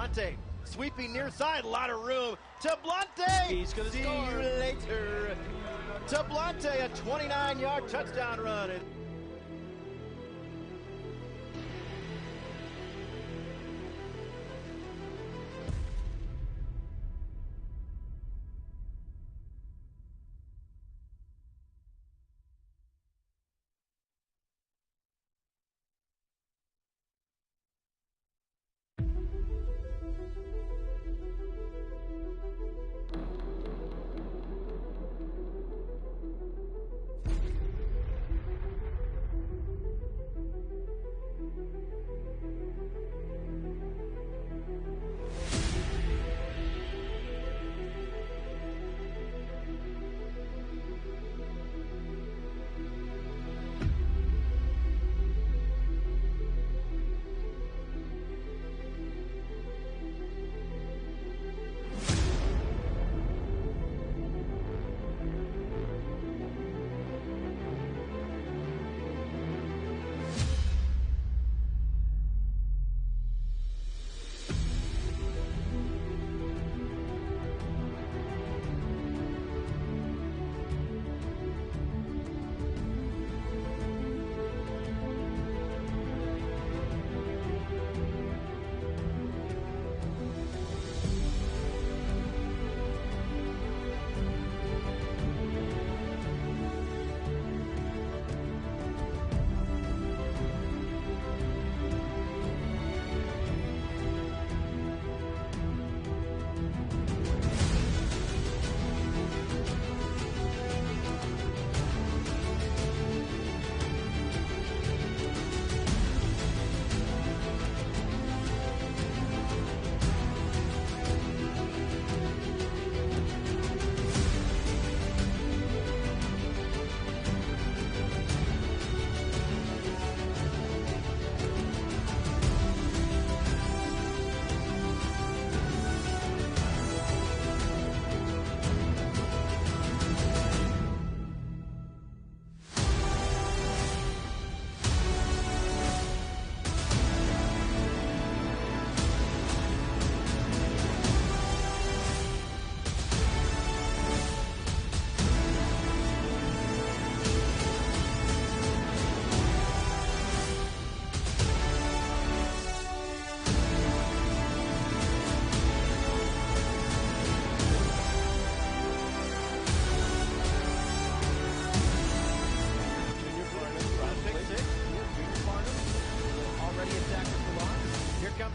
Blante. Sweeping near side, a lot of room to Blante. He's going to See score. you later. To Blante, a 29-yard touchdown run.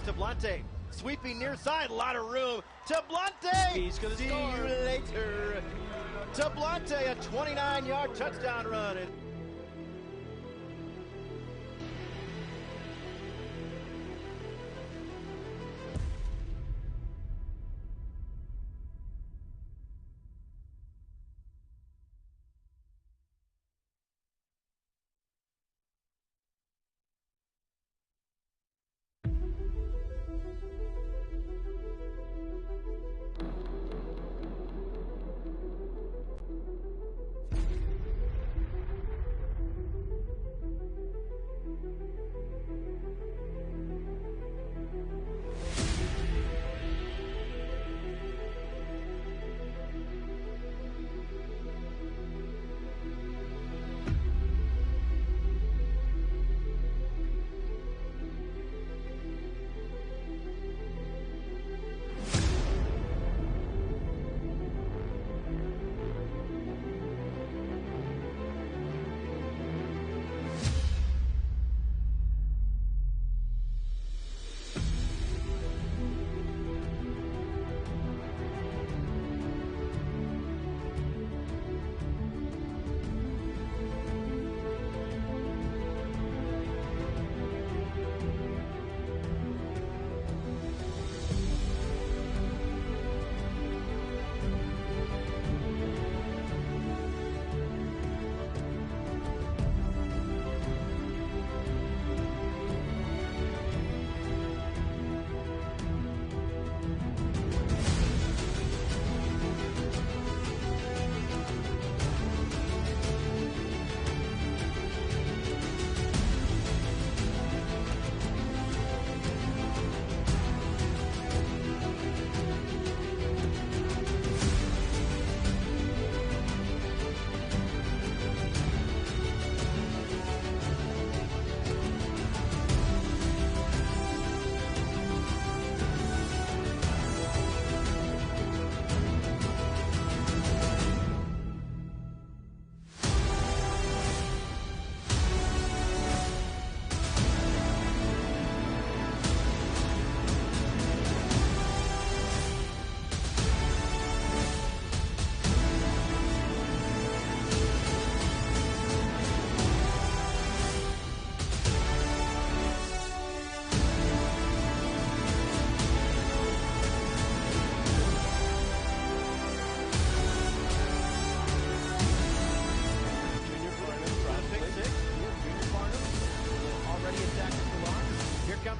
To Blante, sweeping near side, a lot of room to Blante. He's going to See score. you later. To Blante, a 29-yard touchdown run.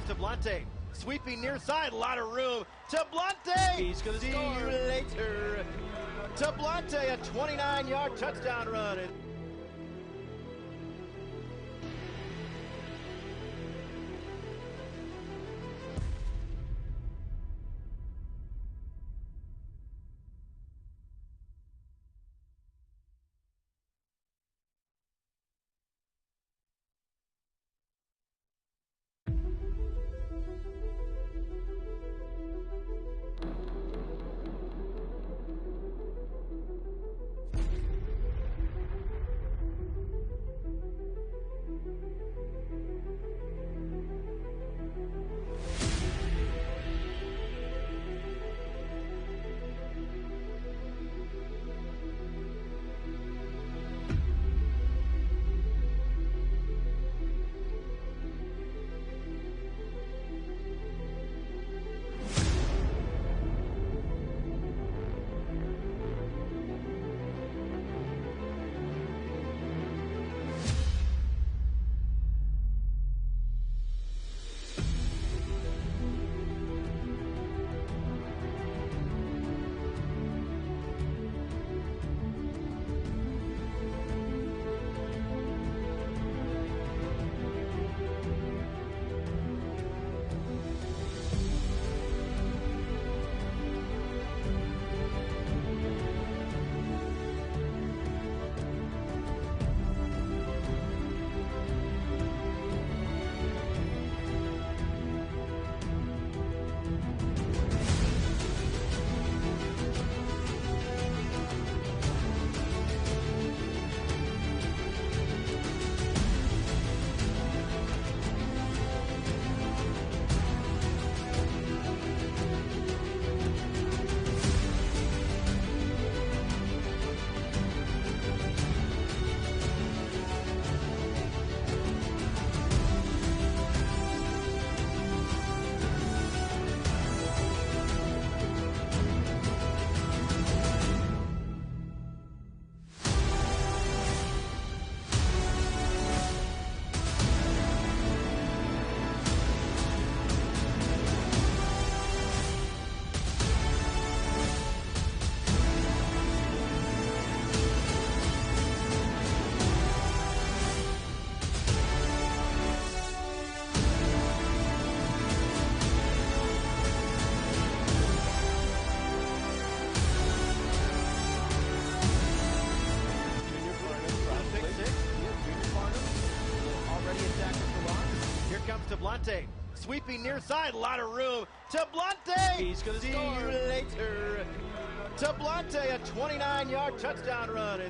to Blante. Sweeping near side, a lot of room to Blante. He's going to See score. you later. To Blante, a 29-yard touchdown run. To Blante, sweeping near side, a lot of room to Blante. He's going to See score. you later. To Blante, a 29-yard touchdown run.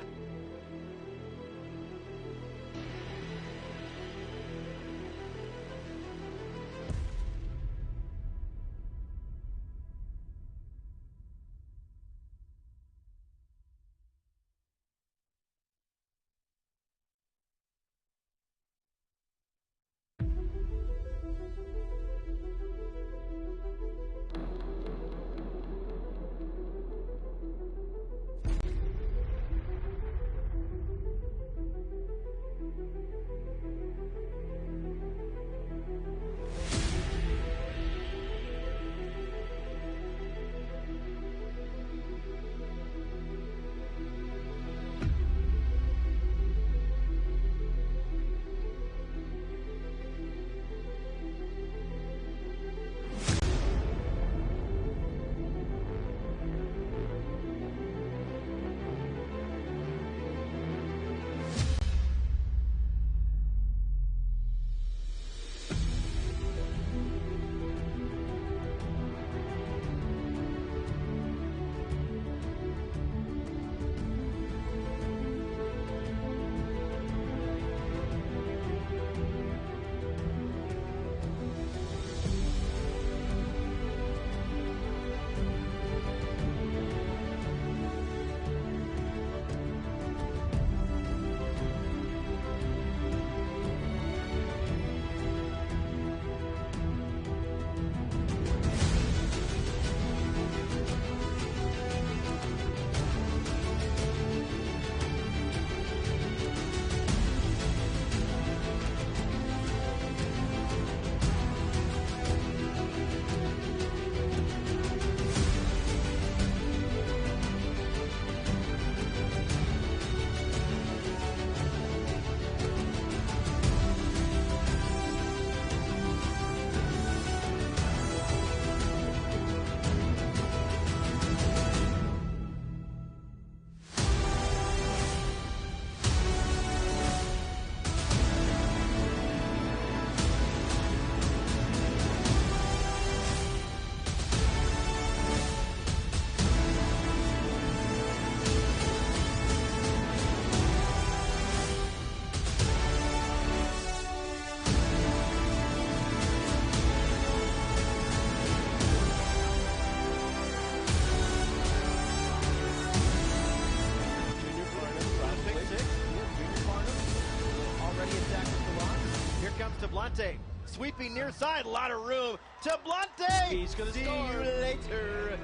comes to Blante. Sweeping near side, a lot of room to Blante. He's going to see score. you later.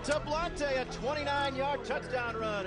To Blante, a 29-yard touchdown run.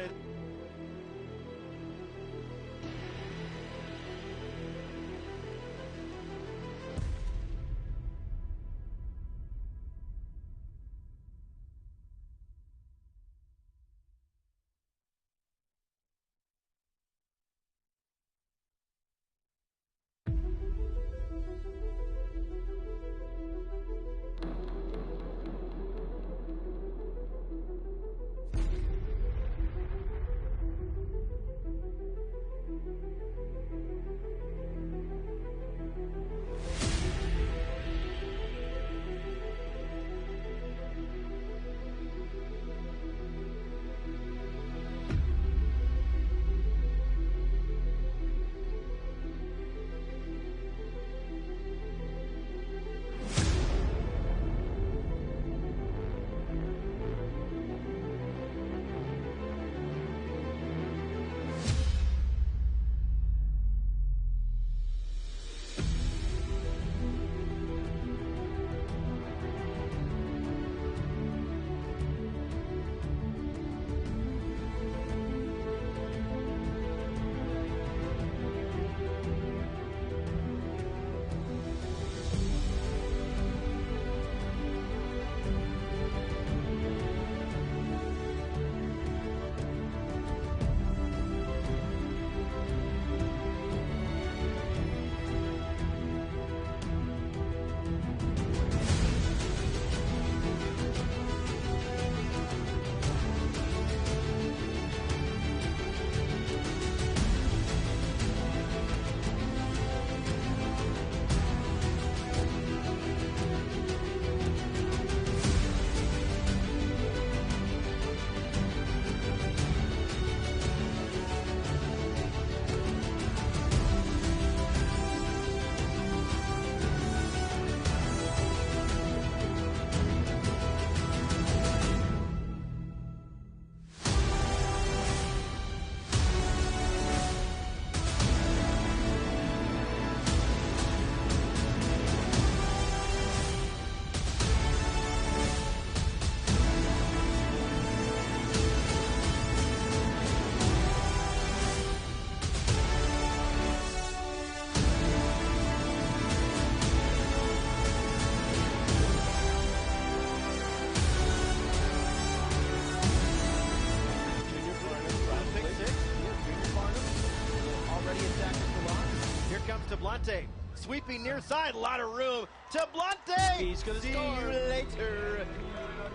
To Blante, sweeping near side, a lot of room to Blante. He's going to see score. you later.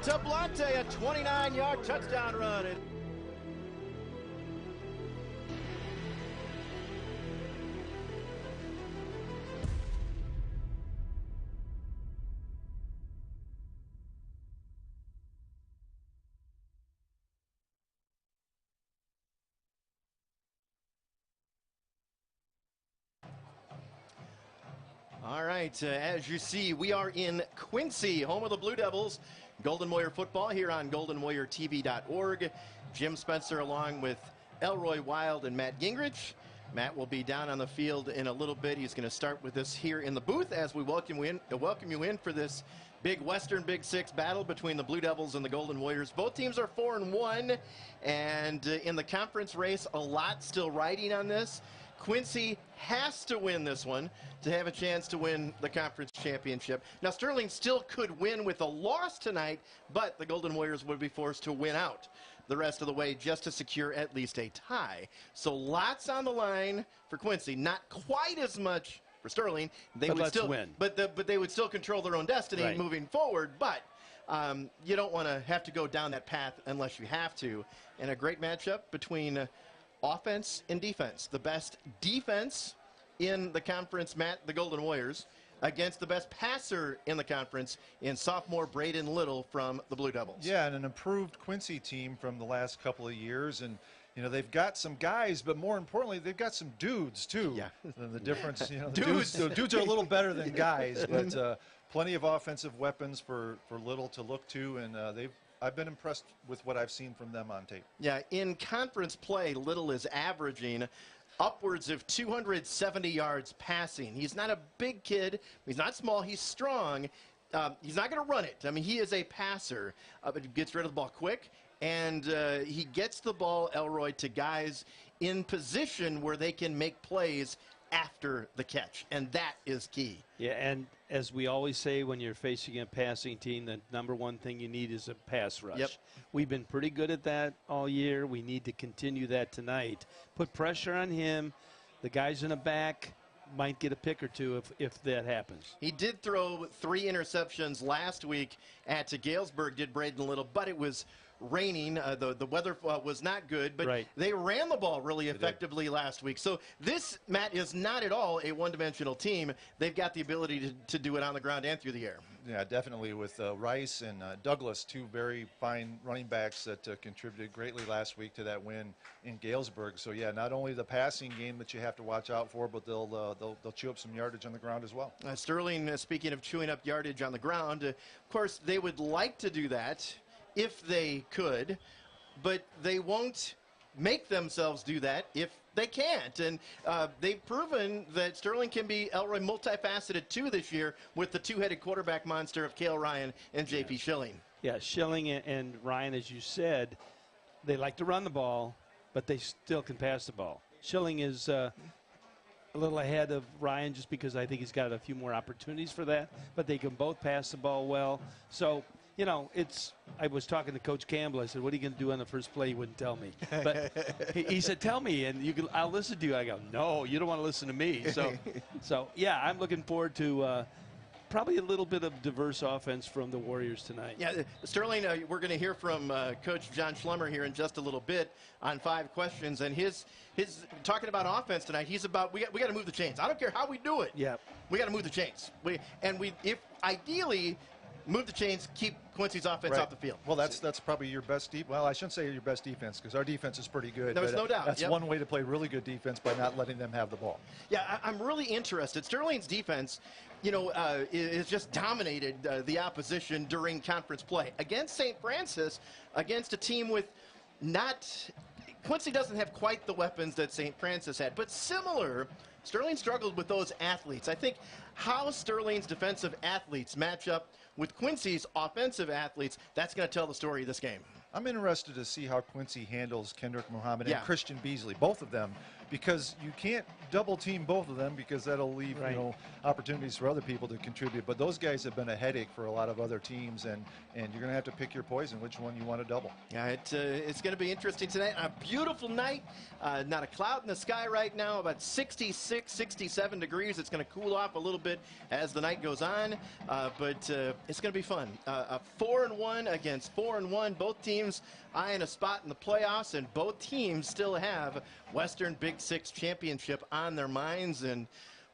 To Blante, a 29-yard touchdown run. All right, as you see, we are in Quincy, home of the Blue Devils. Golden Warrior football here on goldenwarriortv.org. Jim Spencer along with Elroy Wild and Matt Gingrich. Matt will be down on the field in a little bit. He's going to start with us here in the booth as we welcome you in for this big Western Big Six battle between the Blue Devils and the Golden Warriors. Both teams are 4-1, and in the conference race, a lot still riding on this. Quincy has to win this one to have a chance to win the conference championship. Now, Sterling still could win with a loss tonight, but the Golden Warriors would be forced to win out the rest of the way just to secure at least a tie. So lots on the line for Quincy. Not quite as much for Sterling. They would still win. But they would still control their own destiny moving forward. But you don't want to have to go down that path unless you have to. And a great matchup between offense and defense. The best defense in the conference, Matt, the Golden Warriors, against the best passer in the conference in sophomore Braden Little from the Blue Devils. Yeah, and an improved Quincy team from the last couple of years. And, you know, they've got some guys, but more importantly, they've got some dudes, too. Yeah. The difference, you know, the dudes are a little better than guys, but plenty of offensive weapons for Little to look to, and I've been impressed with what I've seen from them on tape. Yeah, in conference play, Little is averaging upwards of 270 yards passing. He's not a big kid. He's not small. He's strong. He's not going to run it. I mean, he is a passer, but he gets rid of the ball quick, and he gets the ball, Elroy, to guys in position where they can make plays after the catch, and that is key. Yeah, and as we always say, when you're facing a passing team, the number one thing you need is a pass rush. Yep. We've been pretty good at that all year. We need to continue that tonight. Put pressure on him. The guys in the back might get a pick or two if that happens. He did throw 3 interceptions last week at Galesburg, did Braden Little, but it was raining. The weather was not good, but right. They ran the ball really effectively last week. So this, Matt, is not at all a one-dimensional team. They've got the ability to do it on the ground and through the air. Yeah, definitely, with Rice and Douglas, 2 very fine running backs that contributed greatly last week to that win in Galesburg. So yeah, not only the passing game that you have to watch out for, but they'll chew up some yardage on the ground as well. Sterling, speaking of chewing up yardage on the ground, of course they would like to do that if they could, but they won't make themselves do that if they can't. And they've proven that Sterling can be, Elroy, multifaceted too this year with the 2-headed quarterback monster of Cale Ryan and J.P. Schilling. Yeah, Schilling and Ryan, as you said, they like to run the ball, but they still can pass the ball. Schilling is a little ahead of Ryan just because I think he's got a few more opportunities for that, but they can both pass the ball well. So, you know, I was talking to Coach Campbell. I said, what are you going to do on the first play? He wouldn't tell me. But he said, tell me, and I'll listen to you. I go, no, you don't want to listen to me. So yeah, I'm looking forward to probably a little bit of diverse offense from the Warriors tonight. Yeah, Sterling, we're going to hear from Coach John Schlemmer here in just a little bit on 5 questions. And his talking about offense tonight, he's about, we got to move the chains. I don't care how we do it. Yeah. We got to move the chains. If ideally, move the chains, keep Quincy's offense off the field. Well, that's probably your best well, I shouldn't say your best defense because our defense is pretty good. There's no doubt. That's one way to play really good defense, by not letting them have the ball. Yeah, I'm really interested. Sterling's defense, is just dominated the opposition during conference play. Against St. Francis, against a team with Quincy doesn't have quite the weapons that St. Francis had, but similar. Sterling struggled with those athletes. I think how Sterling's defensive athletes match up with Quincy's offensive athletes, that's going to tell the story of this game. I'm interested to see how Quincy handles Kendrick Muhammad and Christian Beasley, both of them, because you can't double team both of them because that'll leave opportunities for other people to contribute. But those guys have been a headache for a lot of other teams, and you're going to have to pick your poison, which one you want to double. Yeah, it's going to be interesting tonight. A beautiful night, not a cloud in the sky right now, about 66, 67 degrees. It's going to cool off a little bit as the night goes on, but it's going to be fun. 4-1 against 4-1, both teams eyeing a spot in the playoffs, and both teams still have Western Big Six championship on their minds, and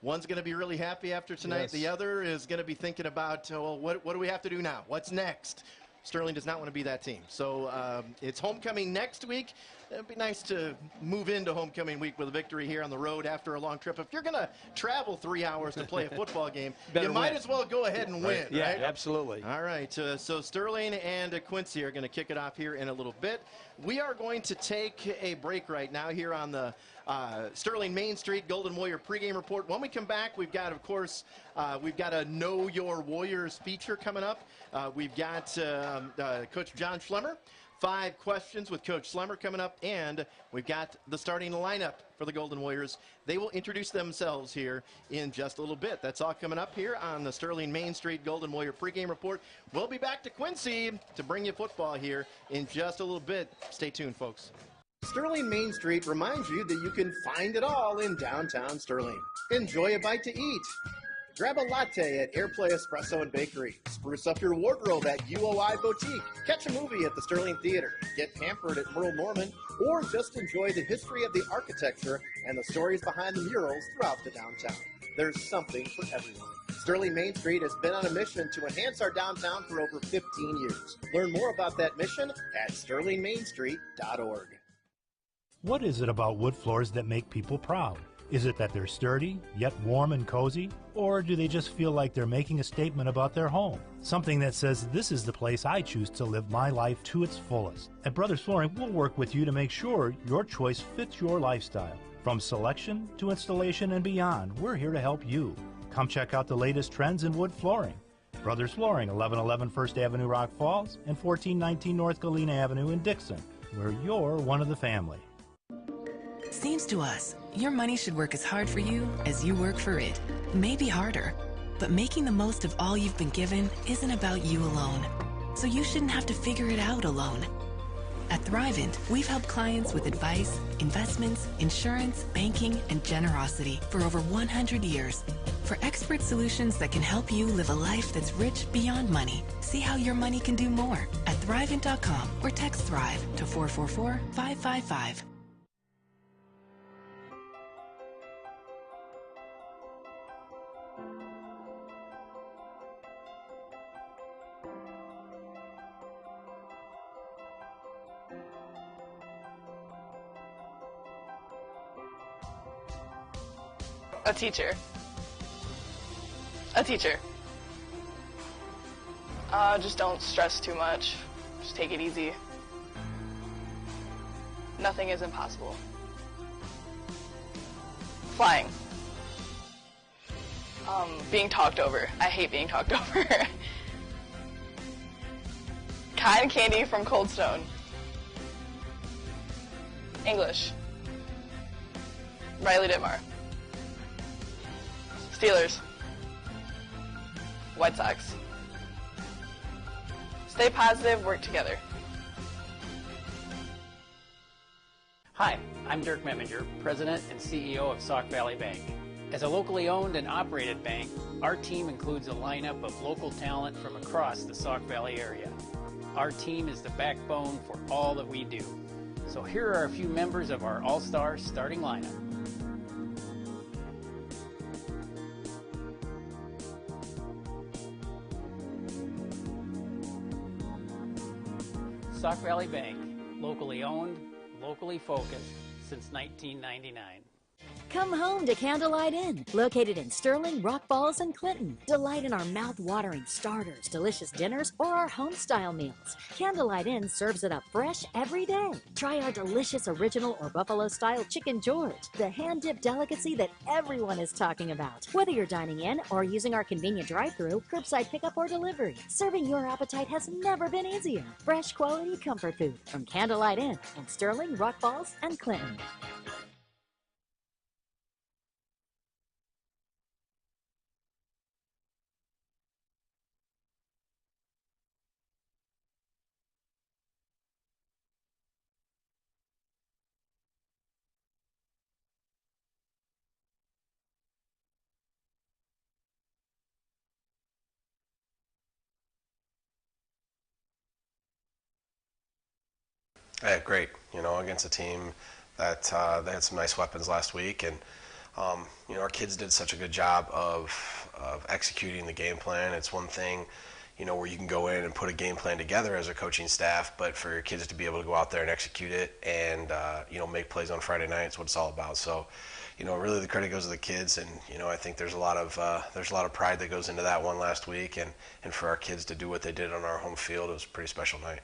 one's going to be really happy after tonight. Yes. The other is going to be thinking about, well, what do we have to do now? What's next? Sterling does not want to be that team. So it's homecoming next week. It'd be nice to move into homecoming week with a victory here on the road after a long trip. If you're going to travel 3 hours to play a football game, you might as well go ahead and win. Yeah, right? absolutely. All right, so Sterling and Quincy are going to kick it off here in a little bit. We are going to take a break right now here on the Sterling Main Street Golden Warrior pregame report. When we come back, we've got, of course, we've got a Know Your Warriors feature coming up. We've got Coach John Schlemmer. 5 questions with Coach Schlemmer coming up, and we've got the starting lineup for the Golden Warriors. They will introduce themselves here in just a little bit. That's all coming up here on the Sterling Main Street Golden Warrior pregame report. We'll be back to Quincy to bring you football here in just a little bit. Stay tuned, folks. Sterling Main Street reminds you that you can find it all in downtown Sterling. Enjoy a bite to eat. Grab a latte at Airplay Espresso and Bakery. Spruce up your wardrobe at UOI Boutique. Catch a movie at the Sterling Theater. Get pampered at Merle Norman. Or just enjoy the history of the architecture and the stories behind the murals throughout the downtown. There's something for everyone. Sterling Main Street has been on a mission to enhance our downtown for over 15 years. Learn more about that mission at sterlingmainstreet.org. What is it about wood floors that make people proud? Is it that they're sturdy, yet warm and cozy? Or do they just feel like they're making a statement about their home? Something that says, this is the place I choose to live my life to its fullest. At Brothers Flooring, we'll work with you to make sure your choice fits your lifestyle. From selection to installation and beyond, we're here to help you. Come check out the latest trends in wood flooring. Brothers Flooring, 1111 First Avenue, Rock Falls, and 1419 North Galena Avenue in Dixon, where you're one of the family. Seems to us, your money should work as hard for you as you work for it. Maybe harder, but making the most of all you've been given isn't about you alone. So you shouldn't have to figure it out alone. At Thrivent, we've helped clients with advice, investments, insurance, banking, and generosity for over 100 years. For expert solutions that can help you live a life that's rich beyond money. See how your money can do more at Thrivent.com or text THRIVE to 444-555. A teacher. A teacher. Just don't stress too much. Just take it easy. Nothing is impossible. Flying. Being talked over. I hate being talked over. Cotton candy from Cold Stone. English. Riley Dittmar. Steelers. White Sox. Stay positive, work together. Hi, I'm Dirk Meminger, President and CEO of Sauk Valley Bank. As a locally owned and operated bank, our team includes a lineup of local talent from across the Sauk Valley area. Our team is the backbone for all that we do. So here are a few members of our all-star starting lineup. Sauk Valley Bank, locally owned, locally focused since 1999. Come home to Candlelight Inn, located in Sterling, Rock Falls, and Clinton. Delight in our mouth-watering starters, delicious dinners, or our home-style meals. Candlelight Inn serves it up fresh every day. Try our delicious original or buffalo-style Chicken George, the hand-dipped delicacy that everyone is talking about. Whether you're dining in or using our convenient drive-thru, curbside pickup, or delivery, serving your appetite has never been easier. Fresh quality comfort food from Candlelight Inn in Sterling, Rock Falls, and Clinton. Yeah, great. You know, against a team that they had some nice weapons last week, and you know, our kids did such a good job of executing the game plan. It's one thing, you know, where you can go in and put a game plan together as a coaching staff, but for your kids to be able to go out there and execute it and you know, make plays on Friday night is what it's all about. So, you know, really the credit goes to the kids, and you know, I think there's a lot of pride that goes into that one last week, and for our kids to do what they did on our home field, it was a pretty special night.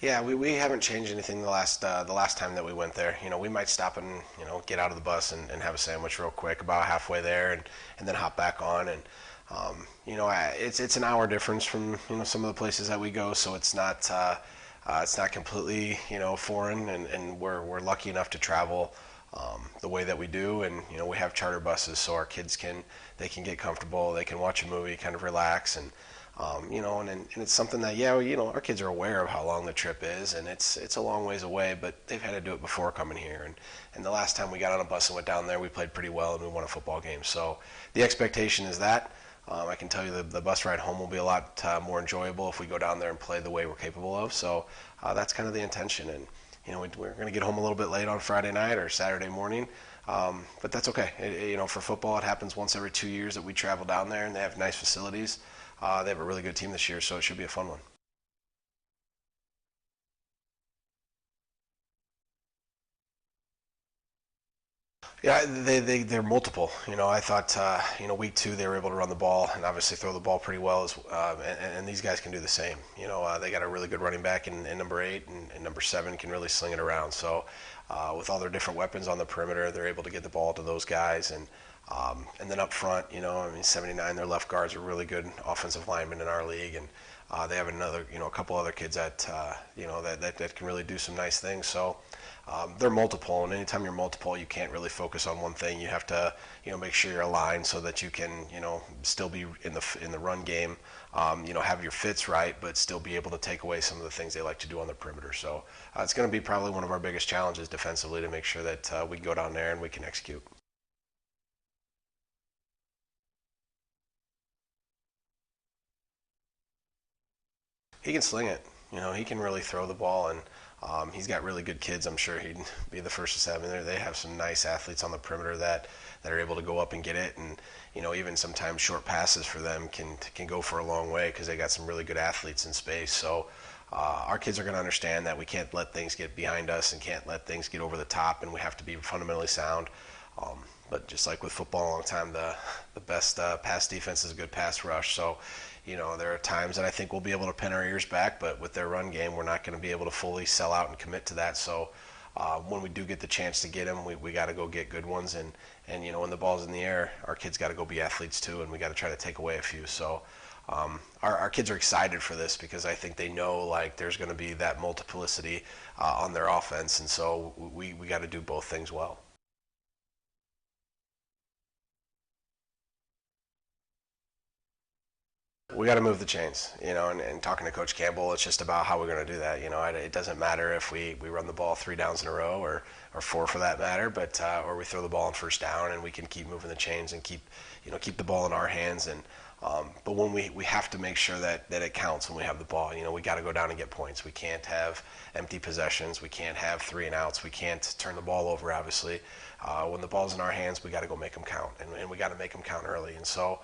Yeah, we haven't changed anything the last time that we went there. You know, we might stop and, you know, get out of the bus and have a sandwich real quick about halfway there, and then hop back on. And you know, it's an hour difference from, you know, some of the places that we go, so it's not completely, you know, foreign, and we're lucky enough to travel the way that we do. And you know, we have charter buses, so our kids can get comfortable, they can watch a movie, kind of relax, and you know, and it's something that, yeah, you know, our kids are aware of how long the trip is, and it's a long ways away, but they've had to do it before coming here. And the last time we got on a bus and went down there, we played pretty well and we won a football game. So the expectation is that. I can tell you the bus ride home will be a lot more enjoyable if we go down there and play the way we're capable of. So that's kind of the intention. And you know, we're going to get home a little bit late on Friday night or Saturday morning, but that's okay. You know, for football, it happens once every 2 years that we travel down there, and they have nice facilities. They have a really good team this year, so it should be a fun one. Yeah, they're multiple. I thought, week 2 they were able to run the ball and obviously throw the ball pretty well, and these guys can do the same. They got a really good running back in number 8, and number 7 can really sling it around. So with all their different weapons on the perimeter, they're able to get the ball to those guys. And then up front, 79, their left guards are really good offensive linemen in our league, and they have a couple other kids that can really do some nice things. So they're multiple, and anytime you're multiple, you can't really focus on one thing. You have to, make sure you're aligned so that you can, still be in the run game, have your fits right, but still be able to take away some of the things they like to do on the perimeter. So it's going to be probably one of our biggest challenges defensively to make sure that we go down there and we can execute. He can sling it. He can really throw the ball, and he's got really good kids. I'm sure he'd be the first to say. They have some nice athletes on the perimeter that are able to go up and get it, and even sometimes short passes for them can go for a long way because they got some really good athletes in space. So our kids are going to understand that we can't let things get behind us and can't let things get over the top, and we have to be fundamentally sound. But just like with football a long time, the best pass defense is a good pass rush. So there are times that I think we'll be able to pin our ears back, but with their run game, we're not going to be able to fully sell out and commit to that. So when we do get the chance to get them, we got to go get good ones. And when the ball's in the air, our kids got to go be athletes too, and we got to try to take away a few. So our kids are excited for this because I think they know there's going to be that multiplicity on their offense, and so we got to do both things well. We got to move the chains, and talking to Coach Campbell, it's just about how we're going to do that. It doesn't matter if we run the ball 3 downs in a row or 4 for that matter, but or we throw the ball on first down and we can keep moving the chains and keep the ball in our hands. And but when we have to make sure that it counts when we have the ball. We got to go down and get points. We can't have empty possessions. We can't have 3 and outs. We can't turn the ball over. Obviously, when the ball's in our hands, we got to go make them count, and we got to make them count early. And so.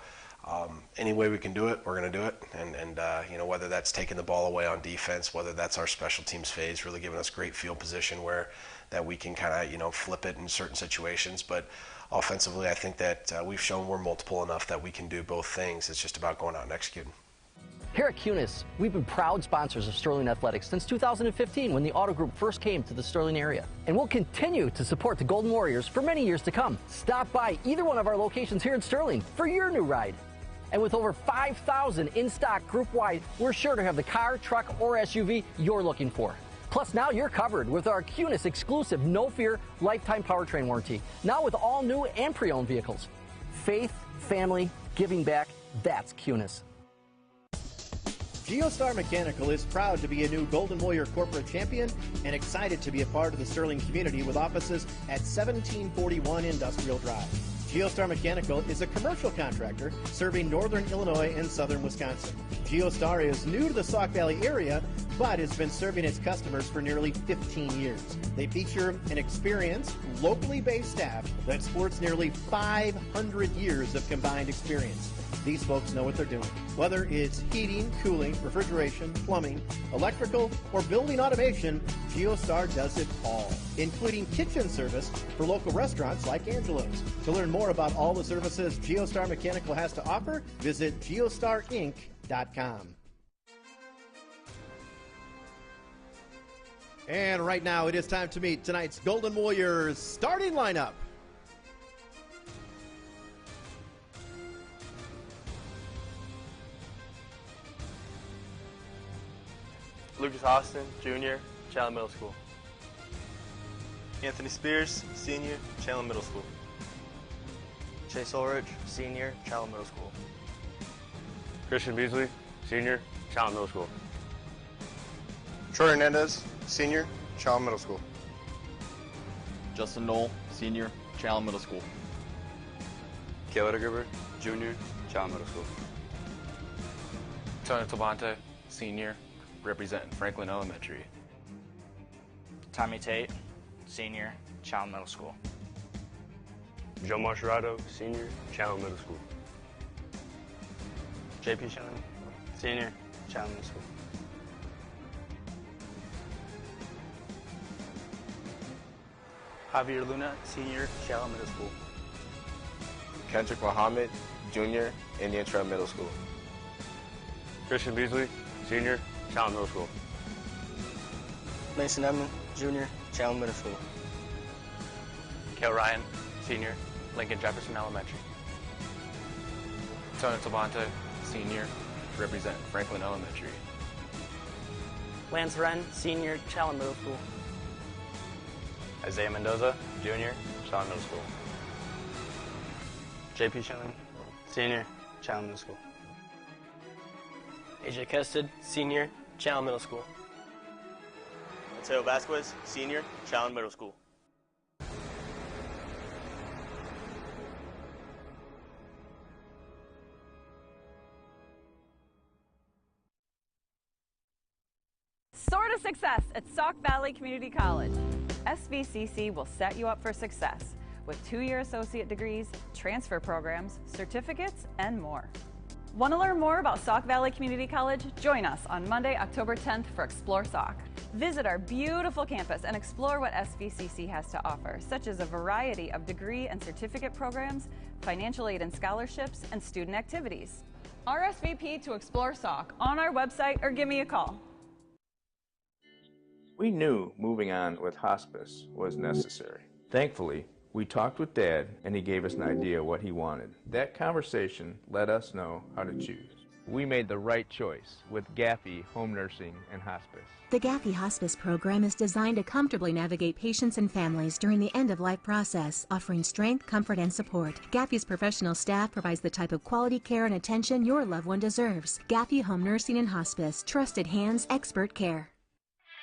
Any way we can do it, we're going to do it. And whether that's taking the ball away on defense, whether that's our special teams phase, really giving us great field position where that we can kind of, flip it in certain situations. But offensively, I think that we've shown we're multiple enough that we can do both things. It's just about going out and executing. Here at Cunis, we've been proud sponsors of Sterling Athletics since 2015 when the Auto Group first came to the Sterling area. And we'll continue to support the Golden Warriors for many years to come. Stop by either one of our locations here in Sterling for your new ride. And with over 5,000 in stock group-wide, we're sure to have the car, truck, or SUV you're looking for. Plus, now you're covered with our Cunis exclusive no-fear lifetime powertrain warranty. Now with all new and pre-owned vehicles. Faith, family, giving back, that's Cunis. GeoStar Mechanical is proud to be a new Golden Warrior corporate champion and excited to be a part of the Sterling community with offices at 1741 Industrial Drive. GeoStar Mechanical is a commercial contractor serving northern Illinois and southern Wisconsin. GeoStar is new to the Sauk Valley area, but has been serving its customers for nearly 15 years. They feature an experienced, locally based staff that sports nearly 500 years of combined experience. These folks know what they're doing. Whether it's heating, cooling, refrigeration, plumbing, electrical, or building automation, GeoStar does it all, including kitchen service for local restaurants like Angelo's. To learn more about all the services GeoStar Mechanical has to offer, visit geostarinc.com. And right now it is time to meet tonight's Golden Warriors starting lineup. Lucas Austin, Jr., Chandler Middle School. Anthony Spears, Senior, Chandler Middle School. Chase Ulrich, Senior, Chandler Middle School. Christian Beasley, Senior, Chandler Middle School. Troy Hernandez, Senior, Chandler Middle School. Justin Knoll, Senior, Chandler Middle School. Caleb Gerber, Jr., Chandler Middle School. Tony Tabante, Senior, representing Franklin Elementary. Tommy Tate, Senior, Chandler Middle School. Joe Marsherato, Senior, Chandler Middle School. JP Shine, Senior, Chandler Middle School. Javier Luna, Senior, Shallow Middle School. Kendrick Muhammad, Junior, Indian Trail Middle School. Christian Beasley, Senior, Shallow Middle School. Mason Edmond, Junior, Shallow Middle School. Kale Ryan, Senior, Lincoln Jefferson Elementary. Tony Tabante, Senior, represent Franklin Elementary. Lance Wren, Senior, Shallow Middle School. Isaiah Mendoza, Junior, Shallow Middle School. JP Schilling, Senior, Shallow Middle School. AJ Kested, Senior, Shallow Middle School. Mateo Vasquez, Senior, Shallow Middle School. Soar to success at Sauk Valley Community College. SVCC will set you up for success with 2-year associate degrees, transfer programs, certificates, and more. Want to learn more about Sauk Valley Community College? Join us on Monday, October 10th for Explore Sauk. Visit our beautiful campus and explore what SVCC has to offer, such as a variety of degree and certificate programs, financial aid and scholarships, and student activities. RSVP to Explore Sauk on our website or give me a call. We knew moving on with hospice was necessary. Thankfully, we talked with Dad and he gave us an idea of what he wanted. That conversation let us know how to choose. We made the right choice with Gaffey Home Nursing and Hospice. The Gaffey Hospice program is designed to comfortably navigate patients and families during the end-of-life process, offering strength, comfort, and support. Gaffey's professional staff provides the type of quality care and attention your loved one deserves. Gaffey Home Nursing and Hospice. Trusted hands, expert care.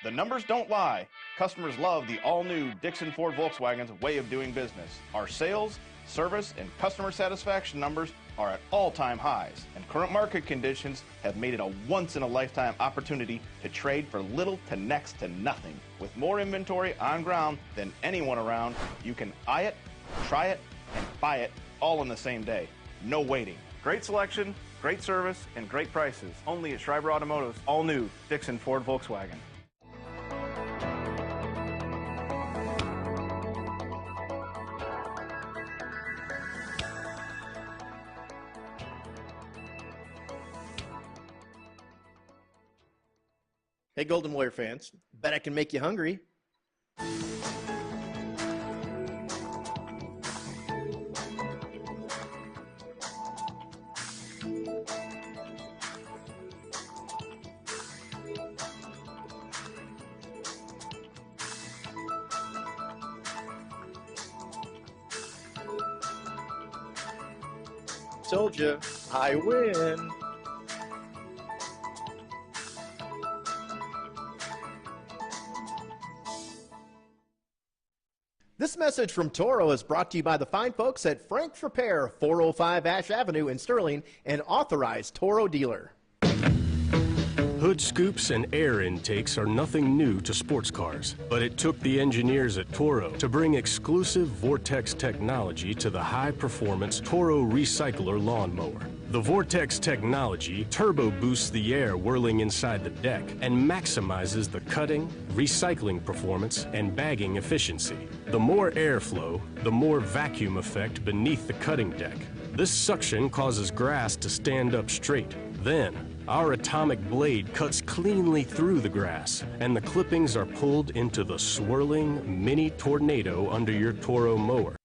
The numbers don't lie. Customers love the all-new Dixon Ford Volkswagen's way of doing business. Our sales, service, and customer satisfaction numbers are at all-time highs, and current market conditions have made it a once-in-a-lifetime opportunity to trade for little to next to nothing. With more inventory on ground than anyone around, you can eye it, try it, and buy it all in the same day. No waiting. Great selection, great service, and great prices. Only at Schreiber Automotive's all-new Dixon Ford Volkswagen. Hey, Golden Warrior fans, bet I can make you hungry. Told you, I win. This message from Toro is brought to you by the fine folks at Frank's Repair, 405 Ash Avenue in Sterling, an authorized Toro dealer. Hood scoops and air intakes are nothing new to sports cars, but it took the engineers at Toro to bring exclusive Vortex technology to the high-performance Toro Recycler lawnmower. The Vortex technology turbo boosts the air whirling inside the deck and maximizes the cutting, recycling performance, and bagging efficiency. The more airflow, the more vacuum effect beneath the cutting deck. This suction causes grass to stand up straight. Then, our atomic blade cuts cleanly through the grass, and the clippings are pulled into the swirling mini tornado under your Toro mower.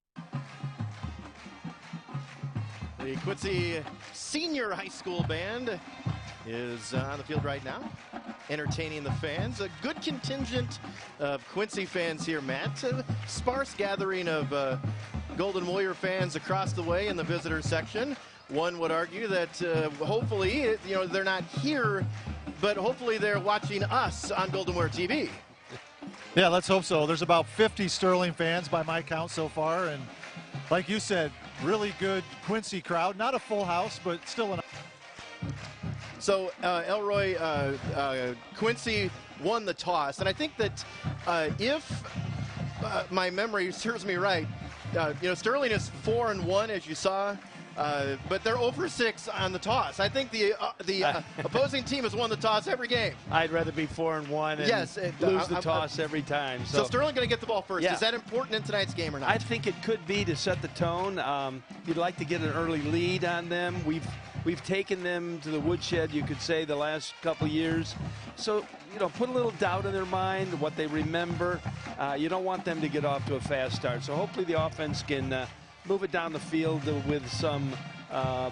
The Quincy Senior High School Band is on the field right now, entertaining the fans. A good contingent of Quincy fans here, Matt. A sparse gathering of Golden Warrior fans across the way in the visitor section. One would argue that hopefully, they're not here, but hopefully they're watching us on Golden Warrior TV. Yeah, let's hope so. There's about 50 Sterling fans by my count so far, and like you said, really good Quincy crowd. Not a full house, but still enough. So, Elroy, Quincy won the toss, and I think that if my memory serves me right, Sterling is 4-1, as you saw but they're 0-for-6 on the toss. I think the opposing team has won the toss every game. I'd rather be 4-1 and lose the toss every time. So Sterling going to get the ball first. Yeah. Is that important in tonight's game or not? I think it could be to set the tone. You'd like to get an early lead on them. We've taken them to the woodshed, you could say, the last couple years. So, put a little doubt in their mind, what they remember. You don't want them to get off to a fast start. So hopefully the offense can move it down the field with some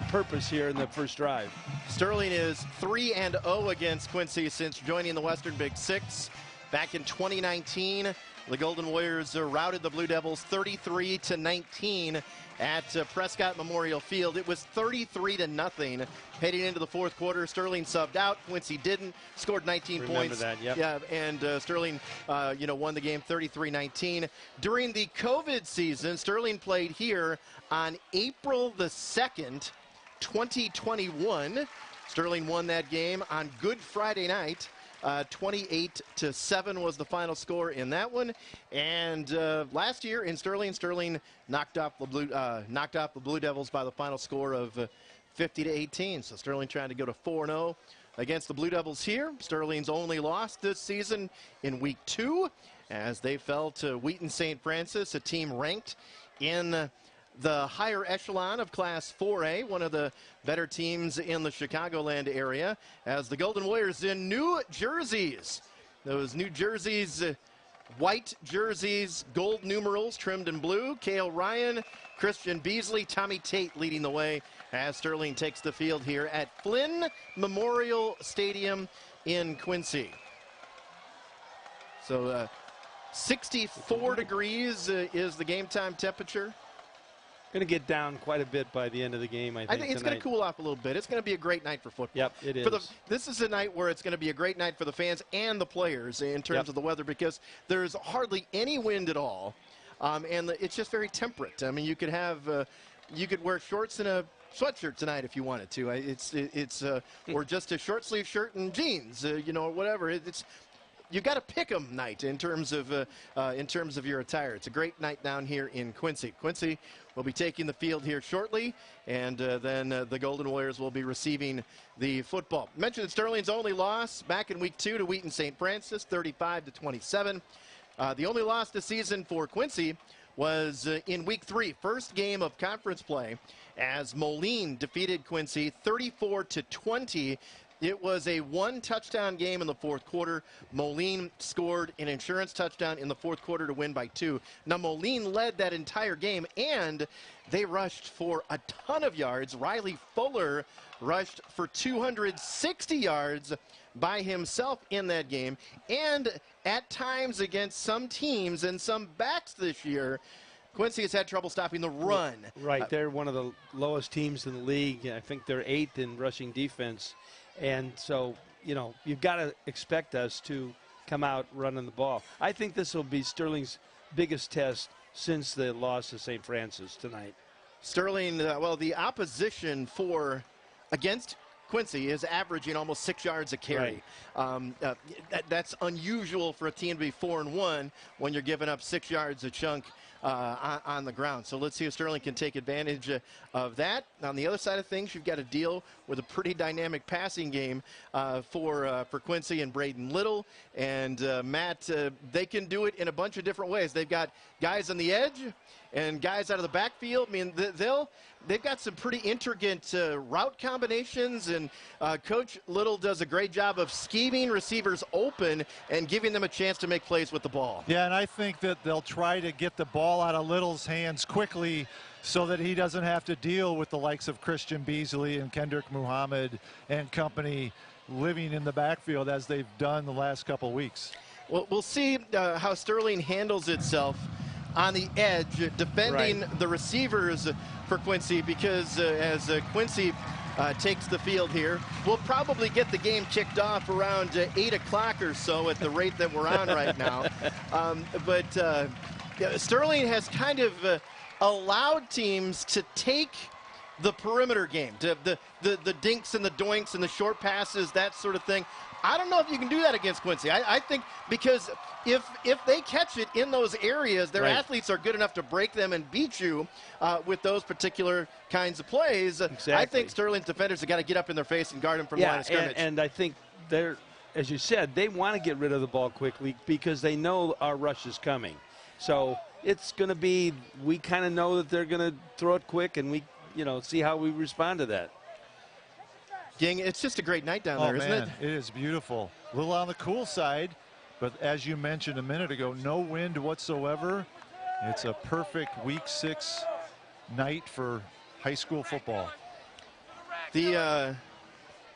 purpose here in the first drive. Sterling is 3-0 against Quincy since joining the Western Big Six. Back in 2019, the Golden Warriors routed the Blue Devils 33-19 at Prescott Memorial Field. It was 33-0 heading into the fourth quarter. Sterling subbed out. Quincy didn't. Scored 19 points. Remember that, yep. Yeah, and Sterling, won the game 33-19. During the COVID season, Sterling played here on April the 2nd, 2021. Sterling won that game on Good Friday night. 28-7 was the final score in that one. And last year in Sterling knocked off the Blue Devils by the final score of 50-18. So Sterling trying to go to 4-0 against the Blue Devils here. Sterling's only loss this season in week 2 as they fell to Wheaton St. Francis, a team ranked in the higher echelon of Class 4A, one of the better teams in the Chicagoland area, as the Golden Warriors in new jerseys. Those new jerseys, white jerseys, gold numerals trimmed in blue. Cale Ryan, Christian Beasley, Tommy Tate leading the way as Sterling takes the field here at Flynn Memorial Stadium in Quincy. So 64 degrees is the game time temperature. Going to get down quite a bit by the end of the game, I think it's going to cool off a little bit. It's going to be a great night for football. Yep, it is. This is a night where it's going to be a great night for the fans and the players in terms of the weather, because there's hardly any wind at all, and it's just very temperate. I mean, you could wear shorts and a sweatshirt tonight if you wanted to. Or just a short sleeve shirt and jeans, or whatever. You got to pick 'em night in terms of your attire. It's a great night down here in Quincy. Quincy will be taking the field here shortly, and then the Golden Warriors will be receiving the football. Mentioned Sterling's only loss back in week 2 to Wheaton St. Francis, 35-27. The only loss this season for Quincy was in week 3, first game of conference play, as Moline defeated Quincy 34-20. It was a 1-touchdown game in the fourth quarter. Moline scored an insurance touchdown in the fourth quarter to win by 2. Now, Moline led that entire game, and they rushed for a ton of yards. Riley Fuller rushed for 260 yards by himself in that game. And at times against some teams and some backs this year, Quincy has had trouble stopping the run. Right, they're one of the lowest teams in the league. I think they're 8th in rushing defense. And so, you've got to expect us to come out running the ball. I think this will be Sterling's biggest test since the loss to St. Francis tonight. Sterling, the opposition against Quincy is averaging almost 6 yards a carry. Right. That's unusual for a team to be 4-1 when you're giving up 6 yards a chunk on the ground. So let's see if Sterling can take advantage of that. On the other side of things, you've got to deal with a pretty dynamic passing game for Quincy and Braden Little. And Matt, they can do it in a bunch of different ways. They've got guys on the edge and guys out of the backfield. I mean, they've got some pretty intricate route combinations, and Coach Little does a great job of scheming receivers open and giving them a chance to make plays with the ball. Yeah, and I think that they'll try to get the ball out of Little's hands quickly so that he doesn't have to deal with the likes of Christian Beasley and Kendrick Muhammad and company living in the backfield as they've done the last couple of weeks. Well, we'll see how Sterling handles itself on the edge, defending the receivers for Quincy, because as Quincy takes the field here, we'll probably get the game kicked off around 8 o'clock or so at the rate that we're on right now. But Sterling has kind of allowed teams to take the perimeter game, the dinks and the doinks and the short passes, that sort of thing. I don't know if you can do that against Quincy. I think because if they catch it in those areas, their athletes are good enough to break them and beat you with those particular kinds of plays. Exactly. I think Sterling's defenders have got to get up in their face and guard them from the line of scrimmage. And I think they're, as you said, they want to get rid of the ball quickly because they know our rush is coming. So it's going to be, we kind of know that they're going to throw it quick, and we, see how we respond to that. Gang, it's just a great night down there, isn't it? It is beautiful. A little on the cool side, but as you mentioned a minute ago, no wind whatsoever. It's a perfect week 6 night for high school football. The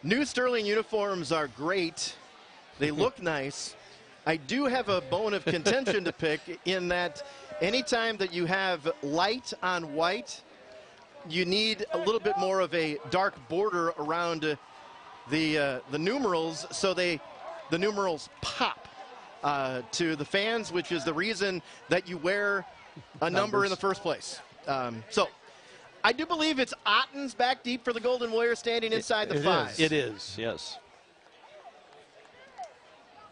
new Sterling uniforms are great. They look nice. I do have a bone of contention to pick in that anytime that you have light on white, you need a little bit more of a dark border around the numerals, so the numerals pop to the fans, which is the reason that you wear a number in the first place. So I do believe it's Otten's back deep for the Golden Warriors, standing inside the 5. It is, yes.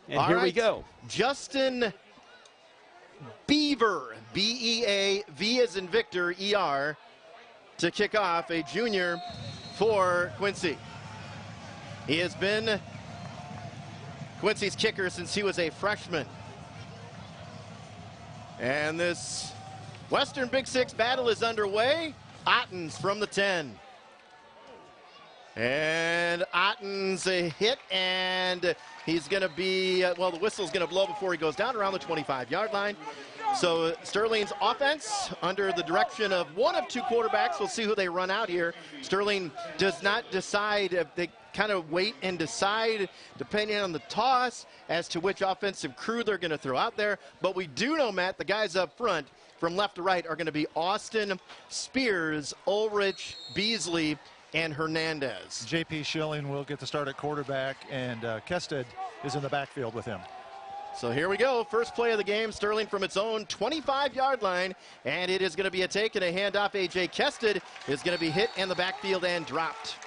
And here we go. Justin Beaver, B-E-A-V as in Victor, E-R, to kick off, a junior for Quincy. He has been Quincy's kicker since he was a freshman. And this Western Big Six battle is underway. Otten's from the 10. And Otten's a hit, and he's going to be, the whistle's going to blow before he goes down around the 25-yard line. So Sterling's offense under the direction of one of 2 quarterbacks. We'll see who they run out here. Sterling does not decide. They kind of wait and decide depending on the toss as to which offensive crew they're going to throw out there. But we do know, Matt, the guys up front from left to right are going to be Austin, Spears, Ulrich, Beasley, and Hernandez. J.P. Schilling will get the start at quarterback, and Kested is in the backfield with him. So here we go. First play of the game, Sterling from its own 25-yard line, and it is going to be a take and a handoff. A.J. Kested is going to be hit in the backfield and dropped.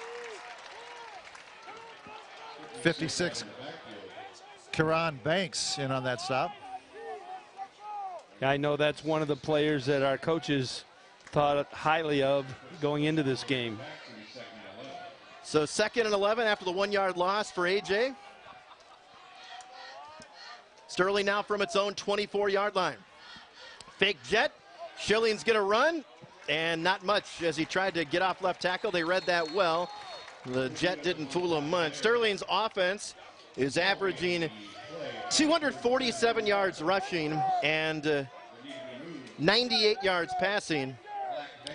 56, Karan Banks in on that stop. I know that's one of the players that our coaches thought highly of going into this game. So 2nd and 11 after the 1-yard loss for A.J. Sterling now from its own 24-yard line. Fake jet. Schilling's going to run, and not much as he tried to get off left tackle. They read that well. The jet didn't fool him much. Sterling's offense is averaging 247 yards rushing and 98 yards passing.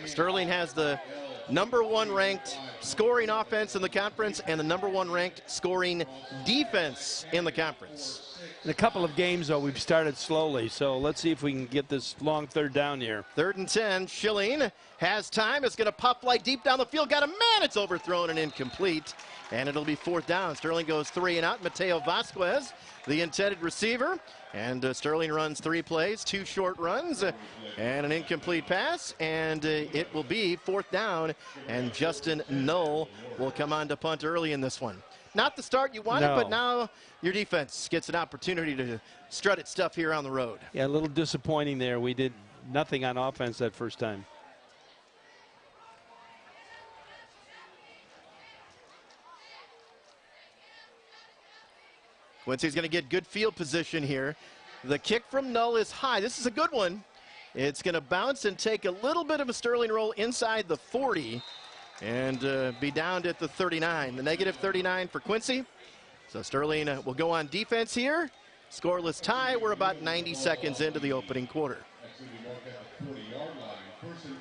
Sterling has the #1 ranked scoring offense in the conference and the #1 ranked scoring defense in the conference. In a couple of games, though, we've started slowly, so let's see if we can get this long 3rd down here. 3rd and 10. Schilling has time. It's going to pop fly deep down the field. Got a man. It's overthrown and incomplete. And it'll be 4th down. Sterling goes 3 and out. Mateo Vasquez, the intended receiver. And Sterling runs 3 plays, 2 short runs, and an incomplete pass. And it will be 4th down. And Justin Knoll will come on to punt early in this one. Not the start you wanted, but now your defense gets an opportunity to strut its stuff here on the road. Yeah, a little disappointing there. We did nothing on offense that first time. Quincy's going to get good field position here. The kick from Null is high. This is a good one. It's going to bounce and take a little bit of a Sterling roll inside the 40 and be down at the 39. The -39 for Quincy. So Sterling will go on defense here. Scoreless tie. We're about 90 seconds into the opening quarter.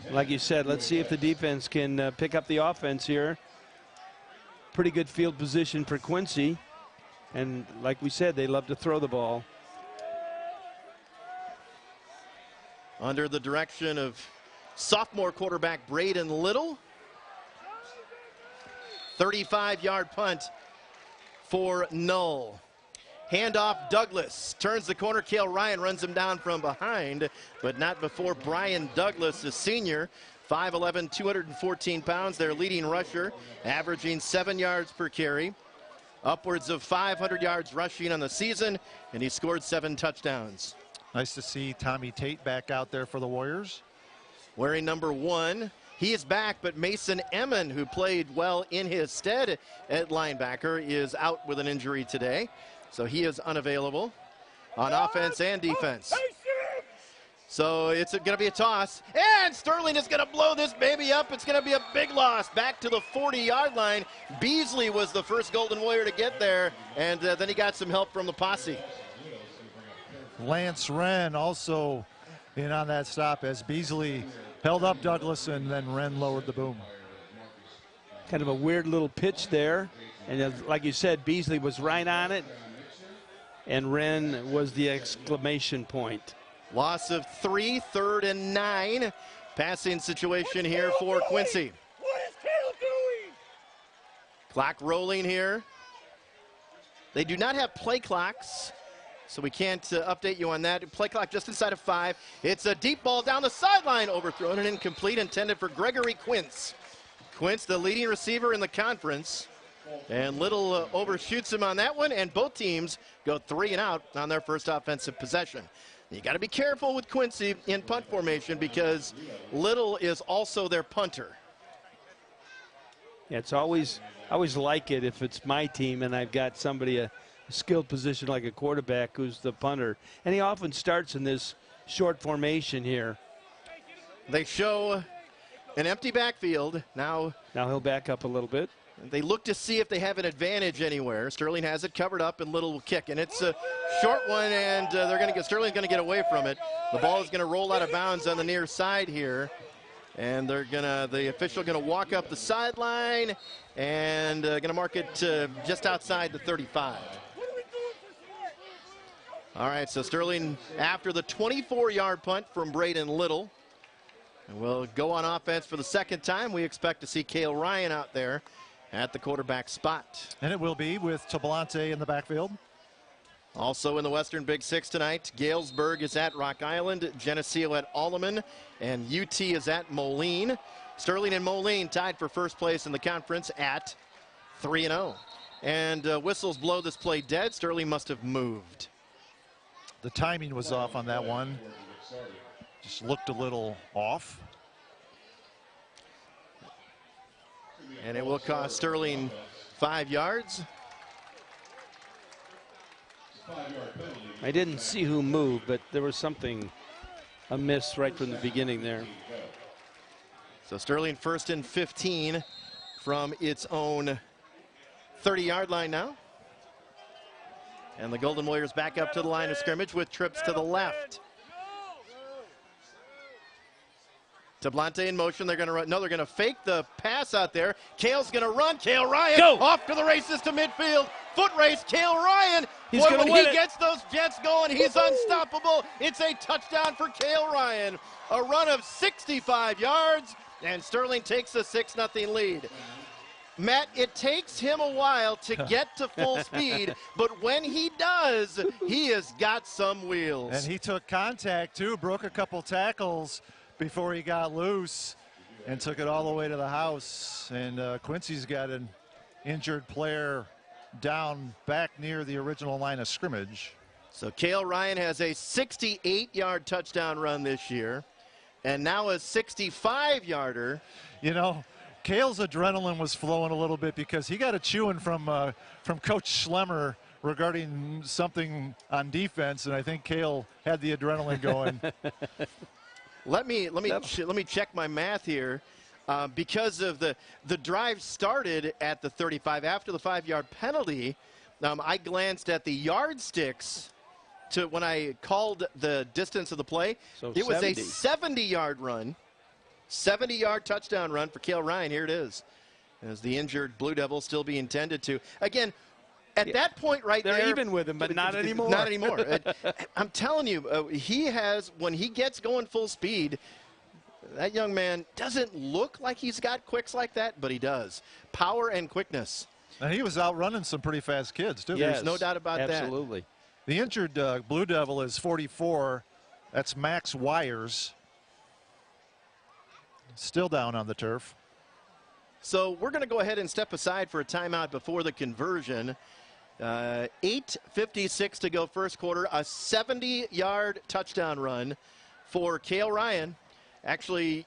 Like you said, let's see if the defense can pick up the offense here. Pretty good field position for Quincy. And like we said, they love to throw the ball. Under the direction of sophomore quarterback Braden Little. 35-yard punt for Null. Handoff, Douglas turns the corner. Cale Ryan runs him down from behind, but not before Brian Douglas, the senior, 5'11", 214 pounds, their leading rusher, averaging 7 yards per carry, upwards of 500 yards rushing on the season, and he scored 7 touchdowns. Nice to see Tommy Tate back out there for the Warriors. Wearing number 1. He is back, but Mason Emmon, who played well in his stead at linebacker, is out with an injury today. So he is unavailable on offense and defense. So it's going to be a toss. And Sterling is going to blow this baby up. It's going to be a big loss. Back to the 40-yard line. Beasley was the first Golden Warrior to get there, and then he got some help from the posse. Lance Wren also in on that stop as Beasley held up Douglas, and then Wren lowered the boom. Kind of a weird little pitch there. And like you said, Beasley was right on it, and Wren was the exclamation point. Loss of 3, 3rd and 9. Passing situation here for Quincy. What is Caleb doing? Clock rolling here. They do not have play clocks, so we can't update you on that. Play clock just inside of 5. It's a deep ball down the sideline, overthrown and incomplete, intended for Gregory Quince. Quince, the leading receiver in the conference, and Little overshoots him on that one, and both teams go 3 and out on their first offensive possession. You got to be careful with Quincy in punt formation because Little is also their punter. Yeah, it's always, I always like it if it's my team and I've got somebody a skilled position like a quarterback who's the punter. And he often starts in this short formation here. They show an empty backfield. Now he'll back up a little bit. They look to see if they have an advantage anywhere. Sterling has it covered up, and Little will kick. And it's a short one, and Sterling's going to get away from it. The ball is going to roll out of bounds on the near side here. And the official going to walk up the sideline and going to mark it just outside the 35. All right, so Sterling after the 24-yard punt from Braden Little. And we'll go on offense for the second time. We expect to see Cale Ryan out there at the quarterback spot. And it will be with Tablante in the backfield. Also in the Western Big Six tonight, Galesburg is at Rock Island, Geneseo at Alleman, and UT is at Moline. Sterling and Moline tied for first place in the conference at 3-0. And whistles blow this play dead. Sterling must have moved. The timing was off on that one. Just looked a little off. And it will cost Sterling 5 yards. I didn't see who moved, but there was something amiss right from the beginning there. So Sterling 1st and 15 from its own 30-yard line now. And the Golden Warriors back up to the line of scrimmage with trips to the left. Tablante in motion. They're going to run. No, they're going to fake the pass out there. Cale's going to run. Cale Ryan off to the races to midfield. Foot race. Cale Ryan. He's going to win it. He gets those Jets going, he's unstoppable. It's a touchdown for Cale Ryan. A run of 65 yards, and Sterling takes a 6-0 lead. Matt, it takes him a while to get to full speed, but when he does, he has got some wheels. And he took contact, too, broke a couple tackles before he got loose and took it all the way to the house. And Quincy's got an injured player down back near the original line of scrimmage. So Cale Ryan has a 68-yard touchdown run this year, and now a 65-yarder. You know, Cale's adrenaline was flowing a little bit because he got a chewing from Coach Schlemmer regarding something on defense, and I think Cale had the adrenaline going. Let me check my math here. Because of the drive started at the 35 after the 5-yard penalty. I glanced at the yardsticks to when I called the distance of the play. So it was a 70-yard run, 70-yard touchdown run for Cale Ryan. Here it is, as the injured Blue Devils still being tended to. Again, at that point right there. They're even with him, but not anymore. Not anymore. I'm telling you, he has, when he gets going full speed, that young man doesn't look like he's got quicks like that, but he does. Power and quickness. And he was outrunning some pretty fast kids, too. Yes, there's no doubt about that. Absolutely. The injured Blue Devil is 44. That's Max Wires. Still down on the turf. So we're going to go ahead and step aside for a timeout before the conversion. 8:56 to go first quarter. A 70-yard touchdown run for Cale Ryan. Actually,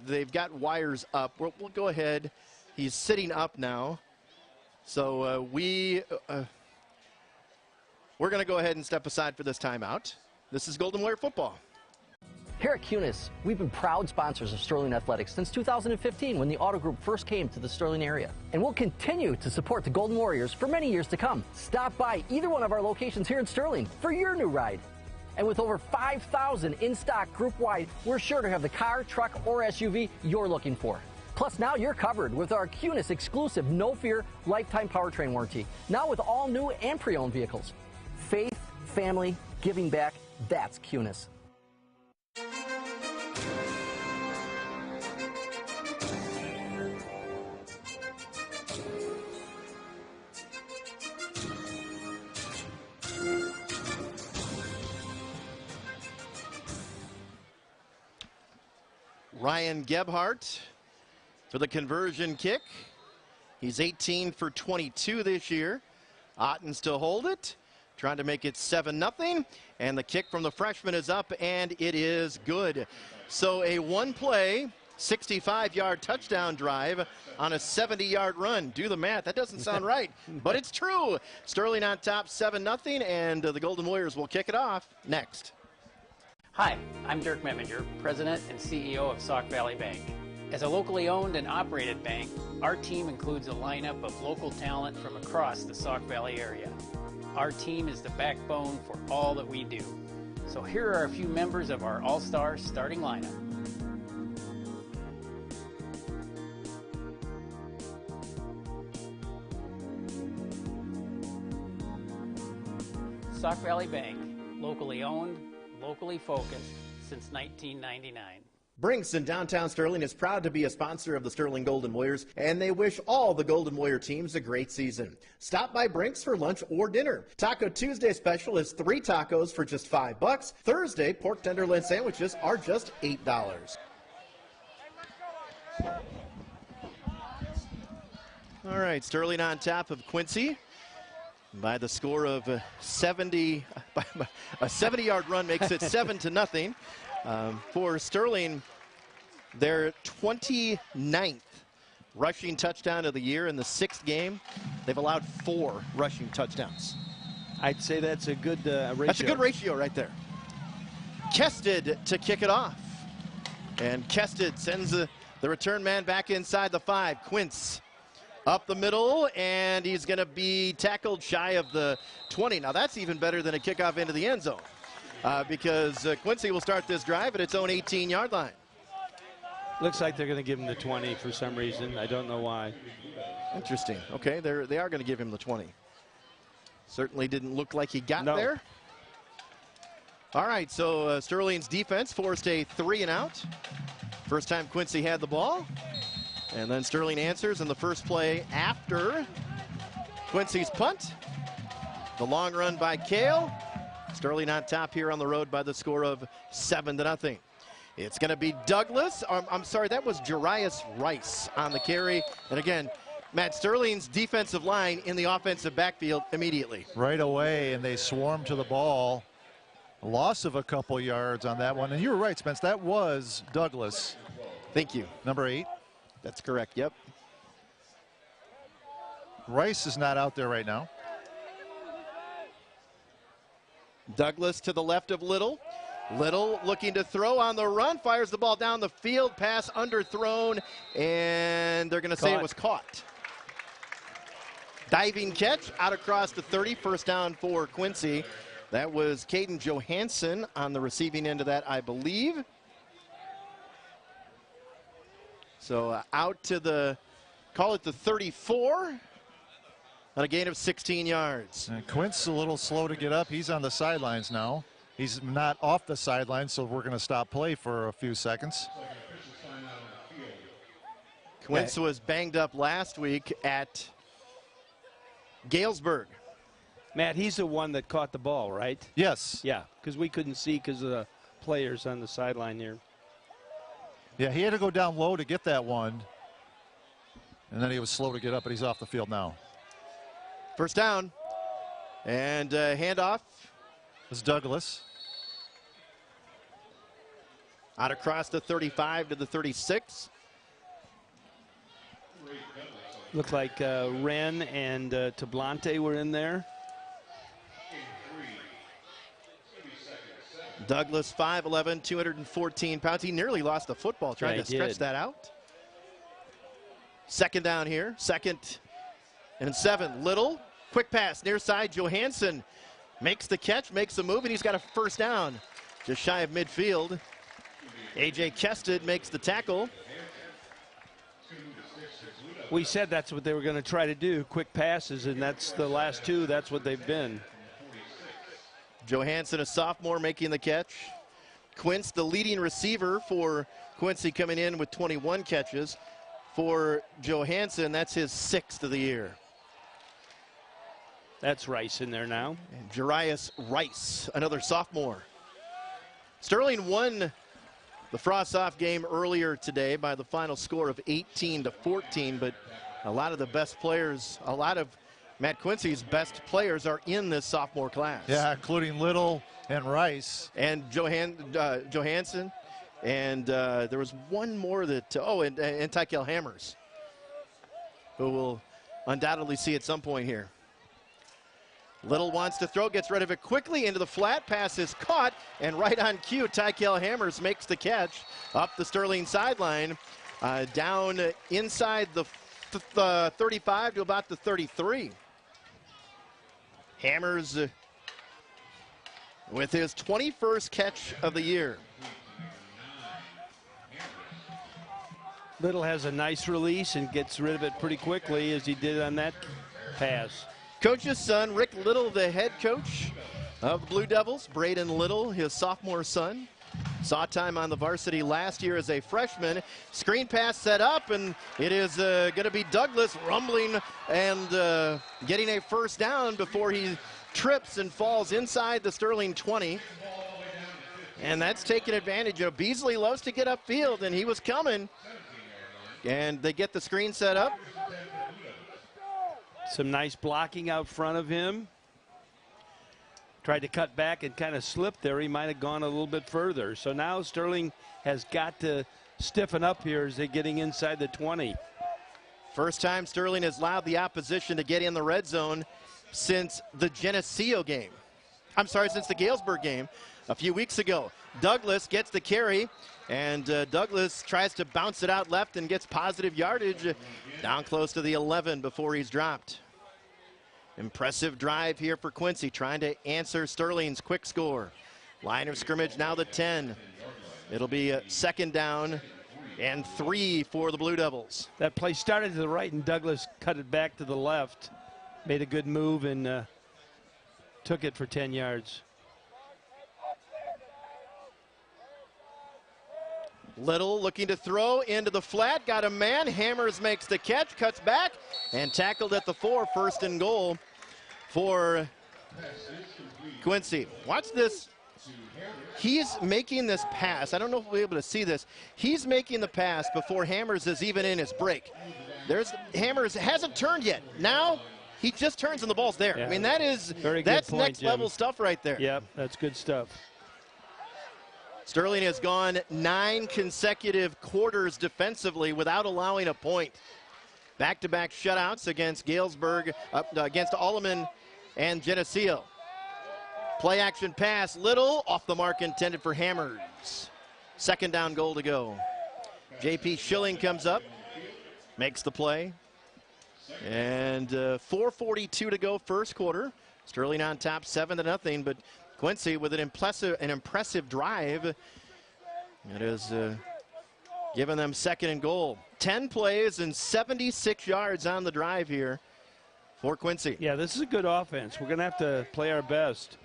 they've got wires up. We'll go ahead. He's sitting up now. So we're going to go ahead and step aside for this timeout. This is Golden Warrior football. Here at Cunis, we've been proud sponsors of Sterling Athletics since 2015 when the Auto Group first came to the Sterling area. And we'll continue to support the Golden Warriors for many years to come. Stop by either one of our locations here in Sterling for your new ride. And with over 5,000 in stock group-wide, we're sure to have the car, truck, or SUV you're looking for. Plus, now you're covered with our Cunis exclusive no-fear lifetime powertrain warranty. Now with all new and pre-owned vehicles. Faith, family, giving back, that's Cunis. Ryan Gebhardt for the conversion kick. He's 18 for 22 this year. Otten's to hold it, trying to make it 7-0. And the kick from the freshman is up, and it is good. So a one-play, 65-yard touchdown drive on a 70-yard run. Do the math. That doesn't sound right, but it's true. Sterling on top 7-0, and the Golden Warriors will kick it off next. Hi, I'm Dirk Mettinger, President and CEO of Sauk Valley Bank. As a locally owned and operated bank, our team includes a lineup of local talent from across the Sauk Valley area. Our team is the backbone for all that we do. So here are a few members of our all-star starting lineup. Sauk Valley Bank, locally owned, locally focused since 1999. Brinks in downtown Sterling is proud to be a sponsor of the Sterling Golden Warriors, and they wish all the Golden Warrior teams a great season. Stop by Brinks for lunch or dinner. Taco Tuesday special is 3 tacos for just $5. Thursday, pork tenderloin sandwiches are just $8. All right, Sterling on top of Quincy by the score of 70. A 70-yard run makes it 7-0. For Sterling, their 29th rushing touchdown of the year in the 6th game. They've allowed 4 rushing touchdowns. I'd say that's a good ratio. That's a good ratio right there. Kested to kick it off. And Kested sends the return man back inside the 5. Quince up the middle, and he's going to be tackled shy of the 20. Now that's even better than a kickoff into the end zone. Because Quincy will start this drive at its own 18-yard line. Looks like they're going to give him the 20 for some reason. I don't know why. Interesting. Okay, they are going to give him the 20. Certainly didn't look like he got there. All right, so Sterling's defense forced a 3-and-out. First time Quincy had the ball. And then Sterling answers in the first play after Quincy's punt. The long run by Cale. Sterling on top here on the road by the score of 7-0. It's going to be Douglas. I'm sorry, that was Jarius Rice on the carry. And again, Matt, Sterling's defensive line in the offensive backfield immediately. Right away, and they swarmed to the ball. A loss of a couple yards on that one. And you were right, Spence. That was Douglas. Thank you. Number 8. That's correct, yep. Rice is not out there right now. Douglas to the left of Little. Little looking to throw on the run, fires the ball down the field, pass underthrown, and they're going to say it was caught. Diving catch out across the 30, first down for Quincy. That was Caden Johansson on the receiving end of that, I believe. So out to the, call it the 34, on a gain of 16 yards. And Quint's a little slow to get up. He's on the sidelines now. He's not off the sidelines, so we're going to stop play for a few seconds. Quince was banged up last week at Galesburg. Matt, he's the one that caught the ball, right? Yes. Yeah, because we couldn't see because of the players on the sideline here. Yeah, he had to go down low to get that one. And then he was slow to get up, but he's off the field now. First down. And handoff. It's Douglas. Out across the 35 to the 36. Looked like Wren and Tablante were in there. Douglas, 5'11", 214 pounds. He nearly lost the football trying to stretch that out. Second down here. 2nd and 7. Little, quick pass near side. Johansson makes the catch, makes the move, and he's got a first down just shy of midfield. A.J. Kested makes the tackle. We said that's what they were going to try to do, quick passes, and that's the last two. That's what they've been. Johansson, a sophomore, making the catch. Quince, the leading receiver for Quincy, coming in with 21 catches. For Johansson, that's his 6th of the year. That's Rice in there now. And Jarius Rice, another sophomore. Sterling won the Frost-Off game earlier today by the final score of 18-14, but a lot of the best players, a lot of Matt Quincy's best players are in this sophomore class. Yeah, including Little and Rice. And Johansson. And there was one more that, and Tykel Hammers, who will undoubtedly see at some point here. Little wants to throw, gets rid of it quickly into the flat. Pass is caught, and right on cue, Tykel Hammers makes the catch up the Sterling sideline, down inside the 35 to about the 33. Hammers with his 21st catch of the year. Little has a nice release and gets rid of it pretty quickly, as he did on that pass. Coach's son, Rick Little, the head coach of the Blue Devils. Braden Little, his sophomore son. Saw time on the varsity last year as a freshman. Screen pass set up, and it is going to be Douglas rumbling and getting a first down before he trips and falls inside the Sterling 20. And that's taken advantage of. Beasley loves to get upfield, and he was coming. And they get the screen set up. Some nice blocking out front of him. Tried to cut back and kind of slipped there. He might have gone a little bit further. So now Sterling has got to stiffen up here as they're getting inside the 20. First time Sterling has allowed the opposition to get in the red zone since the Geneseo game. I'm sorry, since the Galesburg game a few weeks ago. Douglas gets the carry, and Douglas tries to bounce it out left and gets positive yardage down close to the 11 before he's dropped. Impressive drive here for Quincy, trying to answer Sterling's quick score. Line of scrimmage now the 10. It'll be a 2nd down and 3 for the Blue Devils. That play started to the right, and Douglas cut it back to the left. Made a good move and took it for 10 yards. Little looking to throw into the flat, got a man. Hammers makes the catch, cuts back, and tackled at the 4, 1st and goal for Quincy. Watch this. He's making this pass. I don't know if we'll be able to see this. He's making the pass before Hammers is even in his break. Hammers hasn't turned yet. Now he just turns and the ball's there. Yeah. I mean, that's next level stuff right there. Yep, that's good stuff. Sterling has gone 9 consecutive quarters defensively without allowing a point. Back-to-back shutouts against Galesburg, against Alleman and Geneseo. Play action pass, Little, off the mark, intended for Hammers. 2nd down, goal to go. J.P. Schilling comes up, makes the play. And 4:42 to go, first quarter. Sterling on top, 7-0, but Quincy with an impressive drive. It has given them 2nd and goal. 10 plays and 76 yards on the drive here for Quincy. Yeah, this is a good offense. We're going to have to play our best.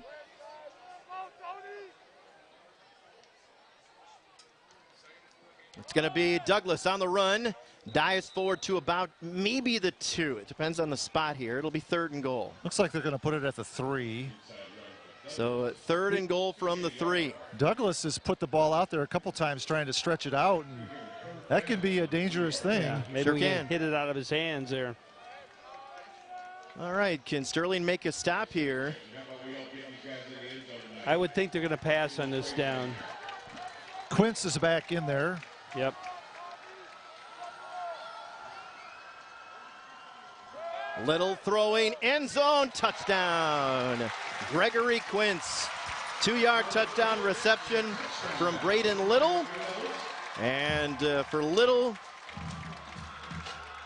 It's going to be Douglas on the run. Dives forward to about maybe the 2. It depends on the spot here. It'll be 3rd and goal. Looks like they're going to put it at the 3. So 3rd and goal from the 3. Douglas has put the ball out there a couple times trying to stretch it out, and That can be a dangerous thing. Yeah, maybe Sure we can. hit it out of his hands there. All right, can Sterling make a stop here? I would think they're going to pass on this down. Quince is back in there. Yep. Little throwing, end zone, touchdown. Gregory Quince, 2-yard touchdown reception from Braden Little. And for Little,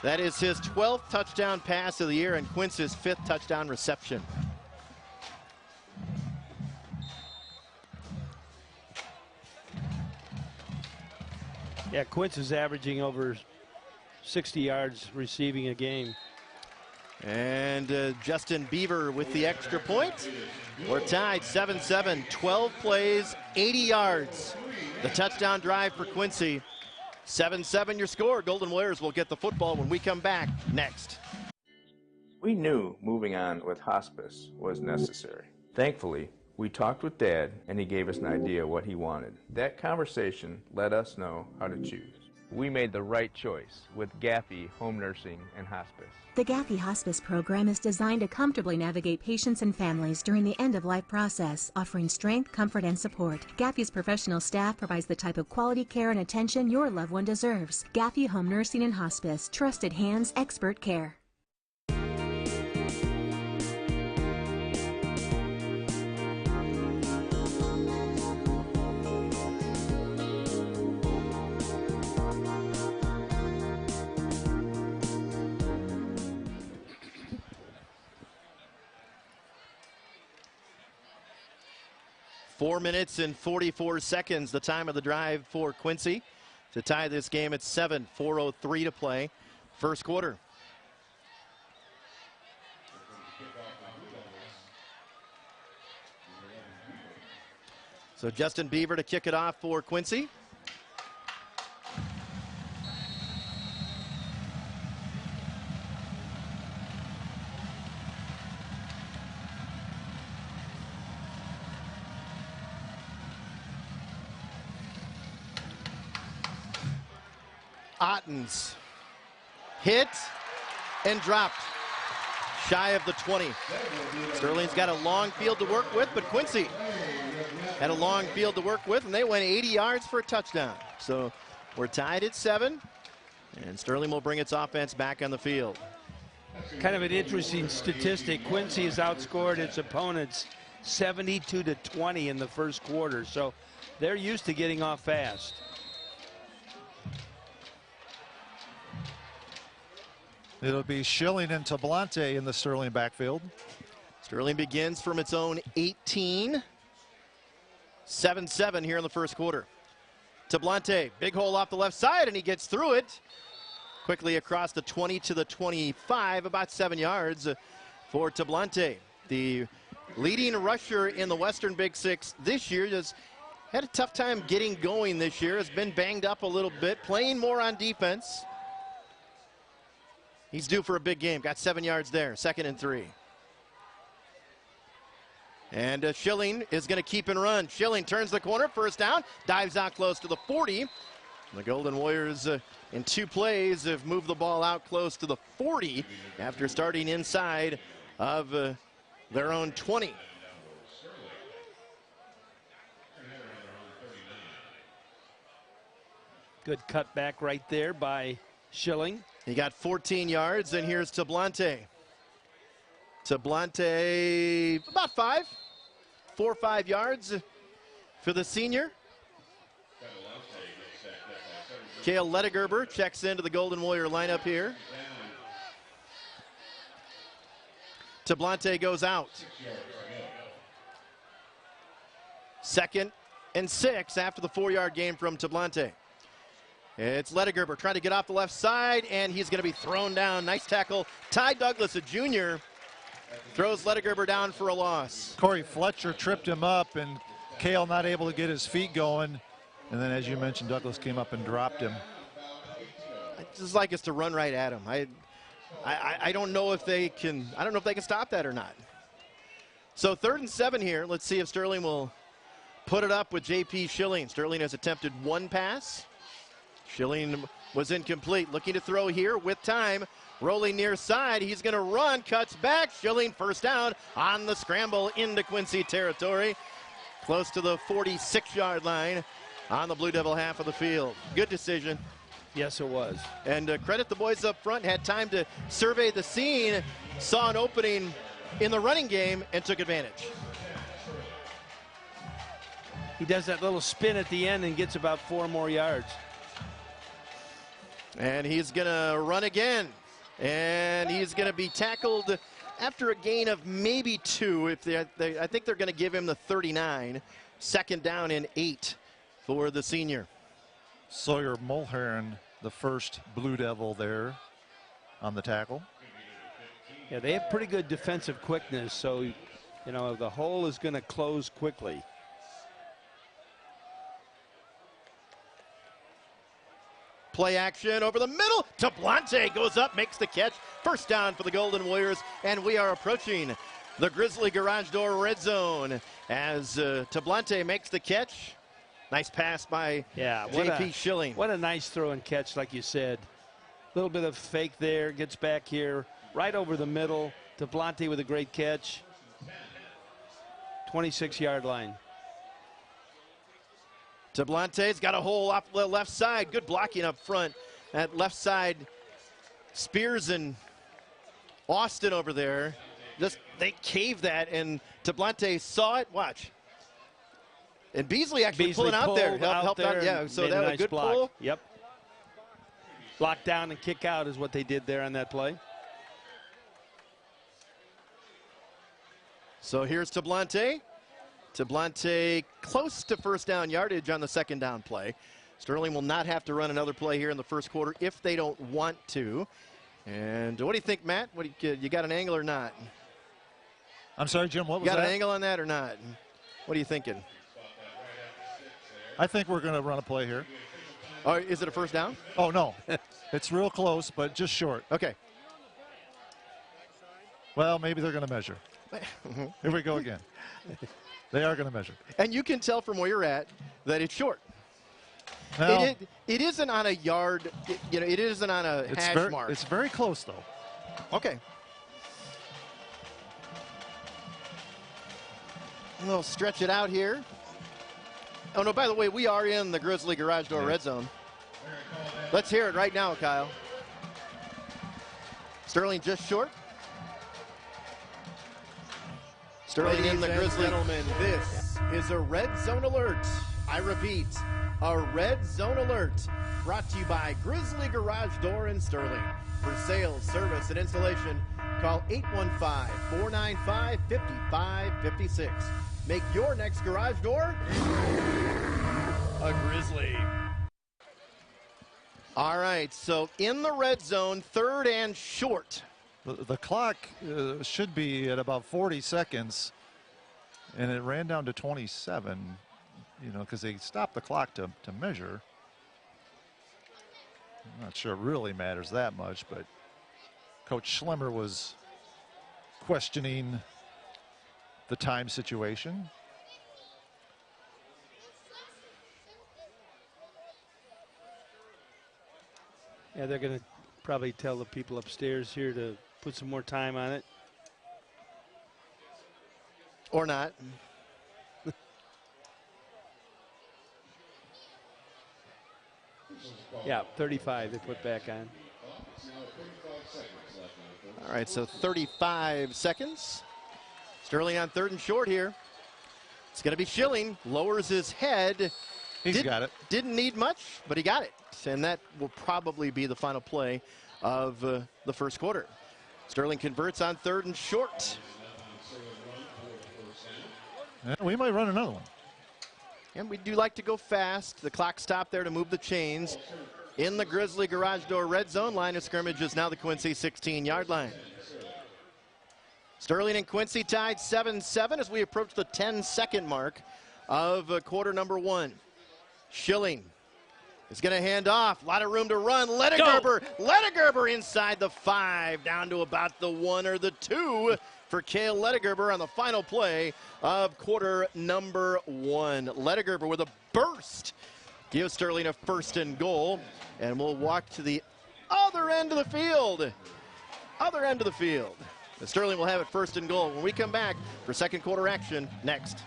that is his 12th touchdown pass of the year and Quince's 5th touchdown reception. Yeah, Quince is averaging over 60 yards receiving a game. And Justin Beaver with the extra point. We're tied 7-7, 12 plays, 80 yards. The touchdown drive for Quincy. 7-7 your score. Golden Warriors will get the football when we come back next. We knew moving on with hospice was necessary. Thankfully, we talked with Dad and he gave us an idea what he wanted. That conversation let us know how to choose. We made the right choice with Gaffey Home Nursing and Hospice. The Gaffey Hospice program is designed to comfortably navigate patients and families during the end-of-life process, offering strength, comfort, and support. Gaffey's professional staff provides the type of quality care and attention your loved one deserves. Gaffey Home Nursing and Hospice. Trusted hands, expert care. Four minutes and 44 seconds, the time of the drive for Quincy to tie this game at 7. 4:03 to play, first quarter. So Justin Beaver to kick it off for Quincy. Ottens hit and dropped shy of the 20. Sterling's got a long field to work with, but Quincy had a long field to work with, and they went 80 yards for a touchdown. So we're tied at 7, and Sterling will bring its offense back on the field. Kind of an interesting statistic. Quincy has outscored its opponents 72-20 in the first quarter, so they're used to getting off fast. It'll be Schilling and Tablante in the Sterling backfield. Sterling begins from its own 18. 7-7 here in the first quarter. Tablante, big hole off the left side, and he gets through it. Quickly across the 20 to the 25, about 7 yards for Tablante. The leading rusher in the Western Big Six this year has had a tough time getting going this year, has been banged up a little bit, playing more on defense. He's due for a big game. Got 7 yards there. 2nd and 3. And Schilling is going to keep and run. Schilling turns the corner. First down. Dives out close to the 40. The Golden Warriors in 2 plays have moved the ball out close to the 40 after starting inside of their own 20. Good cutback right there by Schilling. He got 14 yards, and here's Tablante. Tablante, about 4 or 5 yards for the senior. Cale Ledigerber checks into the Golden Warrior lineup here. Tablante goes out. 2nd and 6 after the 4-yard gain from Tablante. It's Ledigerber trying to get off the left side, and he's going to be thrown down. Nice tackle. Ty Douglas, a junior, throws Ledigerber down for a loss. Corey Fletcher tripped him up, and Cale not able to get his feet going. And then, as you mentioned, Douglas came up and dropped him. I'd just like us to run right at him. I don't know if they can. I don't know if they can stop that or not. So 3rd and 7 here. Let's see if Sterling will put it up with J.P. Schilling. Sterling has attempted 1 pass. Schilling was incomplete. Looking to throw here with time. Rolling near side. He's going to run. Cuts back. Schilling first down on the scramble into Quincy territory. Close to the 46-yard line on the Blue Devil half of the field. Good decision. Yes, it was. And credit the boys up front. Had time to survey the scene. Saw an opening in the running game and took advantage. He does that little spin at the end and gets about 4 more yards. And he's going to run again. And he's going to be tackled after a gain of maybe 2. I think they're going to give him the 39. Second down and 8 for the senior. Sawyer Mulhern, the first Blue Devil there on the tackle. Yeah, they have pretty good defensive quickness, so, you know, the hole is going to close quickly. Play action over the middle. Tablante goes up, makes the catch. First down for the Golden Warriors, and we are approaching the Grizzly Garage Door red zone as Tablante makes the catch. Nice pass by J.P. Schilling. What a nice throw and catch, like you said. A little bit of fake there, gets back here, right over the middle. Tablante with a great catch. 26-yard line. Tablante's got a hole off the left side. Good blocking up front. That left side, Spears and Austin over there. They caved that, and Tablante saw it. Watch. And Beasley actually pulling out there. Helped out. Yeah, so that was a good block. pull. Yep. Lock down and kick out is what they did there on that play. So here's Tablante. Tablante close to first down yardage on the second down play. Sterling will not have to run another play here in the first quarter if they don't want to. And what do you think, Matt? You got an angle or not? I'm sorry, Jim, what was that? Got an angle on that or not? What are you thinking? I think we're going to run a play here. Oh, is it a first down? Oh, no. It's real close, but just short. Okay. Well, maybe they're going to measure. Here we go again. They are going to measure. And you can tell from where you're at that it's short. Now, it isn't on a yard, it isn't on a hash mark. It's very close, though. Okay. We'll stretch it out here. Oh, no, by the way, we are in the Grizzly Garage Door red zone. Let's hear it right now, Kyle. Sterling just short. Sterling in the Grizzly. Gentlemen, this is a red zone alert. I repeat, a red zone alert brought to you by Grizzly Garage Door in Sterling. For sales, service, and installation, call 815-495-5556. Make your next garage door a Grizzly. All right, so in the red zone, third and short. The clock should be at about 40 seconds, and it ran down to 27, because they stopped the clock to measure. I'm not sure it really matters that much, but Coach Schlemmer was questioning the time situation. Yeah, they're going to probably tell the people upstairs here to put some more time on it. Or not. Yeah, 35 they put back on. All right, so 35 seconds. Sterling on third and short here. It's going to be Schilling. Lowers his head. He's got it. Didn't need much, but he got it. And that will probably be the final play of the first quarter. Sterling converts on third and short. Yeah, we might run another one. And we do like to go fast. The clock stopped there to move the chains. In the Grizzly Garage Door red zone, line of scrimmage is now the Quincy 16-yard line. Sterling and Quincy tied 7-7 as we approach the 10-second mark of quarter number one. Schilling is going to hand off. A lot of room to run. Lettegerber inside the 5, down to about the 1 or the 2 for Cale Lettegerber on the final play of quarter number one. Lettegerber with a burst Give Sterling a 1st and goal, and we'll walk to the other end of the field. Other end of the field. Sterling will have it 1st and goal when we come back for second quarter action next.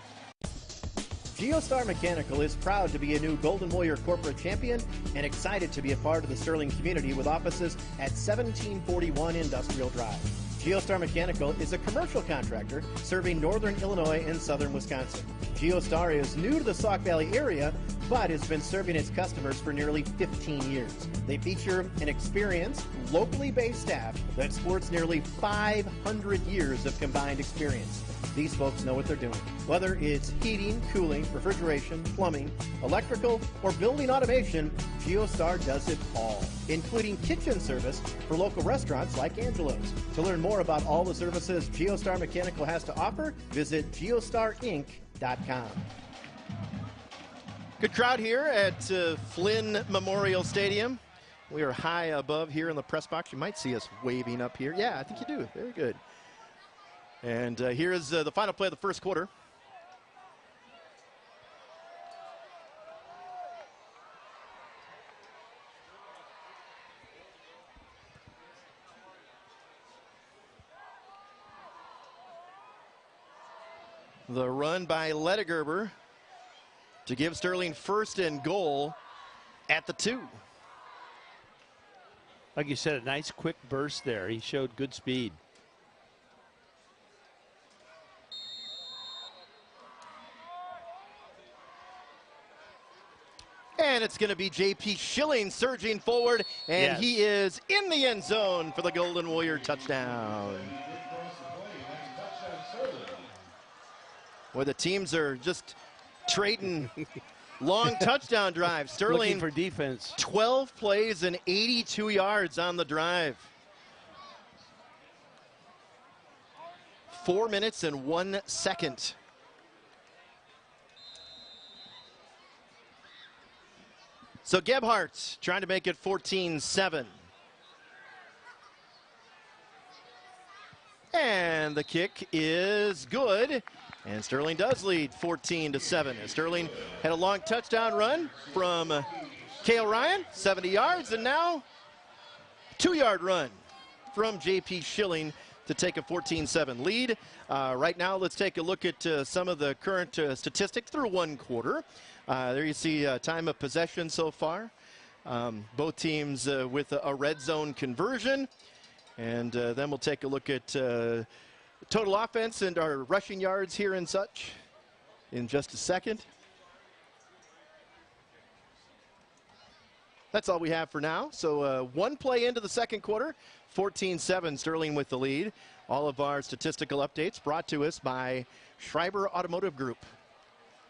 GeoStar Mechanical is proud to be a new Golden Warrior corporate champion and excited to be a part of the Sterling community with offices at 1741 Industrial Drive. GeoStar Mechanical is a commercial contractor serving northern Illinois and southern Wisconsin. GeoStar is new to the Sauk Valley area, but has been serving its customers for nearly 15 years. They feature an experienced, locally based staff that sports nearly 500 years of combined experience. These folks know what they're doing. Whether it's heating, cooling, refrigeration, plumbing, electrical, or building automation, GeoStar does it all, including kitchen service for local restaurants like Angelo's. To learn more about all the services GeoStar Mechanical has to offer, visit geostarinc.com. Good crowd here at Flynn Memorial Stadium. We are high above here in the press box. You might see us waving up here. Yeah, I think you do. Very good. And here is the final play of the first quarter. The run by Ledigerber to give Sterling 1st and goal at the 2. Like you said, a nice quick burst there. He showed good speed. And it's going to be J.P. Schilling surging forward, and yes, he is in the end zone for the Golden Warrior touchdown. Where the teams are just trading long touchdown drives. Sterling looking for defense. 12 plays and 82 yards on the drive. 4 minutes and 1 second. So Gebhardt trying to make it 14-7. And the kick is good. And Sterling does lead 14-7. Sterling had a long touchdown run from Cale Ryan, 70 yards, and now 2-yard run from J.P. Schilling to take a 14-7 lead. Right now, let's take a look at some of the current statistics through one quarter. There you see time of possession so far. Both teams with a red zone conversion. And then we'll take a look at total offense and our rushing yards here and such in just a second. That's all we have for now. So one play into the second quarter, 14-7, Sterling with the lead. All of our statistical updates brought to us by Schreiber Automotive Group,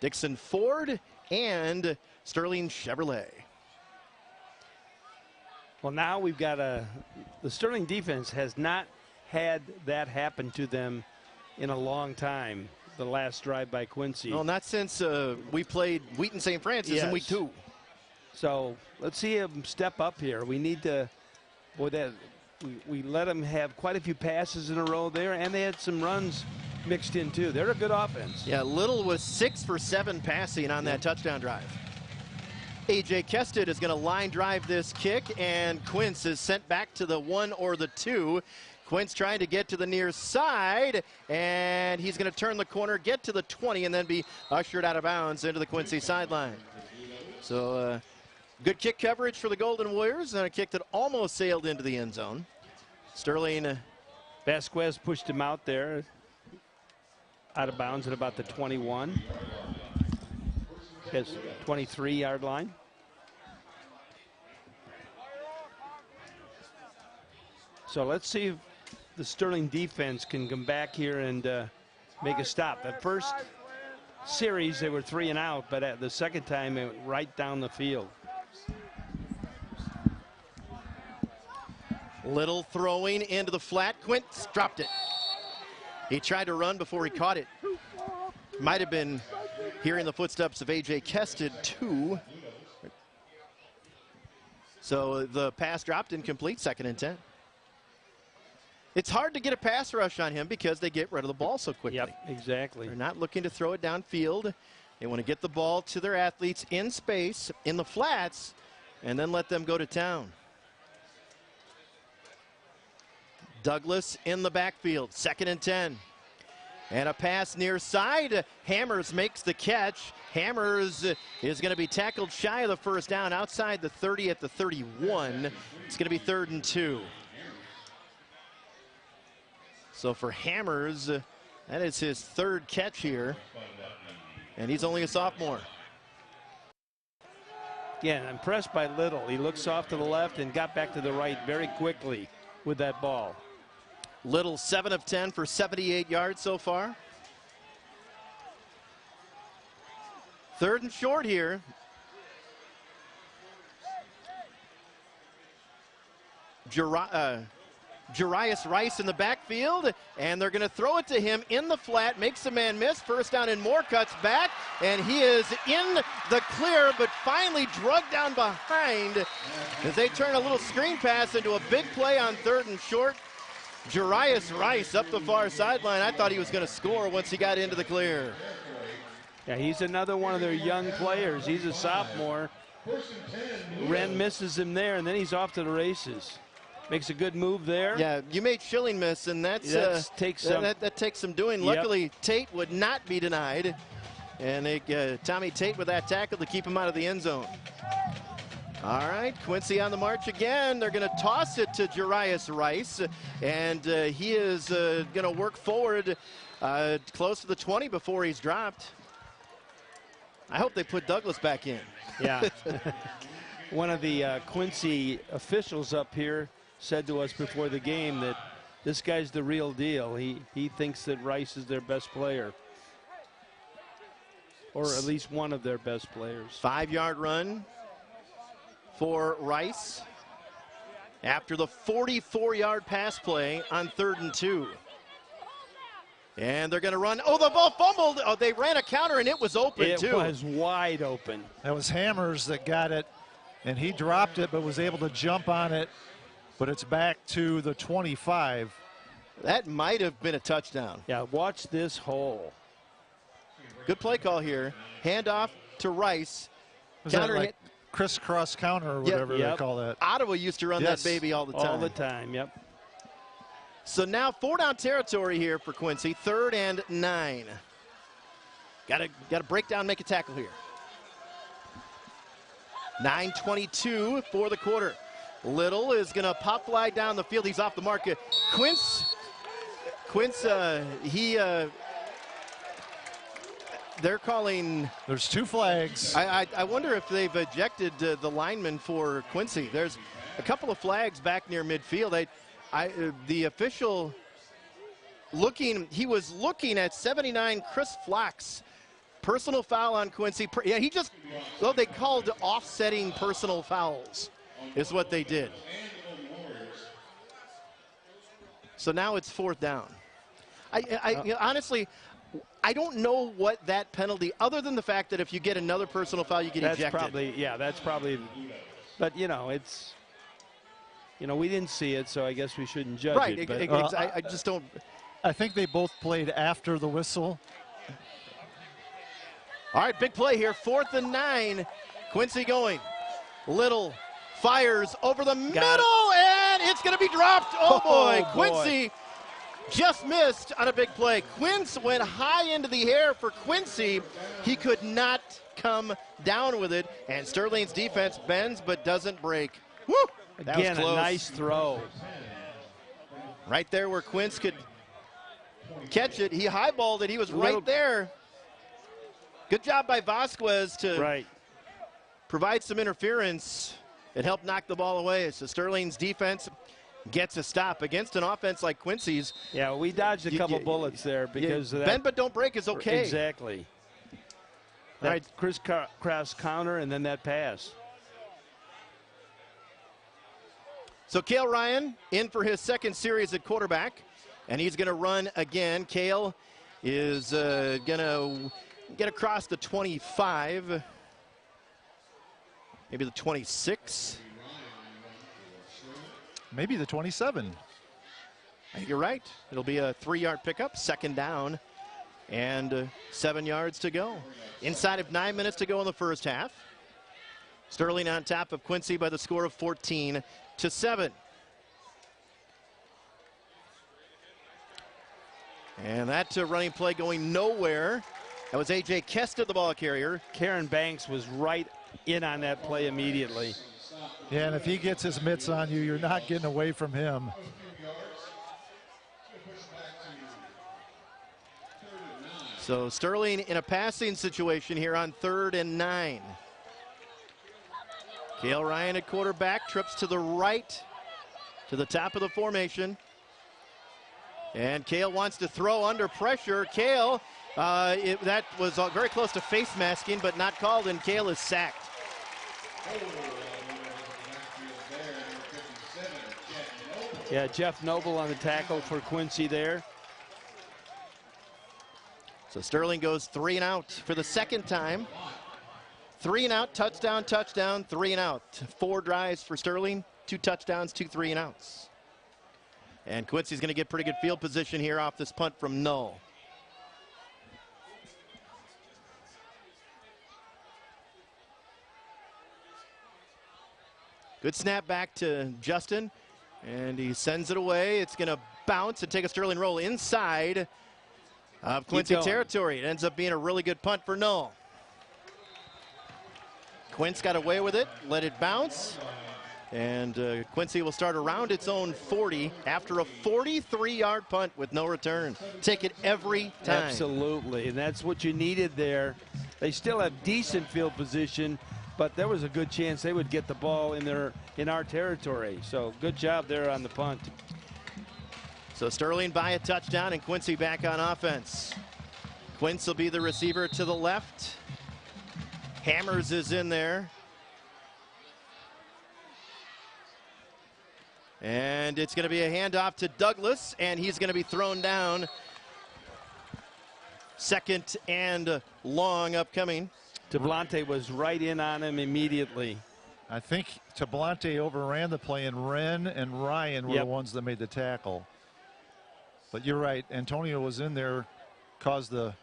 Dixon Ford, and Sterling Chevrolet. Well, now we've got the Sterling defense has not had that happen to them in a long time. The last drive by Quincy. Well, not since we played Wheaton St. Francis in week 2. So let's see him step up here. We need to, boy, that we let them have quite a few passes in a row there, and they had some runs mixed in too. They're a good offense. Yeah, Little was 6 for 7 passing on that touchdown drive. A.J. Kested is going to line drive this kick, and Quince is sent back to the 1 or the 2. Quince trying to get to the near side, and he's going to turn the corner, get to the 20, and then be ushered out of bounds into the Quincy sideline. So good kick coverage for the Golden Warriors, and a kick that almost sailed into the end zone. Sterling. Vasquez pushed him out there, out of bounds at about the 21. His 23-yard line. So let's see if the Sterling defense can come back here and make a stop. At first series, they were 3 and out, but at the second time, it went right down the field. Little throwing into the flat. Quince dropped it. He tried to run before he caught it. Might have been hearing the footsteps of A.J. Kested, too. So the pass dropped incomplete, 2nd and 10. It's hard to get a pass rush on him because they get rid of the ball so quickly. Yep, exactly. They're not looking to throw it downfield. They want to get the ball to their athletes in space, in the flats, and then let them go to town. Douglas in the backfield, 2nd and 10. And a pass near side. Hammers makes the catch. Hammers is going to be tackled shy of the first down outside the 30 at the 31. It's going to be 3rd and 2. So for Hammers, that is his 3rd catch here. And he's only a sophomore. Yeah, impressed by Little. He looks off to the left and got back to the right very quickly with that ball. Little 7 of 10 for 78 yards so far. 3rd and short here. Jarius Rice in the backfield, and they're going to throw it to him in the flat, makes the man miss. First down and more, cuts back, and he is in the clear, but finally drugged down behind as they turn a little screen pass into a big play on 3rd and short. Jarius Rice up the far sideline. I thought he was going to score once he got into the clear. Yeah, he's another one of their young players. He's a sophomore. Wren misses him there, and then he's off to the races. Makes a good move there. Yeah, you made Schilling miss, and that takes some doing. Yep. Luckily, Tate would not be denied. And Tommy Tate with that tackle to keep him out of the end zone. All right, Quincy on the march again. They're going to toss it to Jarius Rice, and he is going to work forward close to the 20 before he's dropped. I hope they put Douglas back in. Yeah. One of the Quincy officials up here said to us before the game that this guy's the real deal. He thinks that Rice is their best player, or at least one of their best players. 5-yard run for Rice after the 44-yard pass play on 3rd and 2. And they're going to run. Oh, the ball fumbled. Oh, they ran a counter, and it was open, too. It was wide open. That was Hammers that got it, and he dropped it but was able to jump on it, but it's back to the 25. That might have been a touchdown. Yeah, watch this hole. Good play call here. Handoff to Rice. Was that like crisscross counter or whatever they call that? Ottawa used to run that baby all the time. All the time, yep. So now 4-down territory here for Quincy. 3rd and 9. Got to break down, make a tackle here. 9:22 for the quarter. Little is going to pop fly down the field. He's off the mark. Quince, they're calling. There's 2 flags. I wonder if they've ejected the lineman for Quincy. There's a couple of flags back near midfield. The official he was looking at 79 Chris Flock's personal foul on Quincy. Yeah, they called offsetting personal fouls is what they did. So now it's 4th down. Honestly, I don't know what that penalty, other than the fact that if you get another personal foul, you get ejected. That's probably, but it's, we didn't see it, so I guess we shouldn't judge it. But. I just don't. I think they both played after the whistle. All right, big play here, 4th and 9. Quincy going. Little fires over the middle, and it's going to be dropped. Oh, boy. Quincy just missed on a big play. Quince went high into the air for Quincy. He could not come down with it, and Sterling's defense bends but doesn't break. Woo! That Again, was close. A nice throw. Right there where Quince could catch it. He highballed it. He was right there. Good job by Vasquez to provide some interference and help knock the ball away. So Sterling's defense gets a stop against an offense like Quincy's. Yeah, we dodged a couple bullets there because of that. Bend but don't break is okay. Exactly. That crisscross counter and then that pass. So Cale Ryan in for his 2nd series at quarterback, and he's going to run again. Cale is going to get across the 25, maybe the 26. Maybe the 27. You're right. It'll be a 3-yard pickup, 2nd down And 7 yards to go. Inside of 9 minutes to go in the first half. Sterling on top of Quincy by the score of 14-7. And that running play going nowhere. That was A.J. Kested, the ball carrier. Karen Banks was right in on that play immediately. Yeah, and if he gets his mitts on you, you're not getting away from him. So Sterling in a passing situation here on 3rd and 9. Cale Ryan at quarterback, trips to the right to the top of the formation. And Cale wants to throw under pressure. Cale, that was very close to face masking, but not called, and Cale is sacked. Yeah, Jeff Noble on the tackle for Quincy there. So Sterling goes 3 and out for the second time. 3 and out, touchdown, touchdown, 3 and out. 4 drives for Sterling, 2 touchdowns, 2 3 and outs. And Quincy's going to get pretty good field position here off this punt from Null. Good snap back to Justin, and he sends it away. It's going to bounce and take a Sterling roll inside of Quincy territory. It ends up being a really good punt for Null. Quince got away with it, let it bounce, and Quincy will start around its own 40 after a 43-yard punt with no return. Take it every time. Absolutely, and that's what you needed there. They still have decent field position, but there was a good chance they would get the ball in our territory. So good job there on the punt. So Sterling by a touchdown and Quincy back on offense. Quince will be the receiver to the left. Hammers is in there. And it's going to be a handoff to Douglas, and he's going to be thrown down. 2nd and long upcoming. Tablante was right in on him immediately. I think Tablante overran the play, and Wren and Ryan were the ones that made the tackle. But you're right, Antonio was in there, caused the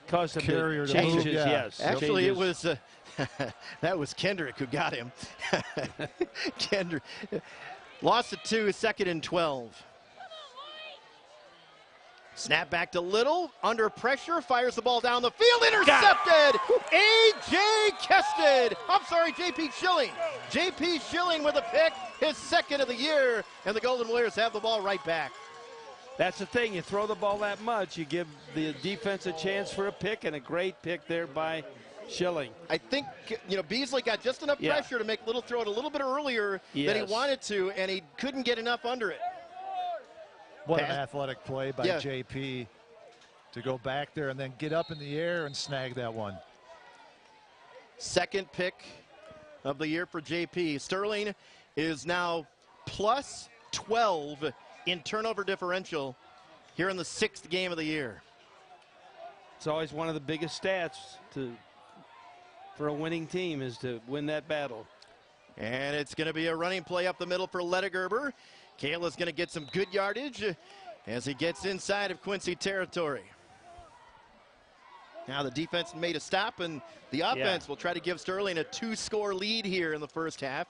carrier to move. Yes. Actually, it was that was Kendrick who got him. Kendrick lost it 2, 2nd and 12. Snap back to Little, under pressure, fires the ball down the field, intercepted! A.J. Kested! I'm sorry, J.P. Schilling. J.P. Schilling with a pick, his 2nd of the year, and the Golden Warriors have the ball right back. That's the thing, you throw the ball that much, you give the defense a chance for a pick, and a great pick there by Schilling. I think, Beasley got just enough pressure to make Little throw it a little bit earlier than he wanted to, and he couldn't get enough under it. What an athletic play by JP to go back there and then get up in the air and snag that one. 2nd pick of the year for JP. Sterling is now plus 12 in turnover differential here in the 6th game of the year. It's always one of the biggest stats for a winning team is to win that battle. And it's going to be a running play up the middle for Lettegerber. Cale is going to get some good yardage as he gets inside of Quincy territory. Now the defense made a stop, and the offense will try to give Sterling a 2-score lead here in the first half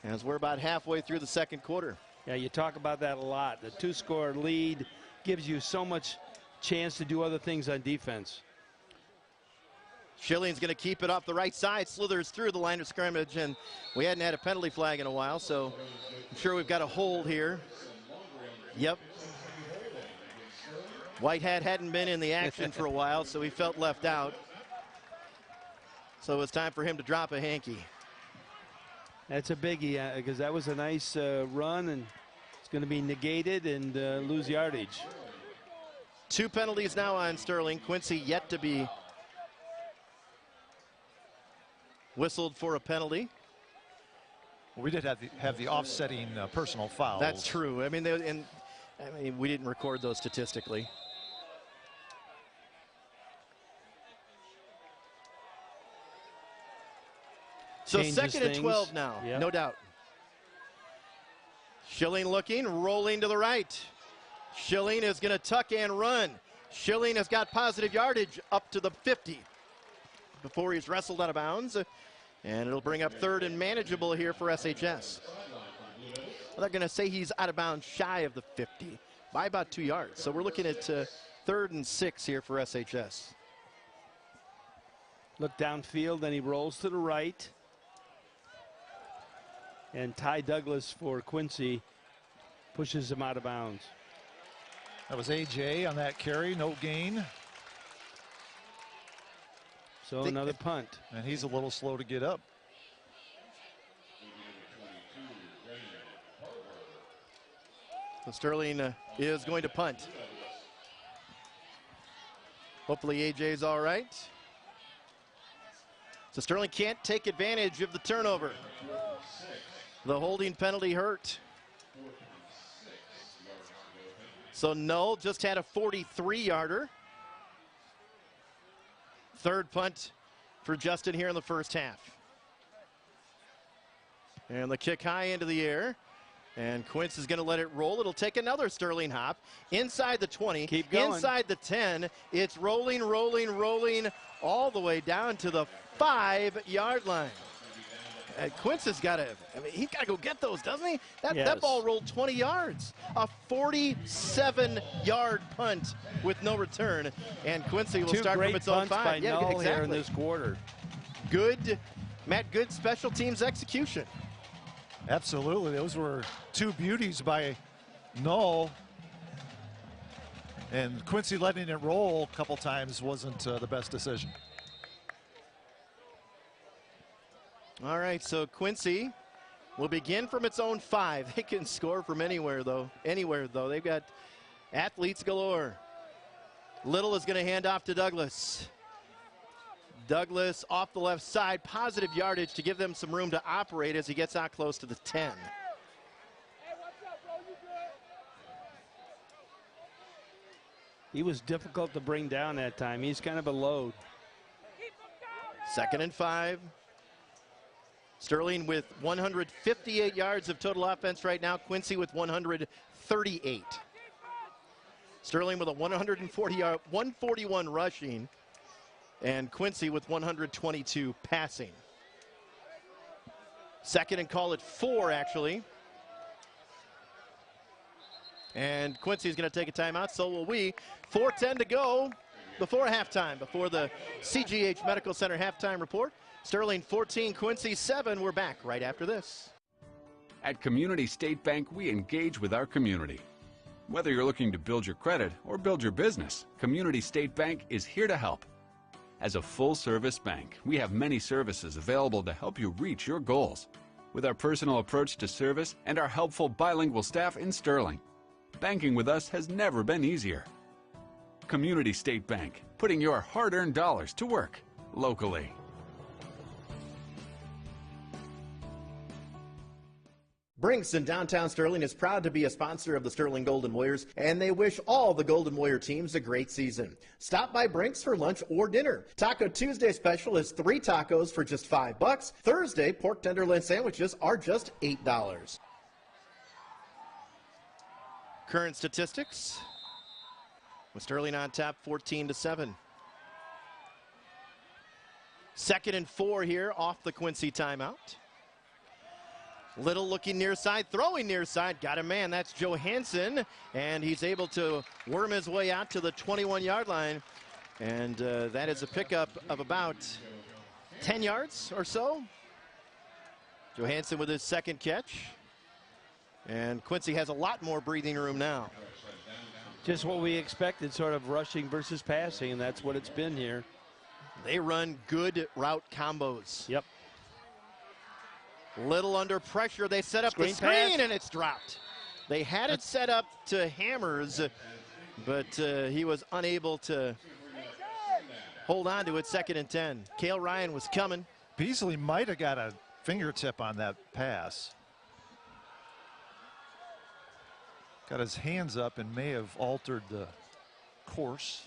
as we're about halfway through the 2nd quarter. Yeah, you talk about that a lot. The 2-score lead gives you so much chance to do other things on defense. Schilling's going to keep it off the right side, slithers through the line of scrimmage, and we hadn't had a penalty flag in a while, so I'm sure we've got a hold here. Yep. Whitehat hadn't been in the action for a while, so he felt left out. So it's time for him to drop a hanky. That's a biggie because that was a nice run, and it's going to be negated and lose yardage. 2 penalties now on Sterling. Quincy yet to be whistled for a penalty. We did have the offsetting personal fouls. That's true. I mean, we didn't record those statistically. So Changes 2nd and 12 now, no doubt. Schilling looking, rolling to the right. Schilling is going to tuck and run. Schilling has got positive yardage up to the 50 before he's wrestled out of bounds. And it'll bring up third and manageable here for SHS. Well, they're going to say he's out of bounds shy of the 50 by about 2 yards. So we're looking at 3rd and 6 here for SHS. Look downfield, then he rolls to the right. And Ty Douglas for Quincy pushes him out of bounds. That was A.J. on that carry, no gain. So another punt. And he's a little slow to get up. So Sterling is going to punt. Hopefully A.J.'s all right. So Sterling can't take advantage of the turnover. The holding penalty hurt. So Null just had a 43-yarder. Third punt for Justin here in the first half. And the kick high into the air. And Quince is going to let it roll. It'll take another Sterling hop. Inside the 20. Keep going. Inside the 10. It's rolling, rolling, rolling all the way down to the 5-yard line. And Quince has got to, he's got to go get those, doesn't he? That ball rolled 20 yards. A 47-yard punt with no return. And Quincy will start from its own 5. By Null here in this quarter. Good, Matt, good special teams execution. Absolutely. Those were 2 beauties by Null. And Quincy letting it roll a couple times wasn't the best decision. All right, so Quincy will begin from its own 5. They can score from anywhere, though. They've got athletes galore. Little is going to hand off to Douglas. Douglas off the left side, positive yardage to give them some room to operate as he gets out close to the 10. He was difficult to bring down that time. He's kind of a load. 2nd and 5. Sterling with 158 yards of total offense right now. Quincy with 138. Sterling with a 141 rushing. And Quincy with 122 passing. 2nd and call it 4, actually. And Quincy's going to take a timeout, so will we. 4:10 to go before halftime, before the CGH Medical Center halftime report. Sterling 14, Quincy 7. We're back right after this. At Community State Bank, we engage with our community. Whether you're looking to build your credit or build your business, Community State Bank is here to help. As a full-service bank, we have many services available to help you reach your goals. With our personal approach to service and our helpful bilingual staff in Sterling, banking with us has never been easier. Community State Bank, putting your hard-earned dollars to work locally. Brinks in downtown Sterling is proud to be a sponsor of the Sterling Golden Warriors, and they wish all the Golden Warrior teams a great season. Stop by Brinks for lunch or dinner. Taco Tuesday special is 3 tacos for just $5. Thursday, pork tenderloin sandwiches are just $8. Current statistics with Sterling on top, 14-7. 2nd and 4 here off the Quincy timeout. Little looking near side, throwing near side, got a man, that's Johansson, and he's able to worm his way out to the 21-yard line, and that is a pickup of about 10 yards or so. Johansson with his 2nd catch, and Quincy has a lot more breathing room now. Just what we expected, sort of rushing versus passing, and that's what it's been here. They run good route combos. Yep. Little under pressure. They set up the screen and it's dropped. They had it set up to Hammers, but he was unable to hold on to it. 2nd and 10. Cale Ryan was coming. Beasley might have got a fingertip on that pass. Got his hands up and may have altered the course.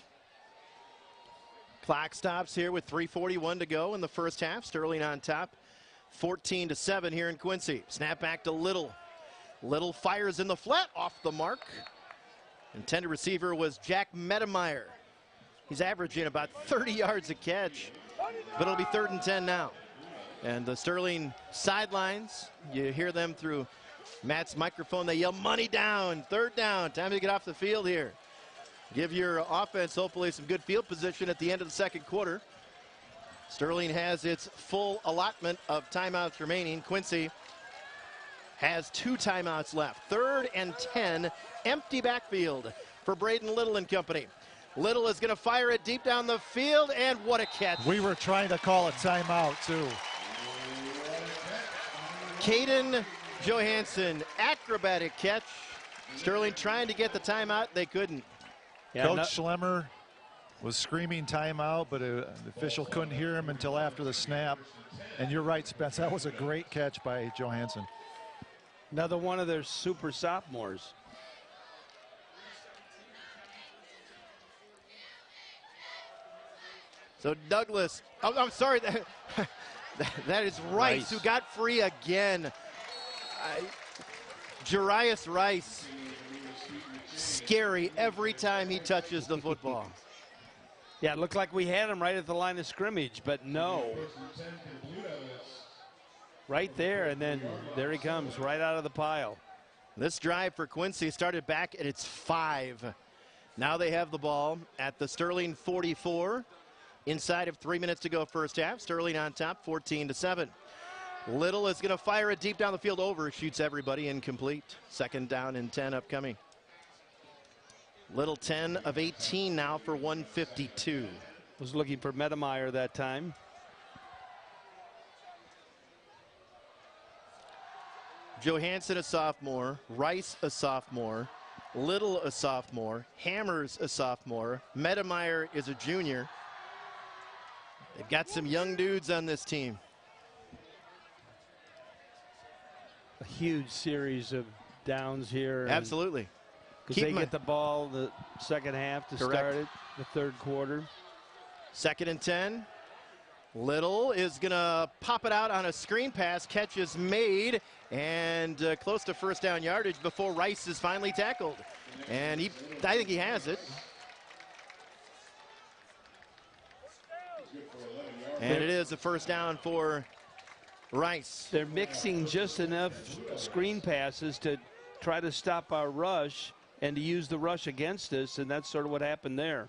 Clock stops here with 3:41 to go in the first half. Sterling on top. 14-7 here in Quincy. Snap back to Little. Little fires in the flat, off the mark. Intended receiver was Jack Medemeyer. He's averaging about 30 yards a catch, but it'll be 3rd and 10 now. And the Sterling sidelines, you hear them through Matt's microphone. They yell, money down, 3rd down, time to get off the field here. Give your offense hopefully some good field position at the end of the 2nd quarter. Sterling has its full allotment of timeouts remaining. Quincy has 2 timeouts left. 3rd and 10, empty backfield for Braden Little and company. Little is going to fire it deep down the field, and what a catch. We were trying to call a timeout, too. Caden Johansson, acrobatic catch. Sterling trying to get the timeout. They couldn't. Yeah, Coach Schlemmer was screaming timeout, but the official couldn't hear him until after the snap. And you're right, Spence. That was a great catch by Johansson. Another one of their super sophomores. So Douglas, oh, I'm sorry, that is Rice who got free again. Jarius Rice, scary every time he touches the football. Yeah, it looked like we had him right at the line of scrimmage, but no. Right there, and then there he comes, right out of the pile. This drive for Quincy started back at its 5. Now they have the ball at the Sterling 44. Inside of 3 minutes to go first half. Sterling on top, 14-7. Little is going to fire it deep down the field, overshoots everybody, incomplete. 2nd down and 10 upcoming. Little 10 of 18 now for 152. Was looking for Medemeyer that time. Johansson a sophomore, Rice a sophomore, Little a sophomore, Hammers a sophomore, Medemeyer is a junior. They've got some young dudes on this team. A huge series of downs here. Absolutely. Because they get the ball the 2nd half to start it, the 3rd quarter. 2nd and 10. Little is going to pop it out on a screen pass. Catch is made, and close to 1st down yardage before Rice is finally tackled. And I think he has it. And it is a 1st down for Rice. They're mixing just enough screen passes to try to stop our rush and to use the rush against us, and that's sort of what happened there.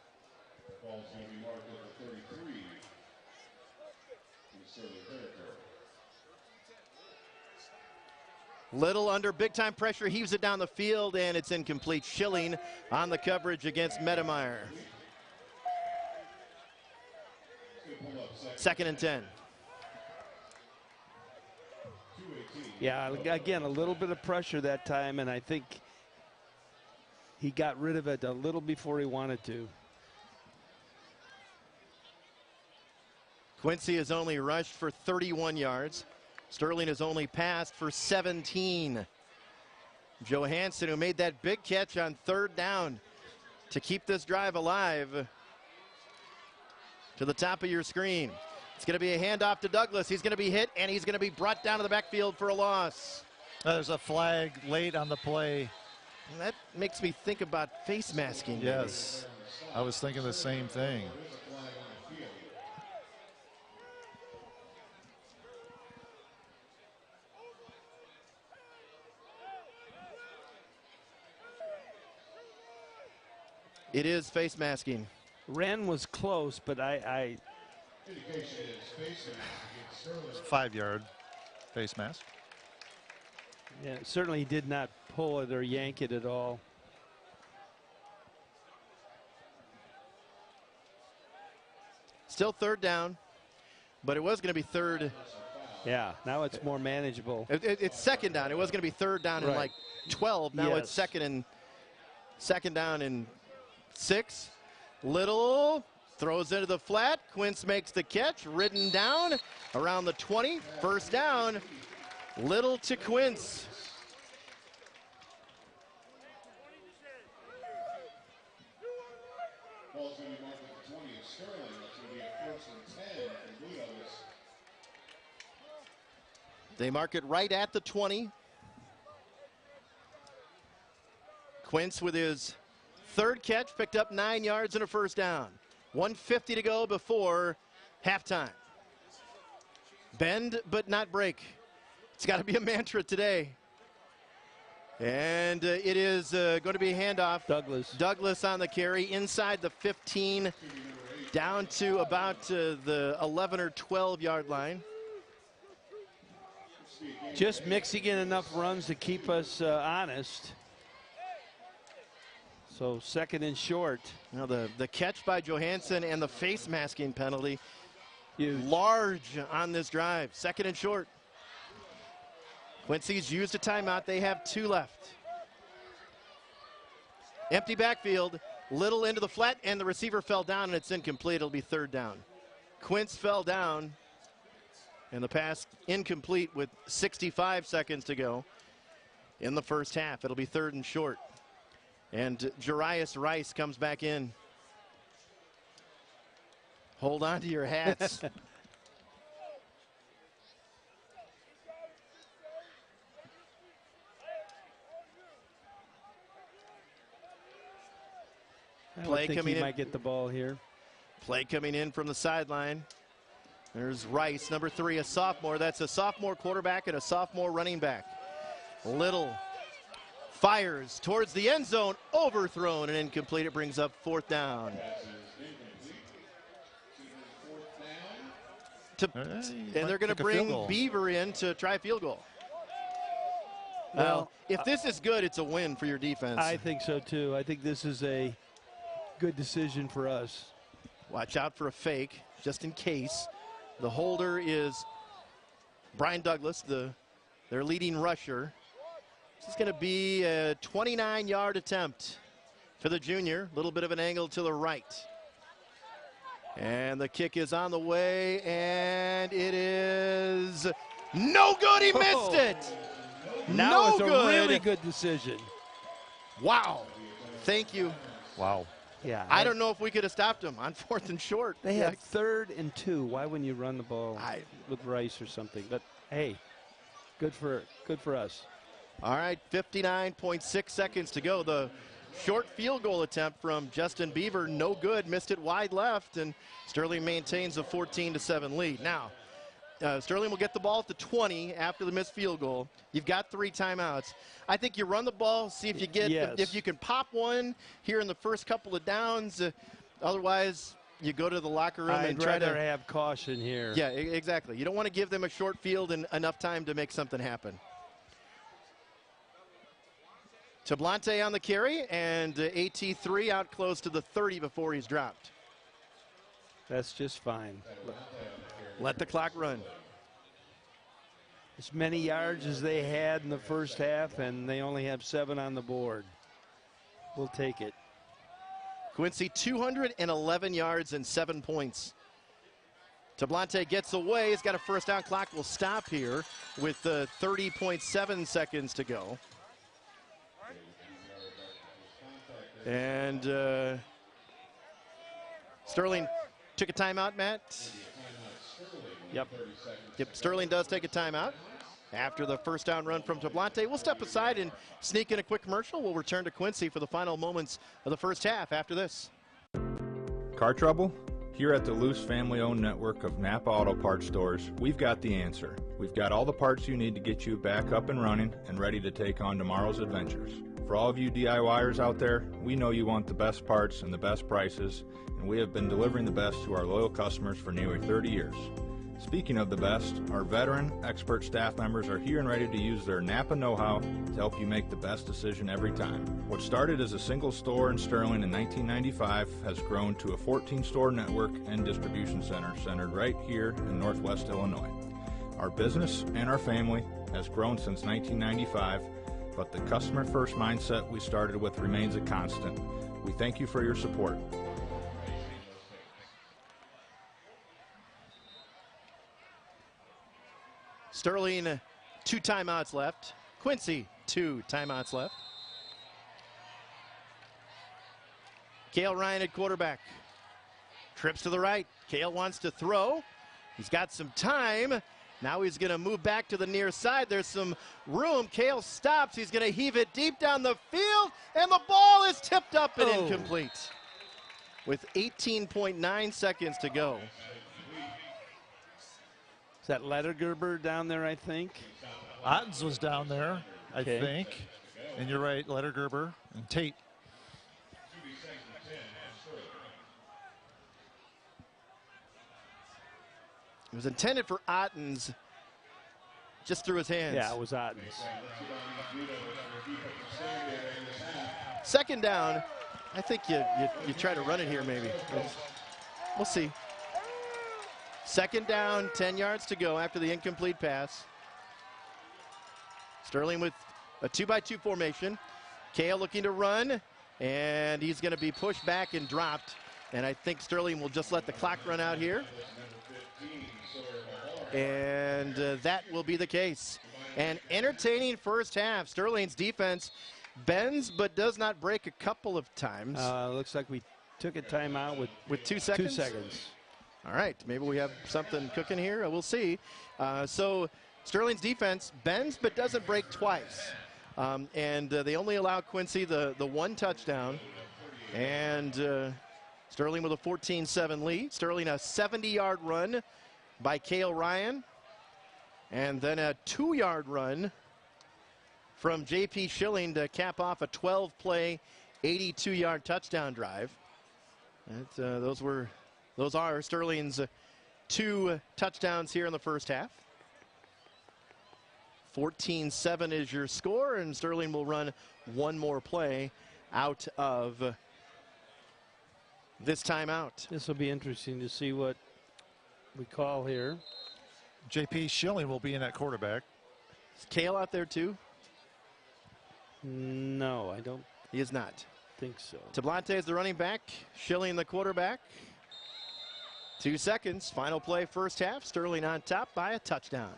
Little under big time pressure, heaves it down the field, and it's incomplete. Schilling on the coverage against Medemeyer. 2nd and 10. Yeah, again, a little bit of pressure that time, and I think he got rid of it a little before he wanted to. Quincy has only rushed for 31 yards. Sterling has only passed for 17. Johansson, who made that big catch on 3rd down to keep this drive alive, to the top of your screen. It's going to be a handoff to Douglas. He's going to be hit, and he's going to be brought down to the backfield for a loss. There's a flag late on the play. And that makes me think about face masking. Yes, I was thinking the same thing. It is face masking. Wren was close, but I 5-yard face mask. Yeah, certainly did not pull it or yank it at all. Still 3rd down, but it was going to be 3rd. Yeah, now it's more manageable. It's 2nd down. It was going to be 3rd down in like 12. Now it's 2nd down and 6. Little throws into the flat. Quince makes the catch. Ridden down around the 20. 1st down. Little to Quince. They mark it right at the 20. Quince with his 3rd catch, picked up 9 yards and a 1st down. 1:50 to go before halftime. Bend but not break. It's got to be a mantra today. And it is going to be a handoff. Douglas on the carry inside the 15, down to about the 11 or 12 yard line. Just mixing in enough runs to keep us honest. So 2nd and short. Now the catch by Johansson and the face masking penalty. Huge. Large on this drive. 2nd and short. Quincy's used a timeout. They have 2 left. Empty backfield. Little into the flat, and the receiver fell down, and it's incomplete. It'll be 3rd down. Quince fell down, and the pass incomplete with 65 seconds to go in the first half. It'll be 3rd and short. And Jarius Rice comes back in. Hold on to your hats. Play coming in. Might get the ball here. Play coming in from the sideline. There's Rice, number 3, a sophomore. That's a sophomore quarterback and a sophomore running back. Little fires towards the end zone, overthrown and incomplete. It brings up 4th down. And they're going to bring Beaver in to try a field goal. Well, if this is good, it's a win for your defense. I think so, too. I think this is a good decision for us. Watch out for a fake, just in case. The holder is Brian Douglas, their leading rusher. This is going to be a 29-yard attempt for the junior. A little bit of an angle to the right. And the kick is on the way, and it is no good. He missed it. Now it's a really good decision. Wow. Thank you. Wow. Yeah. I don't know if we could have stopped him on 4th and short. They have 3rd and 2. Why wouldn't you run the ball with Rice or something? But hey, good for us. All right, 59.6 seconds to go. The short field goal attempt from Justin Beaver, no good, missed it wide left, and Sterling maintains a 14-7 lead. Now, Sterling will get the ball at the 20 after the missed field goal. You've got 3 timeouts. I think you run the ball, see if you get, if you can pop one here in the first couple of downs. Otherwise, you go to the locker room and try to have caution here. Yeah, exactly. You don't want to give them a short field and enough time to make something happen. Tablante on the carry, and AT3 out close to the 30 before he's dropped. That's just fine. Let the clock run. As many yards as they had in the first half, and they only have 7 on the board. We'll take it. Quincy, 211 yards and 7 points. Tablante gets away. He's got a first down. Clock will stop here with 30.7 seconds to go. And Sterling took a timeout, Matt. Yep, Sterling does take a timeout after the first down run from Tablante. We'll step aside and sneak in a quick commercial. We'll return to Quincy for the final moments of the first half after this. Car trouble? Here at the Luce family-owned network of Napa Auto Parts stores, we've got the answer. We've got all the parts you need to get you back up and running and ready to take on tomorrow's adventures. For all of you DIYers out there, we know you want the best parts and the best prices, and we have been delivering the best to our loyal customers for nearly 30 years. Speaking of the best, our veteran, expert staff members are here and ready to use their Napa know-how to help you make the best decision every time. What started as a single store in Sterling in 1995 has grown to a 14-store network and distribution center centered right here in Northwest Illinois. Our business and our family has grown since 1995, but the customer-first mindset we started with remains a constant. We thank you for your support. Sterling, 2 timeouts left. Quincy, 2 timeouts left. Cale Ryan at quarterback. Trips to the right. Cale wants to throw. He's got some time. Now he's going to move back to the near side. There's some room. Cale stops. He's going to heave it deep down the field, and the ball is tipped up and incomplete. with 18.9 seconds to go. Is that Lettergerber down there, I think? Ottens was down there, I think. And you're right, Lettergerber and Tate. It was intended for Ottens, just through his hands. Yeah, it was Ottens. Second down. I think you try to run it here maybe. We'll see. Second down, 10 yards to go after the incomplete pass. Sterling with a 2-by-2 formation. Kale looking to run, and he's going to be pushed back and dropped. And I think Sterling will just let the clock run out here. And that will be the case. An entertaining first half. Sterling's defense bends but does not break a couple of times. Looks like we took a timeout with 2 seconds. 2 seconds. All right, maybe we have something cooking here. We'll see. So Sterling's defense bends but doesn't break twice. And they only allow Quincy the 1 touchdown. And Sterling with a 14-7 lead. Sterling a 70-yard run by Cale Ryan. And then a 2-yard run from J.P. Schilling to cap off a 12-play, 82-yard touchdown drive. Those are Sterling's 2 touchdowns here in the first half. 14-7 is your score, and Sterling will run 1 more play out of this timeout. This will be interesting to see what we call here. J.P. Schilling will be in at quarterback. Is Cale out there too? No, I don't. He is not. Think so. Tablante is the running back. Schilling the quarterback. 2 seconds. Final play first half. Sterling on top by a touchdown.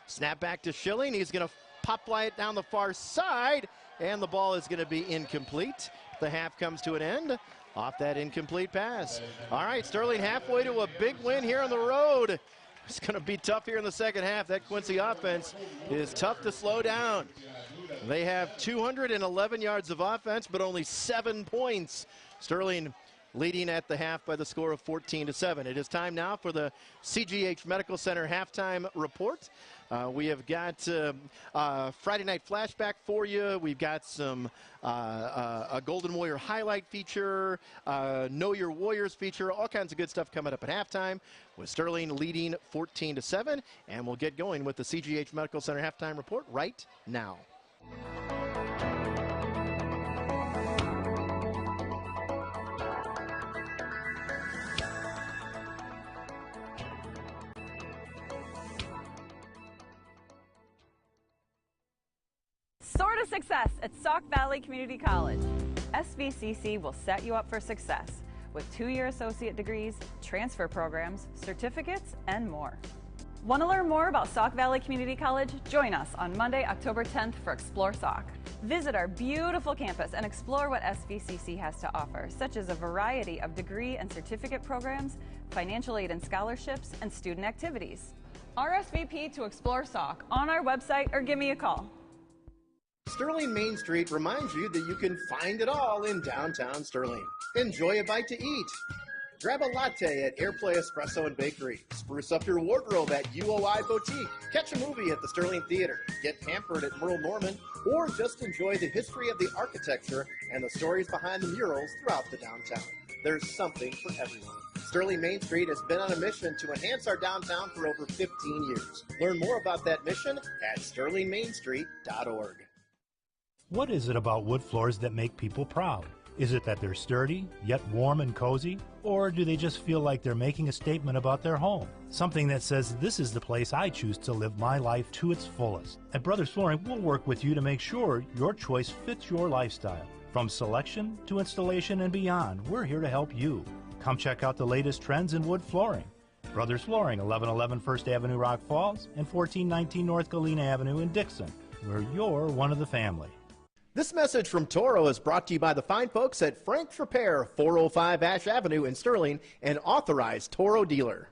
Snap back to Schilling. He's going to pop fly it down the far side, and the ball is going to be incomplete. The half comes to an end off that incomplete pass. All right, Sterling halfway to a big win here on the road. It's going to be tough here in the second half. That Quincy offense is tough to slow down. They have 211 yards of offense, but only 7 points. Sterling leading at the half by the score of 14-7. It is time now for the CGH Medical Center halftime report. We have got Friday night flashback for you. We've got some a Golden Warrior highlight feature, Know Your Warriors feature, all kinds of good stuff coming up at halftime with Sterling leading 14-7. And we'll get going with the CGH Medical Center halftime report right now. Soar to success at Sauk Valley Community College. SVCC will set you up for success with 2-year associate degrees, transfer programs, certificates, and more. Want to learn more about Sauk Valley Community College? Join us on Monday, October 10th for Explore Sauk. Visit our beautiful campus and explore what SVCC has to offer, such as a variety of degree and certificate programs, financial aid and scholarships, and student activities. RSVP to Explore Sauk on our website or give me a call. Sterling Main Street reminds you that you can find it all in downtown Sterling. Enjoy a bite to eat. Grab a latte at Airplay Espresso and Bakery. Spruce up your wardrobe at UOI Boutique. Catch a movie at the Sterling Theater. Get pampered at Merle Norman. Or just enjoy the history of the architecture and the stories behind the murals throughout the downtown. There's something for everyone. Sterling Main Street has been on a mission to enhance our downtown for over 15 years. Learn more about that mission at sterlingmainstreet.org. What is it about wood floors that make people proud? Is it that they're sturdy, yet warm and cozy? Or do they just feel like they're making a statement about their home? Something that says, this is the place I choose to live my life to its fullest. At Brothers Flooring, we'll work with you to make sure your choice fits your lifestyle. From selection to installation and beyond, we're here to help you. Come check out the latest trends in wood flooring. Brothers Flooring, 1111 First Avenue, Rock Falls, and 1419 North Galena Avenue in Dixon, where you're one of the family. This message from Toro is brought to you by the fine folks at Frank's Repair, 405 Ash Avenue in Sterling, an authorized Toro dealer.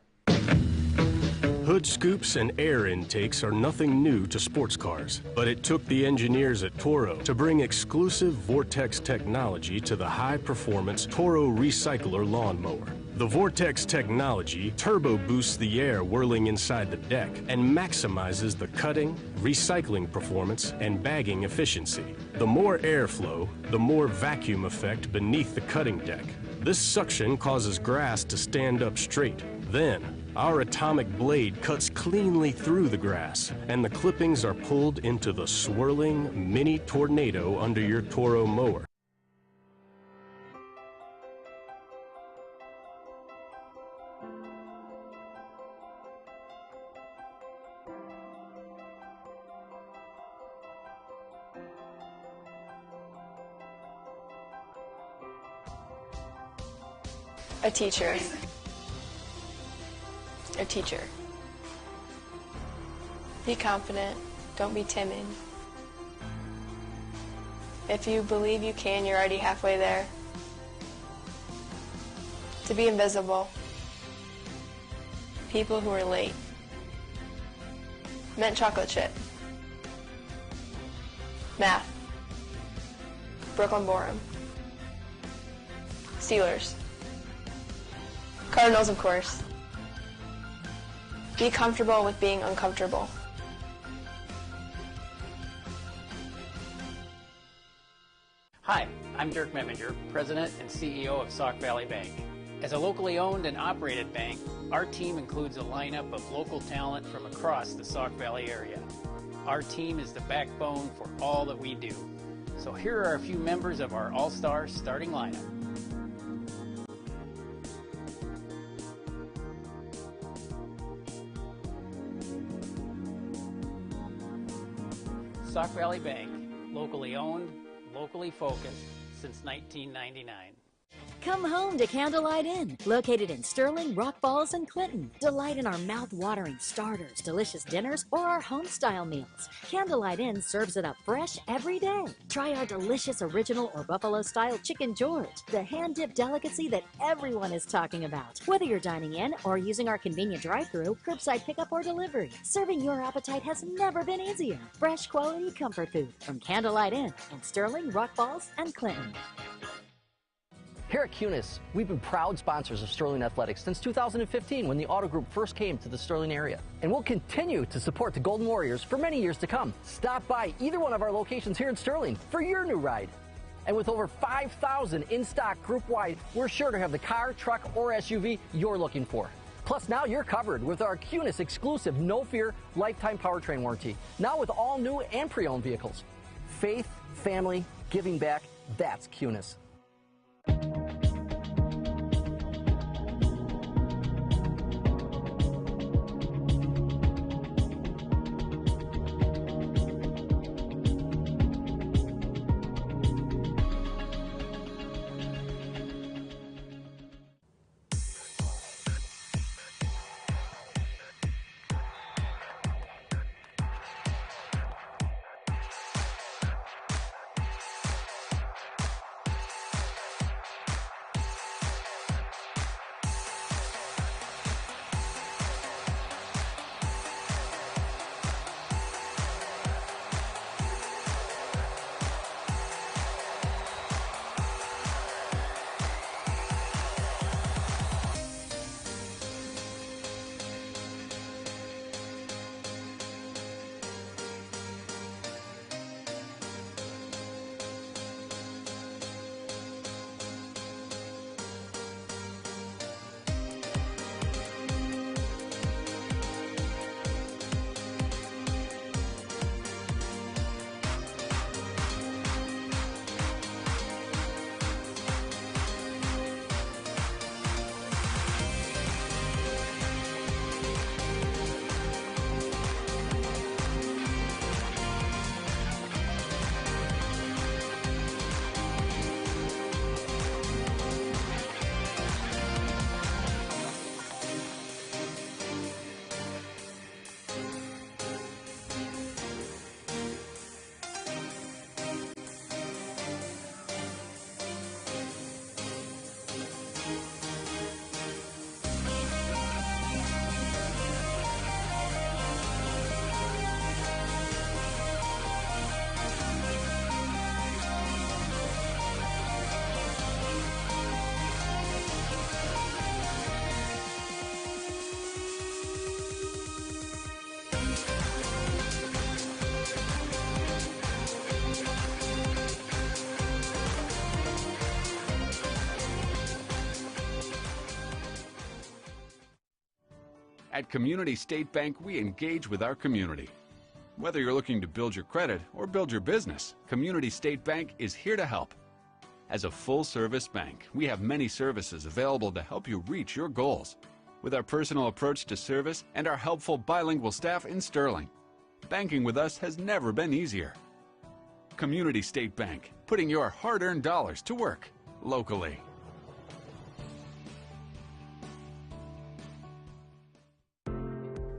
Hood scoops and air intakes are nothing new to sports cars, but it took the engineers at Toro to bring exclusive Vortex technology to the high-performance Toro Recycler lawnmower. The Vortex technology turbo boosts the air whirling inside the deck and maximizes the cutting, recycling performance, and bagging efficiency. The more airflow, the more vacuum effect beneath the cutting deck. This suction causes grass to stand up straight. Then, our atomic blade cuts cleanly through the grass, and the clippings are pulled into the swirling mini tornado under your Toro mower. A teacher. A teacher. Be confident. Don't be timid. If you believe you can, you're already halfway there. To be invisible. People who are late. Mint chocolate chip. Math. Brooklyn Borum. Steelers. Cardinals, of course. Be comfortable with being uncomfortable. Hi, I'm Dirk Meminger, President and CEO of Sauk Valley Bank. As a locally owned and operated bank, our team includes a lineup of local talent from across the Sauk Valley area. Our team is the backbone for all that we do. So here are a few members of our all-star starting lineup. Sauk Valley Bank, locally owned, locally focused since 1999. Come home to Candlelight Inn, located in Sterling, Rock Falls, and Clinton. Delight in our mouth-watering starters, delicious dinners, or our home-style meals. Candlelight Inn serves it up fresh every day. Try our delicious original or buffalo-style Chicken George, the hand-dipped delicacy that everyone is talking about. Whether you're dining in or using our convenient drive-thru, curbside pickup, or delivery, serving your appetite has never been easier. Fresh quality comfort food from Candlelight Inn in Sterling, Rock Falls, and Clinton. Here at Cunis, we've been proud sponsors of Sterling Athletics since 2015 when the Auto Group first came to the Sterling area. And we'll continue to support the Golden Warriors for many years to come. Stop by either one of our locations here in Sterling for your new ride. And with over 5,000 in stock group-wide, we're sure to have the car, truck, or SUV you're looking for. Plus, now you're covered with our Cunis exclusive No Fear lifetime powertrain warranty. Now with all new and pre-owned vehicles. Faith, family, giving back, that's Cunis. At Community State Bank, we engage with our community. Whether you're looking to build your credit or build your business, Community State Bank is here to help. As a full-service bank, we have many services available to help you reach your goals. With our personal approach to service and our helpful bilingual staff in Sterling, banking with us has never been easier. Community State Bank, putting your hard-earned dollars to work locally.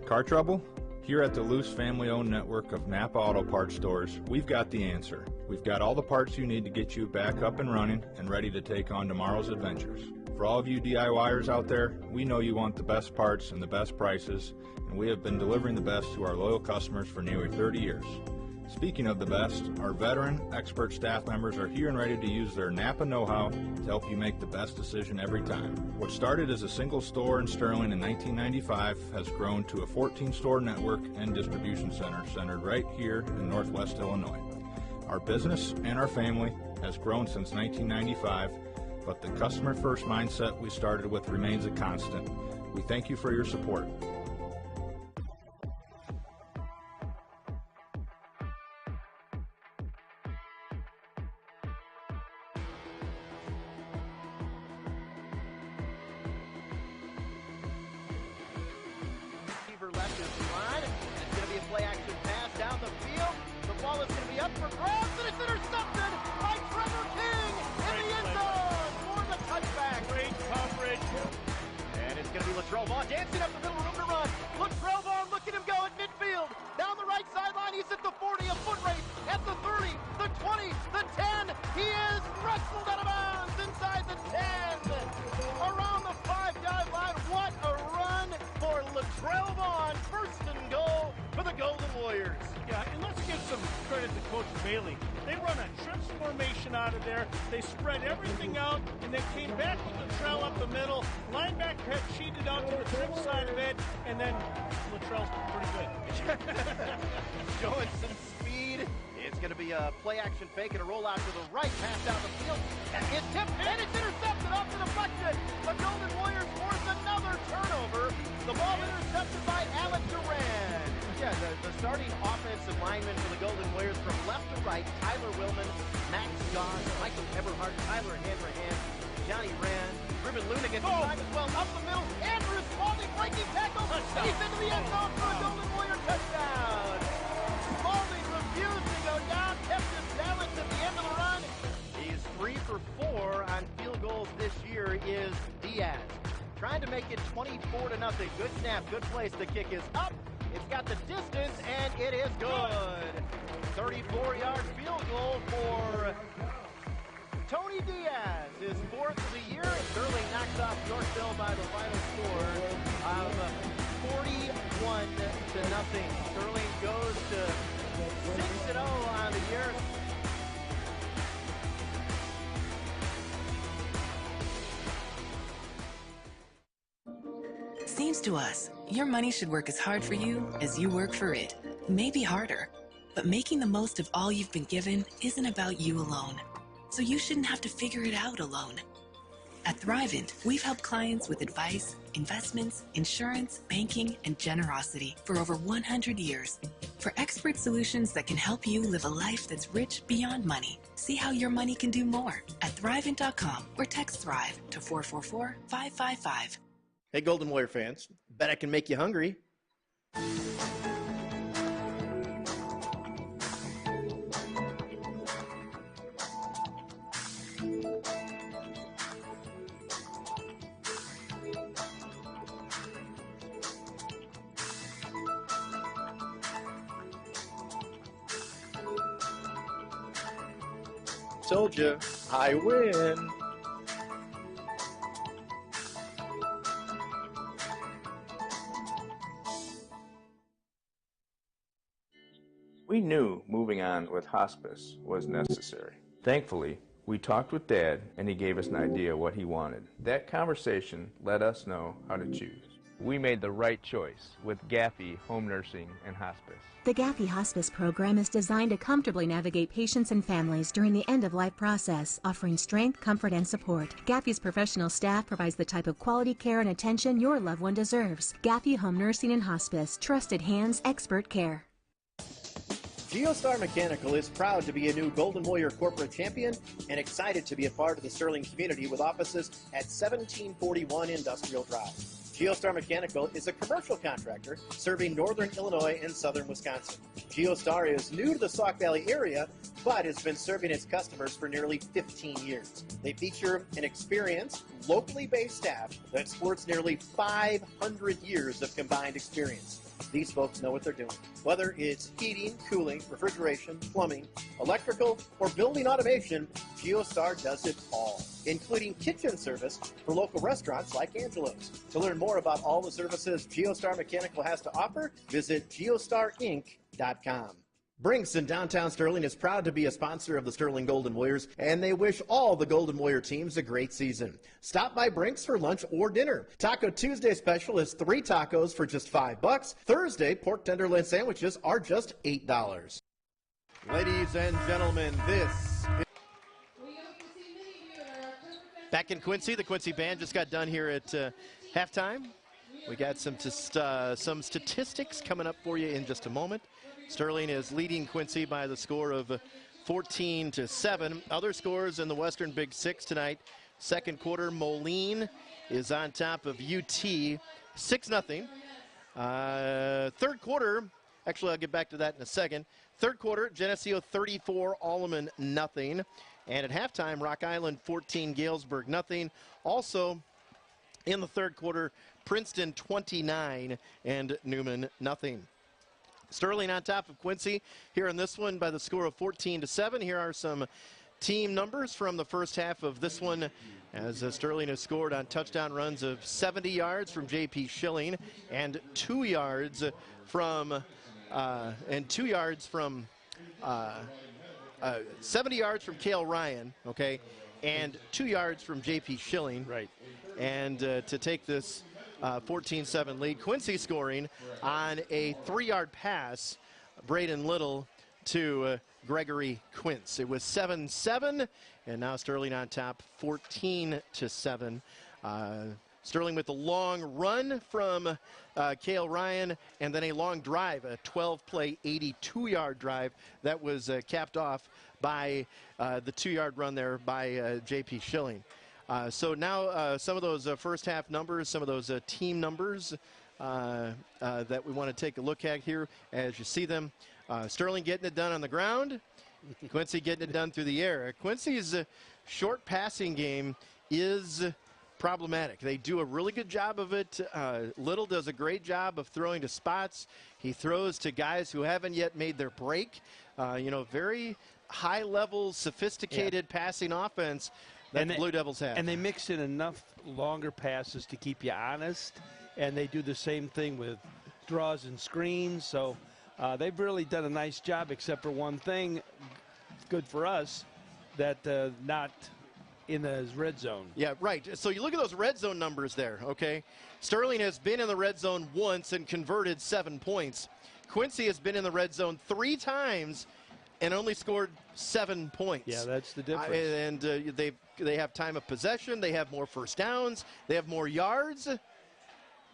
Car trouble? Here at the Luce family-owned network of Napa Auto Parts stores, we've got the answer. We've got all the parts you need to get you back up and running and ready to take on tomorrow's adventures. For all of you DIYers out there, we know you want the best parts and the best prices, and we have been delivering the best to our loyal customers for nearly 30 years. Speaking of the best, our veteran, expert staff members are here and ready to use their Napa know-how to help you make the best decision every time. What started as a single store in Sterling in 1995 has grown to a 14-store network and distribution center centered right here in Northwest Illinois. Our business and our family has grown since 1995, but the customer-first mindset we started with remains a constant. We thank you for your support. Left is the line. It's going to be a play-action pass down the field. The ball is going to be up for grabs, and it's intercepted by Trevor King in the end zone for the touchback. Great coverage. And it's going to be Latrell Vaughn dancing up the middle, room to run. Latrell Vaughn, look at him go at midfield. Down the right sideline, he's at the 40, a foot race at the 30, the 20, the 10. He is wrestled out of bounds inside the 10. Around the 5-yard line, what a run for Latrell Vaughn. First and goal for the Golden Warriors. Yeah, and let's give some credit to Coach Bailey. They run a trips formation out of there. They spread everything out, and then came back with Latrell up the middle. Linebacker had cheated out to the trip side of it, and then Latrell's pretty good. Showing some speed. It's going to be a play-action fake and a rollout to the right, pass down the field. It's tipped, and it's intercepted off the deflection. The Golden Warriors force another turnover. The ball intercepted by Alec Duran. Yeah, the starting offensive linemen for the Golden Warriors from left to right, Tyler Willman, Max Goss, Michael Eberhardt, Tyler Hanrahan, Johnny Rand, Ruben Luna gets time as well, up the middle, Andrew Spalding breaking tackle, he's into the end zone for a Golden Warrior touchdown. Spalding refused to go down, kept his balance at the end of the run. He's 3 for 4 on field goals this year is Diaz. Trying to make it 24-0. Good snap, good place. The kick is up. It's got the distance, and it is good. 34-yard field goal for Tony Diaz, his 4th of the year. Sterling knocks off Yorkville by the final score of 41-0. Sterling goes to 6-0 on the year. Seems to us, your money should work as hard for you as you work for it. Maybe harder. But making the most of all you've been given isn't about you alone. So you shouldn't have to figure it out alone. At Thrivent, we've helped clients with advice, investments, insurance, banking, and generosity for over 100 years. For expert solutions that can help you live a life that's rich beyond money. See how your money can do more at Thrivent.com or text THRIVE to 444-555. Hey, Golden Warrior fans, bet I can make you hungry. Told you, I win. We knew moving on with hospice was necessary. Thankfully, we talked with Dad and he gave us an idea what he wanted. That conversation let us know how to choose. We made the right choice with Gaffey Home Nursing and Hospice. The Gaffey Hospice program is designed to comfortably navigate patients and families during the end-of-life process, offering strength, comfort, and support. Gaffey's professional staff provides the type of quality care and attention your loved one deserves. Gaffey Home Nursing and Hospice. Trusted hands, expert care. GeoStar Mechanical is proud to be a new Golden Warrior corporate champion and excited to be a part of the Sterling community with offices at 1741 Industrial Drive. GeoStar Mechanical is a commercial contractor serving northern Illinois and southern Wisconsin. GeoStar is new to the Sauk Valley area, but has been serving its customers for nearly 15 years. They feature an experienced, locally based staff that sports nearly 500 years of combined experience. These folks know what they're doing. Whether it's heating, cooling, refrigeration, plumbing, electrical, or building automation, GeoStar does it all, including kitchen service for local restaurants like Angelo's. To learn more about all the services GeoStar Mechanical has to offer, visit geostarinc.com. Brinks in downtown Sterling is proud to be a sponsor of the Sterling Golden Warriors, and they wish all the Golden Warrior teams a great season. Stop by Brinks for lunch or dinner. Taco Tuesday special is 3 tacos for just $5. Thursday, pork tenderloin sandwiches are just $8. Ladies and gentlemen, this is back in Quincy. The Quincy band just got done here at halftime. We got some statistics coming up for you in just a moment. Sterling is leading Quincy by the score of 14-7. Other scores in the Western Big Six tonight. Second quarter, Moline is on top of UT, 6-0. Third quarter, actually I'll get back to that in a second. Third quarter, Geneseo 34, Alleman nothing. And at halftime, Rock Island 14, Galesburg nothing. Also in the third quarter, Princeton 29 and Newman nothing. Sterling on top of Quincy here in this one by the score of 14-7. Here are some team numbers from the first half of this one, as Sterling has scored on touchdown runs of 70 yards from J.P. Schilling and 2 yards from 70 yards from Cale Ryan, okay, and 2 yards from J.P. Schilling. Right. And to take this 14-7 lead. Quincy scoring on a 3-yard pass, Braden Little to Gregory Quince. It was 7-7, and now Sterling on top, 14-7. Sterling with a long run from Cale Ryan, and then a long drive, a 12-play, 82-yard drive that was capped off by the 2-yard run there by J.P. Schilling. So now some of those first half numbers, some of those team numbers that we want to take a look at here as you see them. Sterling getting it done on the ground, Quincy getting it done through the air. Quincy's short passing game is problematic. They do a really good job of it. Little does a great job of throwing to spots. He throws to guys who haven't yet made their break. Very high-level, sophisticated passing offense that the Blue Devils have. And they mix in enough longer passes to keep you honest, and they do the same thing with draws and screens. So they've really done a nice job, except for one thing, good for us, that not in the red zone. Yeah, right. So you look at those red zone numbers there, okay? Sterling has been in the red zone once and converted 7 points. Quincy has been in the red zone 3 times and only scored 7 points. Yeah, that's the difference. And they have time of possession. They have more first downs. They have more yards.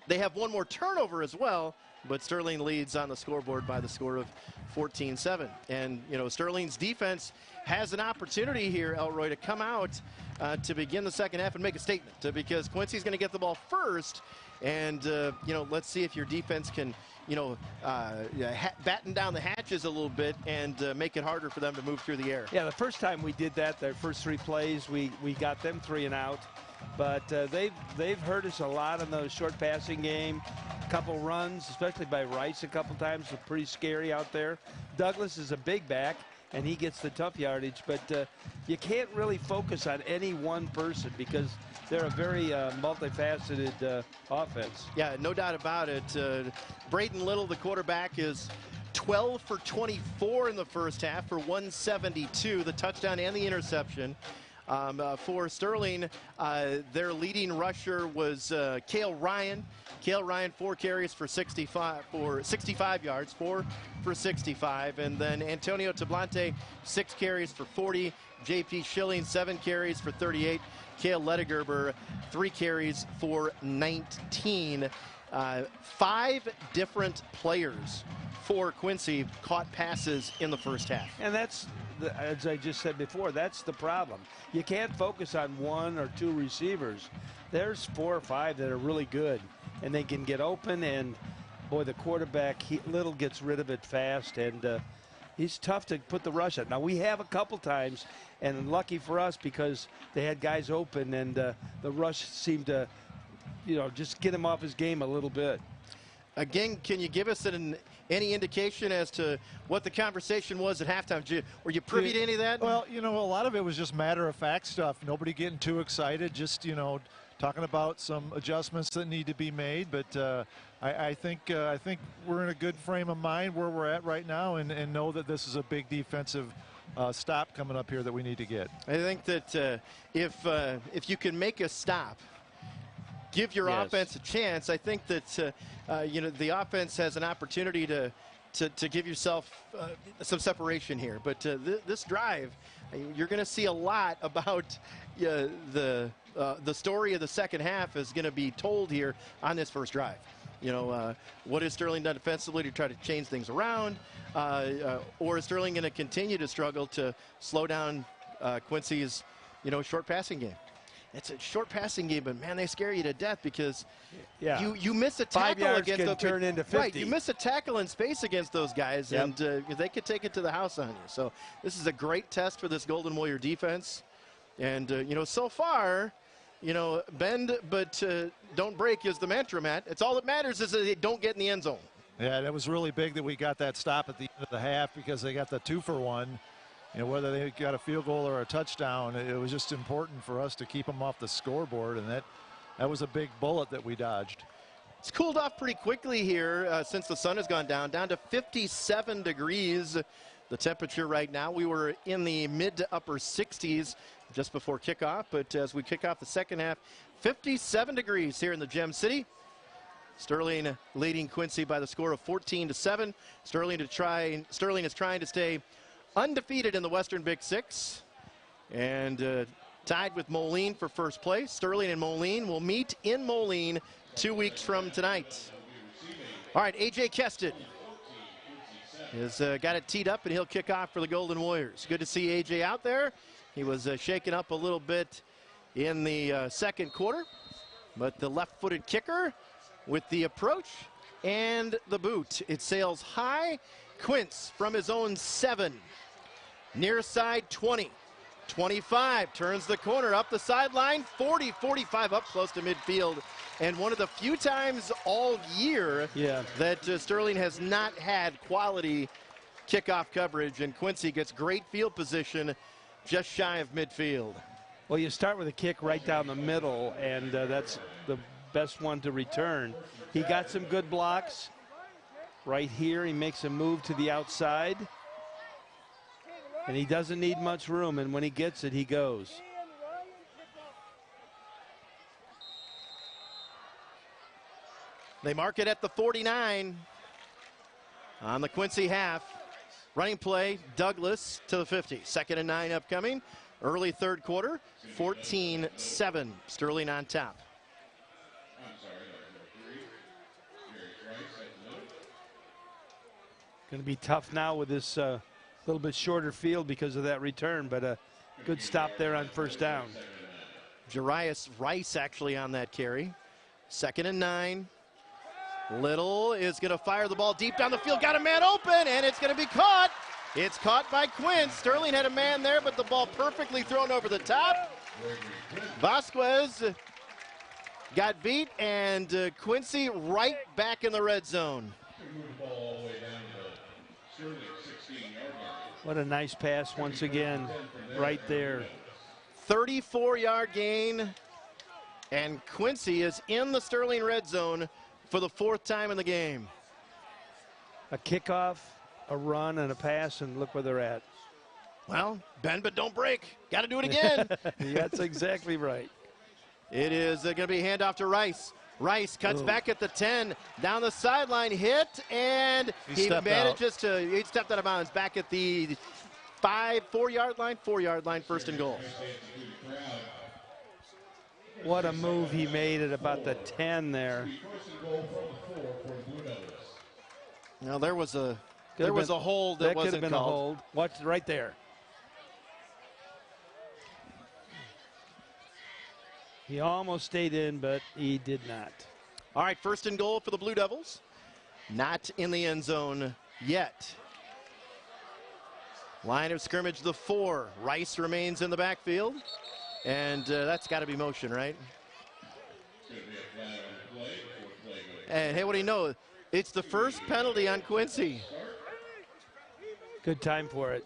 They have one more turnover as well. But Sterling leads on the scoreboard by the score of 14-7. And, Sterling's defense has an opportunity here, Elroy, to come out to begin the second half and make a statement because Quincy's going to get the ball first. And, let's see if your defense can, batten down the hatches a little bit and make it harder for them to move through the air. Yeah, the first time we did that, their first 3 plays, we got them 3 and out. But they've hurt us a lot in the short passing game. A couple runs, especially by Rice a couple times, were pretty scary out there. Douglas is a big back, and he gets the tough yardage. But you can't really focus on any one person because they're a very multifaceted offense. Yeah, no doubt about it. Braden Little, the quarterback, is 12 for 24 in the first half for 172, the touchdown and the interception. For Sterling, their leading rusher was Cale Ryan. Cale Ryan, 4 carries for 65 yards, 4 for 65. And then Antonio Tablante, 6 carries for 40. J.P. Schilling, 7 carries for 38. Cale Ledigerber, 3 carries for 19. 5 different players for Quincy caught passes in the first half. And that's, as I just said before, that's the problem. You can't focus on 1 or 2 receivers. There's 4 or 5 that are really good, and they can get open, and boy, the quarterback, Little gets rid of it fast, and he's tough to put the rush at. Now, we have a couple times, and lucky for us because they had guys open, and the rush seemed to, just get him off his game a little bit. Again, can you give us any indication as to what the conversation was at halftime? Were you privy to any of that? Well, a lot of it was just matter-of-fact stuff. Nobody getting too excited, just, talking about some adjustments that need to be made. But I think we're in a good frame of mind where we're at right now, and know that this is a big defensive stop coming up here that we need to get. I think that if you can make a stop, give your offense a chance, I think that the offense has an opportunity to give yourself some separation here. But this drive, you're going to see a lot about the story of the second half is going to be told here on this first drive. What has Sterling done defensively to try to change things around? Or is Sterling going to continue to struggle to slow down Quincy's, short passing game? It's a short passing game, but man, they scare you to death because you miss a tackle 5 yards against can turn into 50. Right, you miss a tackle in space against those guys, and they could take it to the house on you. So this is a great test for this Golden Warrior defense, and so far, bend but don't break is the mantra, Matt. It's all that matters is that they don't get in the end zone. Yeah, that was really big that we got that stop at the end of the half because they got the 2-for-1. Whether they got a field goal or a touchdown, it was just important for us to keep them off the scoreboard, and that was a big bullet that we dodged. It's cooled off pretty quickly here since the sun has gone down to 57 degrees. The temperature right now, we were in the mid to upper 60s just before kickoff, but as we kick off the second half, 57 degrees here in the Gem City. Sterling leading Quincy by the score of 14-7. Sterling is trying to stay undefeated in the Western Big Six, and tied with Moline for first place. Sterling and Moline will meet in Moline 2 weeks from tonight. All right, A.J. Keston has got it teed up, and he'll kick off for the Golden Warriors. Good to see A.J. out there. He was shaken up a little bit in the second quarter, but the left-footed kicker with the approach and the boot. It sails high. Quince from his own 7. Near side 20, 25, turns the corner up the sideline, 40, 45 up close to midfield. And one of the few times all year that Sterling has not had quality kickoff coverage, and Quincy gets great field position just shy of midfield. Well, you start with a kick right down the middle, and that's the best one to return. He got some good blocks. Right here, he makes a move to the outside. And he doesn't need much room, and when he gets it, he goes. They mark it at the 49 on the Quincy half. Running play, Douglas to the 50. 2nd and 9 upcoming. Early third quarter, 14-7. Sterling on top. Going to be tough now with this little bit shorter field because of that return, but a good stop there on first down. Jarius Rice actually on that carry. 2nd and 9. Little is going to fire the ball deep down the field. Got a man open, and it's going to be caught. It's caught by Quince. Sterling had a man there, but the ball perfectly thrown over the top. Vasquez got beat, and Quincy right back in the red zone. What a nice pass once again, right there. 34-yard gain, and Quincy is in the Sterling red zone for the 4th time in the game. A kickoff, a run, and a pass, and look where they're at. Well, bend but don't break. Got to do it again. That's exactly right. It is going to be a handoff to Rice. Rice cuts back at the 10, down the sideline, hit, and he manages he stepped out of bounds back at the 4-yard line, first and goal. What a move he made at about the 10 there. Now there was a hold that wasn't could have been called. a hold. Watch right there. He almost stayed in, but he did not. All right, first and goal for the Blue Devils. Not in the end zone yet. Line of scrimmage, the 4. Rice remains in the backfield. And that's got to be motion, right? And hey, what do you know? It's the first penalty on Quincy. Good time for it.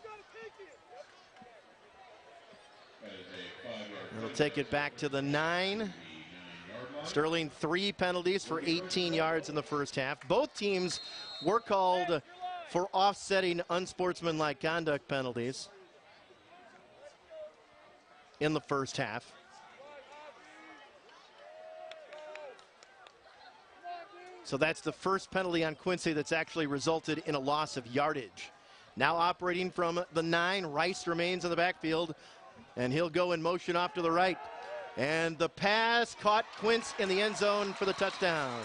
It'll take it back to the 9. Sterling 3 penalties for 18 yards in the first half. Both teams were called for offsetting unsportsmanlike conduct penalties in the first half. So that's the first penalty on Quincy that's actually resulted in a loss of yardage. Now operating from the 9, Rice remains in the backfield, and he'll go in motion off to the right. And the pass caught Quince in the end zone for the touchdown.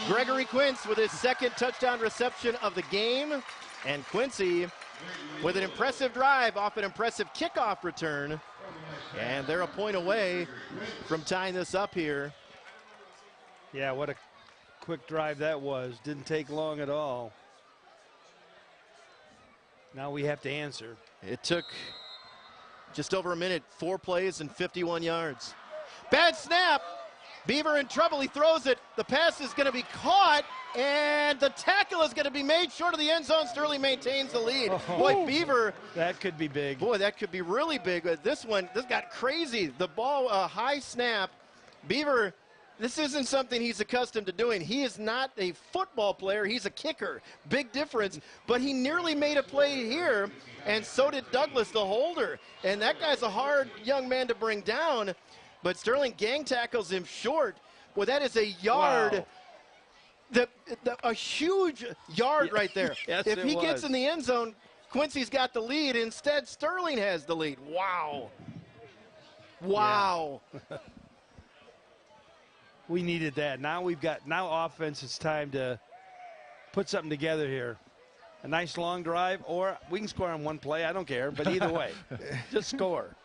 Gregory Quince with his second touchdown reception of the game. And Quincy with an impressive drive off an impressive kickoff return. And they're a point away from tying this up here. Yeah, what a quick drive that was. Didn't take long at all. Now we have to answer. It took just over a minute, 4 plays and 51 yards. Bad snap. Beaver in trouble. He throws it. The pass is going to be caught, and the tackle is going to be made short of the end zone. Sterling maintains the lead. Oh, boy, Beaver. That could be big. Boy, that could be really big. But this got crazy. The ball, a high snap. Beaver, this isn't something he's accustomed to doing. He is not a football player. He's a kicker. Big difference. But he nearly made a play here, and so did Douglas, the holder. And that guy's a hard young man to bring down. But Sterling gang tackles him short. Well, that is a yard. Wow. A huge yard right there. Yes, if he gets in the end zone, Quincy's got the lead. Instead, Sterling has the lead. Wow. Wow. Yeah. We needed that. Now offense, it's time to put something together here. A nice long drive, or we can score on one play. I don't care, but either way, just score.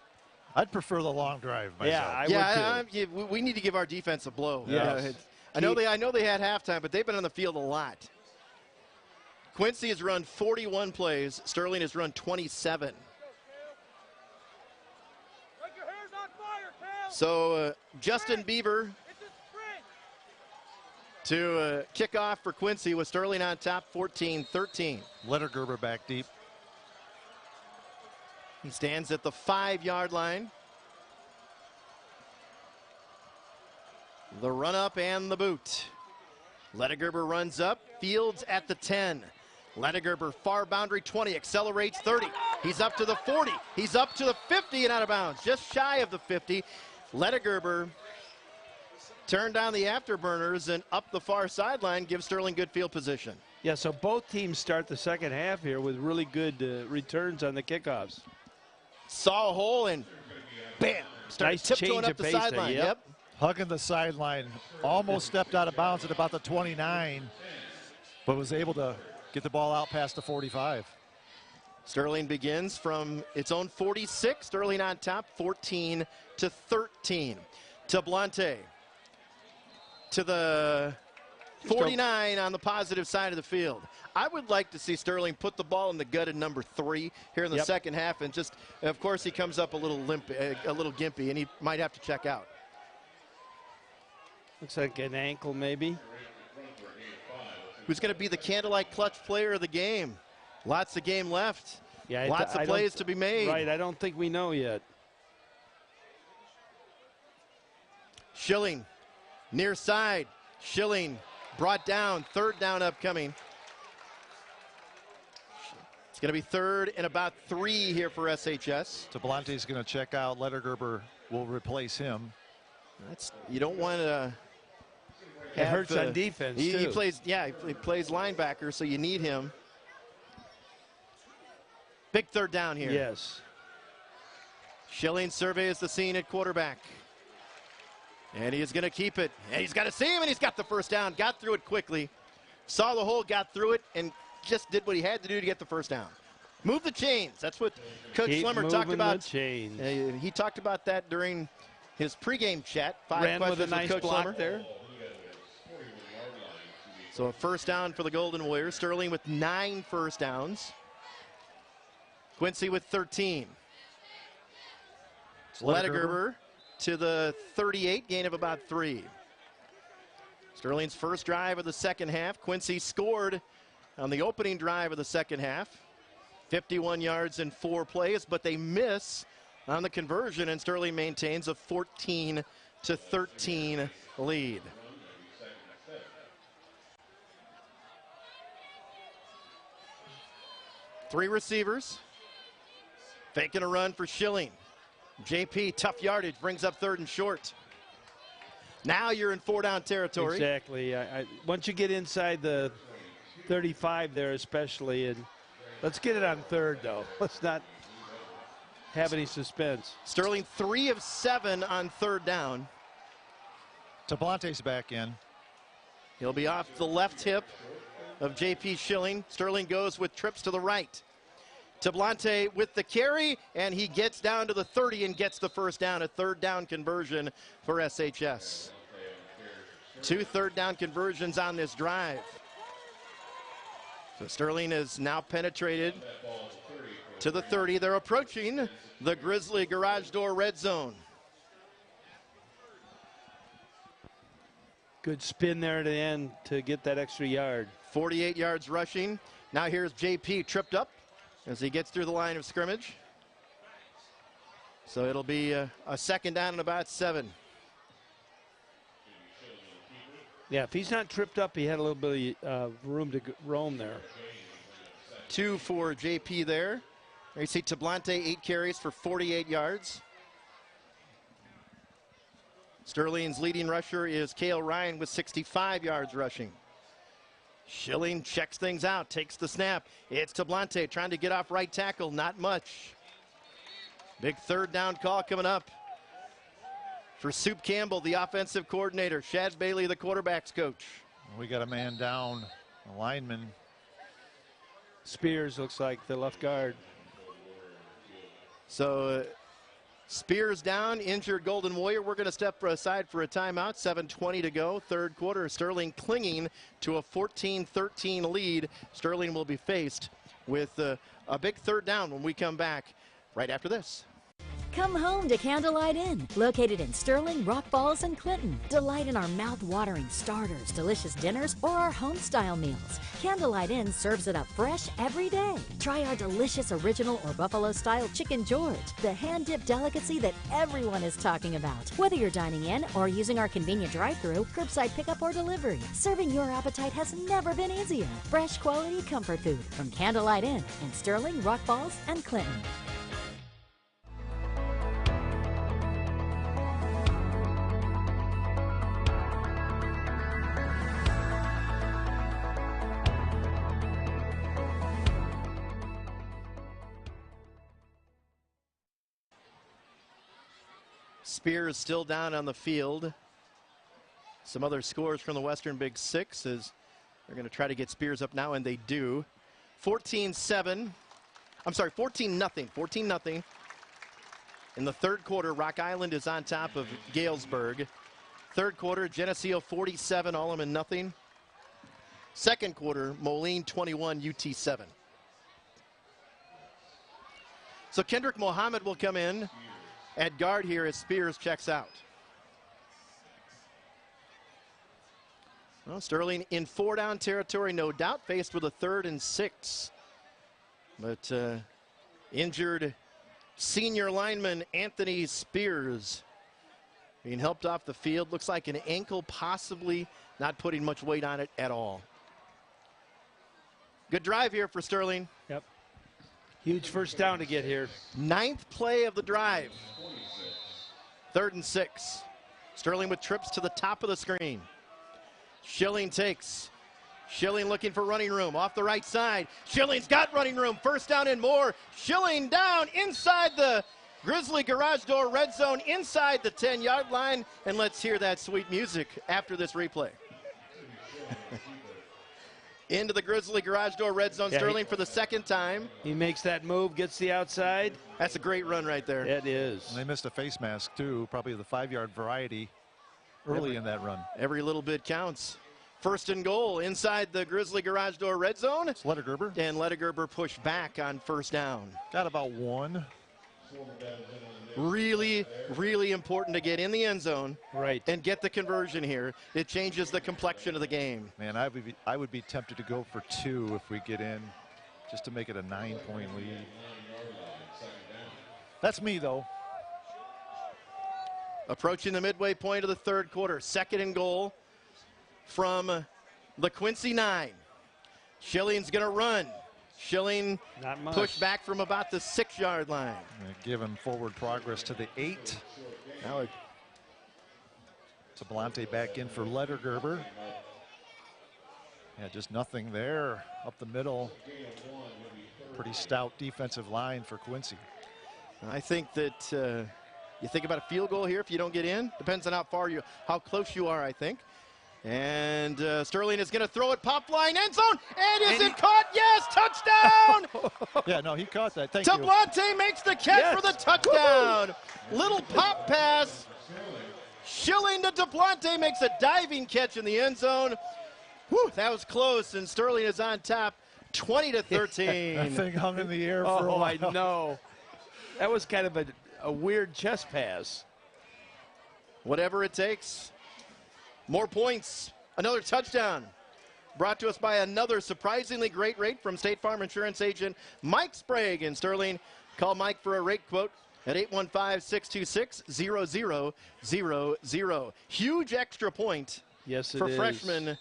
I'd prefer the long drive myself. I would too. We need to give our defense a blow. Yes. I know they had halftime, but they've been on the field a lot. Quincy has run 41 plays. Sterling has run 27. So Justin Beaver to kick off for Quincy with Sterling on top, 14-13. Lettergerber back deep. He stands at the 5-yard line. The run up and the boot. Lettergerber runs up, Fields at the 10. Lettergerber far boundary 20, accelerates 30. He's up to the 40. He's up to the 50 and out of bounds, just shy of the 50. Lettergerber turned down the afterburners and up the far sideline, gives Sterling good field position. Yeah, so both teams start the second half here with really good returns on the kickoffs. Saw a hole and bam, started nice tiptoeing up the sideline. Yep. Hugging the sideline, almost stepped out of bounds at about the 29, but was able to get the ball out past the 45. Sterling begins from its own 46. Sterling on top, 14-13. To Blante. To the 49 on the positive side of the field. I would like to see Sterling put the ball in the gut of number 3 here in the second half, and just, of course, he comes up a little gimpy, and he might have to check out. Looks like an ankle, maybe. Who's going to be the candlelight clutch player of the game? Lots of game left. Yeah, lots of plays to be made. Right, I don't think we know yet. Schilling, near side. Schilling brought down, third down upcoming. It's going to be 3rd and about 3 here for SHS. Tablante's going to check out. Lettergerber will replace him. You don't want to. It hurts on defense, he too. plays linebacker, so you need him. Big 3rd down here. Yes. Schilling surveys the scene at quarterback. And he is going to keep it. And he's got to see him, and he's got the first down. Got through it quickly. Saw the hole, got through it, and just did what he had to do to get the first down. Move the chains. That's what Coach Schlemmer talked about. The chains. He talked about that during his pregame chat. 5 Ran questions with a nice Coach block Schlemmer there. So a first down for the Golden Warriors. Sterling with 9 first downs. Quincy with 13. Lettergerber to the 38, gain of about 3. Sterling's first drive of the second half. Quincy scored on the opening drive of the second half. 51 yards in 4 plays, but they miss on the conversion, and Sterling maintains a 14-13 lead. Three receivers. Faking a run for Schilling. JP, tough yardage, brings up 3rd and short. Now you're in 4-down territory. Exactly. Once you get inside the 35 there especially, and let's get it on 3rd, though. Let's not have any suspense. Sterling 3 of 7 on 3rd down. Tablante's back in. He'll be off the left hip of JP Schilling. Sterling goes with trips to the right. Tablante with the carry, and he gets down to the 30 and gets the first down. A 3rd down conversion for SHS. 2 3rd down conversions on this drive. So Sterling is now penetrated to the 30. They're approaching the Grizzly garage door red zone. Good spin there at the end to get that extra yard. 48 yards rushing. Now here's JP tripped up as he gets through the line of scrimmage. So it'll be a 2nd down and about 7. Yeah, if he's not tripped up, he had a little bit of room to roam there. 2 for JP there. There you see Tablante, 8 carries for 48 yards. Sterling's leading rusher is Cale Ryan with 65 yards rushing. Schilling checks things out, takes the snap. It's Tablante trying to get off right tackle, not much. Big 3rd down call coming up for Soup Campbell, the offensive coordinator. Shad Bailey, the quarterback's coach. We got a man down, a lineman. Spears looks like the left guard. So Spears down, injured Golden Warrior. We're going to step aside for a timeout. 7:20 to go, 3rd quarter. Sterling clinging to a 14-13 lead. Sterling will be faced with a big 3rd down when we come back right after this. Come home to Candlelight Inn, located in Sterling, Rock Falls, and Clinton. Delight in our mouth-watering starters, delicious dinners, or our home-style meals. Candlelight Inn serves it up fresh every day. Try our delicious original or buffalo-style Chicken George, the hand-dipped delicacy that everyone is talking about. Whether you're dining in or using our convenient drive-thru, curbside pickup, or delivery, serving your appetite has never been easier. Fresh quality comfort food from Candlelight Inn in Sterling, Rock Falls, and Clinton. Spears still down on the field. Some other scores from the Western Big Six as they're going to try to get Spears up now, and they do. 14-7. I'm sorry, 14-0. 14-0. In the 3rd quarter, Rock Island is on top of Galesburg. 3rd quarter, Geneseo 47, Alleman nothing. 2nd quarter, Moline 21, UT 7. So Kendrick Mohammed will come in at guard here as Spears checks out. Well, Sterling in 4-down territory, no doubt, faced with a 3rd and 6. But injured senior lineman Anthony Spears being helped off the field. Looks like an ankle, possibly not putting much weight on it at all. Good drive here for Sterling. Yep. Huge first down to get here. 9th play of the drive. 3rd and 6. Sterling with trips to the top of the screen. Schilling takes. Schilling looking for running room off the right side. Schilling's got running room. First down and more. Schilling down inside the Grizzly garage door red zone, inside the 10-yard line. And let's hear that sweet music after this replay. Into the Grizzly garage door red zone. Yeah, Sterling for the 2nd time. He makes that move, gets the outside. That's a great run right there. It is. And they missed a face mask, too, probably the 5-yard variety early in that run. Every little bit counts. 1st and goal inside the Grizzly garage door red zone. It's Lettergerber. And Lettergerber pushed back on 1st down. Got about 1. Really, really important to get in the end zone, right, and get the conversion here. It changes the complexion of the game. Man, I would be tempted to go for 2 if we get in, just to make it a 9-point lead. That's me, though. Approaching the midway point of the 3rd quarter. 2nd and goal from the Quincy 9. Schilling's going to run. Schilling pushed back from about the 6-yard line. Give him forward progress to the 8. Now Tablante back in for Lettergerber. Yeah, just nothing there up the middle. Pretty stout defensive line for Quincy. I think that you think about a field goal here if you don't get in. Depends on how close you are, I think. And Sterling is going to throw it, pop line, end zone, and is it caught? Yes, touchdown! Yeah, no, he caught that. Thank you. Tablante makes the catch for the touchdown. Little pop pass. Schilling to Tablante makes a diving catch in the end zone. Whew, that was close, and Sterling is on top, 20-13. That thing hung in the air for a while. I know. That was kind of a weird chest pass. Whatever it takes. More points, another touchdown. Brought to us by another surprisingly great rate from State Farm Insurance agent Mike Sprague in Sterling. Call Mike for a rate quote at 815-626-0000. Huge extra point for freshman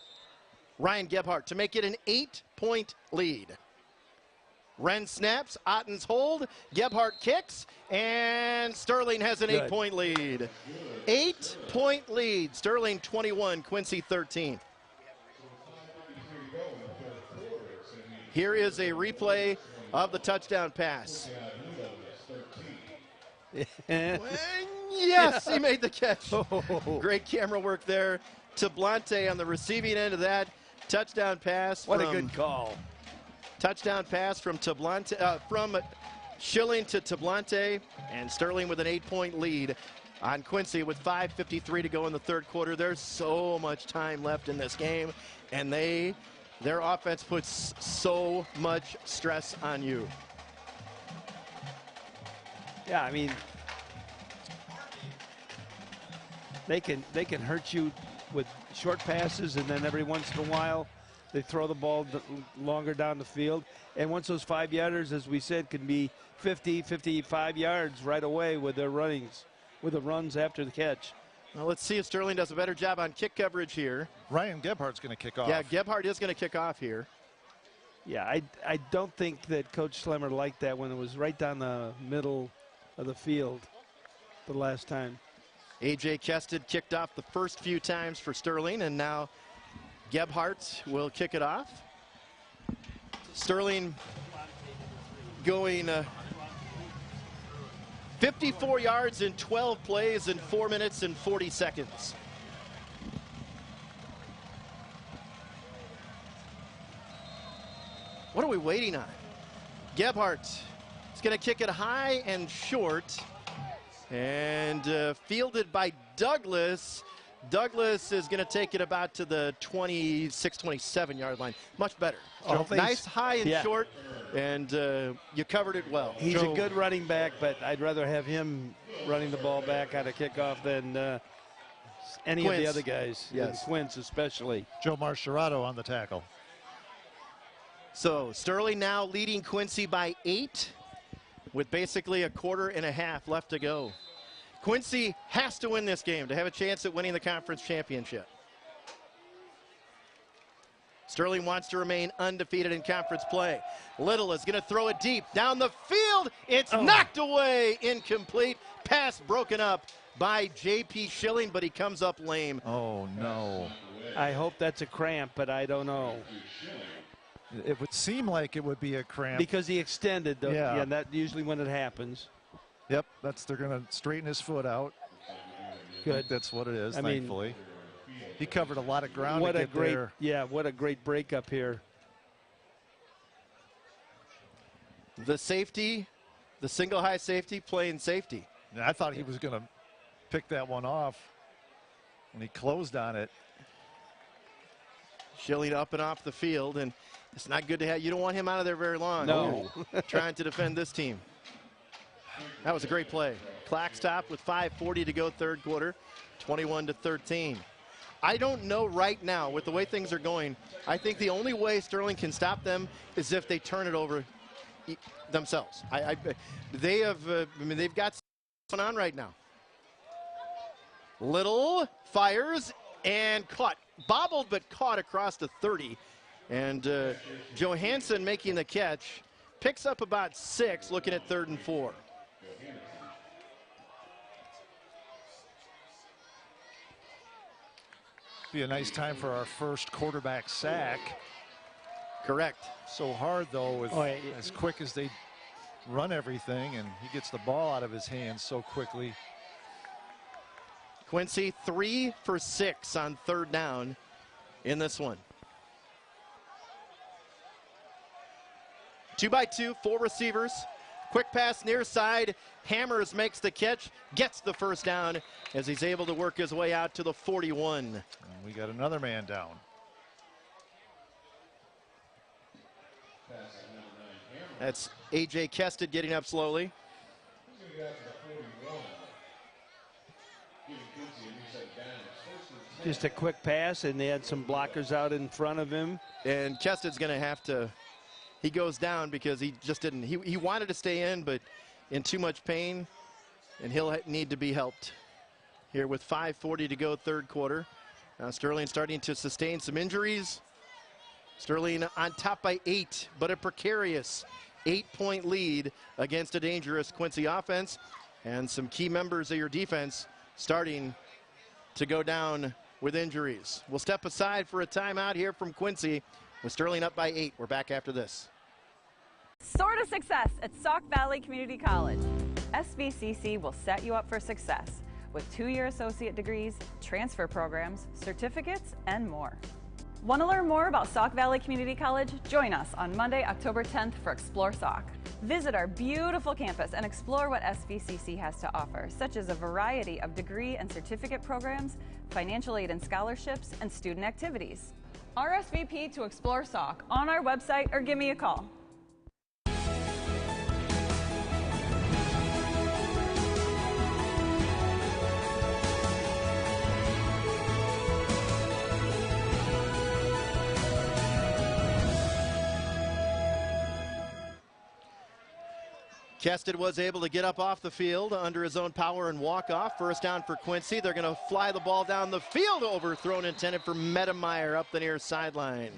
Ryan Gebhardt to make it an 8-point lead. Wren snaps, Otten's hold, Gebhardt kicks, and Sterling has an 8-point lead. 8-point lead. Sterling 21, Quincy 13. Here is a replay of the touchdown pass. Yes, he made the catch. Great camera work there. Tablante on the receiving end of that touchdown pass. What a good call. Touchdown pass from Tablante, from Schilling to Tablante, and Sterling with an 8-point lead on Quincy with 5:53 to go in the 3rd quarter. There's so much time left in this game, and their offense puts so much stress on you. Yeah, I mean, they can hurt you with short passes, and then every once in a while they throw the ball longer down the field. And once those 5-yarders, as we said, can be 50, 55 yards right away with their runs after the catch. Well, let's see if Sterling does a better job on kick coverage here. Ryan Gebhardt's going to kick off. Yeah, Gebhardt is going to kick off here. Yeah, I don't think that Coach Schlemmer liked that when it was right down the middle of the field the last time. A.J. Kested kicked off the first few times for Sterling, and now Gebhardt will kick it off. Sterling going 54 yards in 12 plays in 4 minutes and 40 seconds. What are we waiting on? Gebhardt is going to kick it high and short, and fielded by Douglas. Douglas is going to take it about to the 26, 27-yard line. Much better. Nice high and short, and you covered it well. He's a good running back, but I'd rather have him running the ball back on a kickoff than any of the other guys. Yes. Quince especially. Joe Marcherato on the tackle. So Sterling now leading Quincy by 8 with basically a quarter and a half left to go. Quincy has to win this game to have a chance at winning the conference championship. Sterling wants to remain undefeated in conference play. Little is going to throw it deep down the field. It's knocked away, incomplete. Pass broken up by J.P. Schilling, but he comes up lame. Oh, no. I hope that's a cramp, but I don't know. It would seem like it would be a cramp. Because he extended. Yeah, that's usually when it happens. Yep, they're going to straighten his foot out. Good. That's what it is, I thankfully. He covered a lot of ground what to a get great, there. Yeah, what a great breakup here. The safety, the single high safety, playing safety. I thought he was going to pick that one off when he closed on it. Schilling up and off the field, and it's not good to have. You don't want him out of there very long. No. Trying to defend this team. That was a great play. Clock stopped with 5:40 to go, third quarter, 21-13. I don't know right now, with the way things are going, I think the only way Sterling can stop them is if they turn it over themselves. They have, they've got something on right now. Little fires and caught. Bobbled but caught across the 30. And Johansson making the catch. Picks up about 6, looking at 3rd and 4. Be a nice time for our first quarterback sack. Correct. So hard, though, with as quick as they run everything, and he gets the ball out of his hands so quickly. Quincy 3 for 6 on 3rd down in this one. 2-by-2, 4 receivers. Quick pass near side. Hammers makes the catch, gets the first down as he's able to work his way out to the 41. And we got another man down. That's A.J. Kested getting up slowly. Just a quick pass, and they had some blockers out in front of him. And Kested's going to have to, he goes down because he just didn't, he wanted to stay in, but in too much pain, and he'll need to be helped here with 5:40 to go, third quarter. Now Sterling starting to sustain some injuries. Sterling on top by 8, but a precarious 8-point lead against a dangerous Quincy offense, and some key members of your defense starting to go down with injuries. We'll step aside for a timeout here from Quincy with Sterling up by 8. We're back after this. Soar to success at Sauk Valley Community College. SVCC will set you up for success with 2-year associate degrees, transfer programs, certificates, and more. Want to learn more about Sauk Valley Community College? Join us on Monday, October 10th for Explore Sauk. Visit our beautiful campus and explore what SVCC has to offer, such as a variety of degree and certificate programs, financial aid and scholarships, and student activities. RSVP to Explore Sauk on our website or give me a call. Kested was able to get up off the field under his own power and walk off. First down for Quincy. They're going to fly the ball down the field. Overthrown, intended for Medemeyer up the near sideline.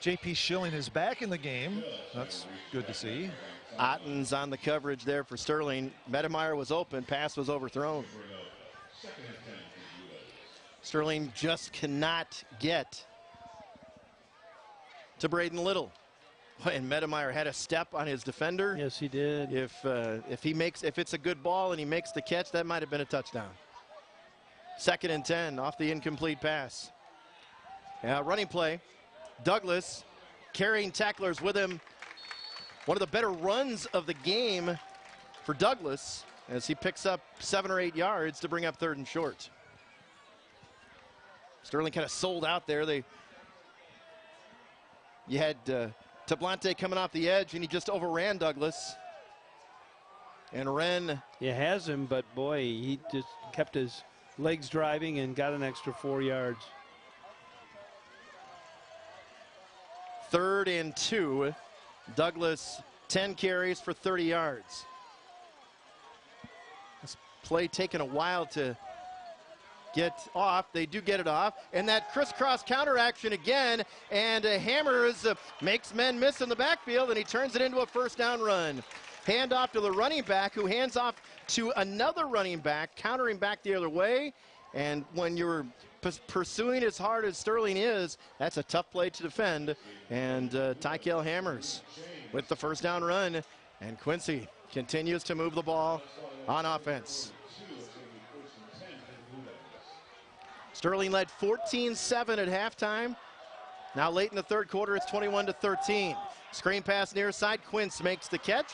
J.P. Schilling is back in the game. That's good to see. Otten's on the coverage there for Sterling. Medemeyer was open. Pass was overthrown. Sterling just cannot get to Braden Little. And Medemeyer had a step on his defender. Yes, he did. If it's a good ball and he makes the catch, that might have been a touchdown. 2nd and 10 off the incomplete pass. Running play. Douglas carrying tacklers with him. One of the better runs of the game for Douglas as he picks up 7 or 8 yards to bring up 3rd and short. Sterling kind of sold out there. You had Tablante coming off the edge, and he just overran Douglas. And Wren. He has him, but boy, he just kept his legs driving and got an extra 4 yards. 3rd and 2. Douglas 10 carries for 30 yards. This play taking a while to get off. They do get it off. And that crisscross counter action again. And Hammers makes men miss in the backfield, and he turns it into a first down run. Hand off to the running back, who hands off to another running back, countering back the other way. And when you're pursuing as hard as Sterling is, that's a tough play to defend. And Tykel Hammers with the first down run. And Quincy continues to move the ball on offense. Sterling led 14-7 at halftime. Now late in the third quarter, it's 21-13. Screen pass near side. Quince makes the catch.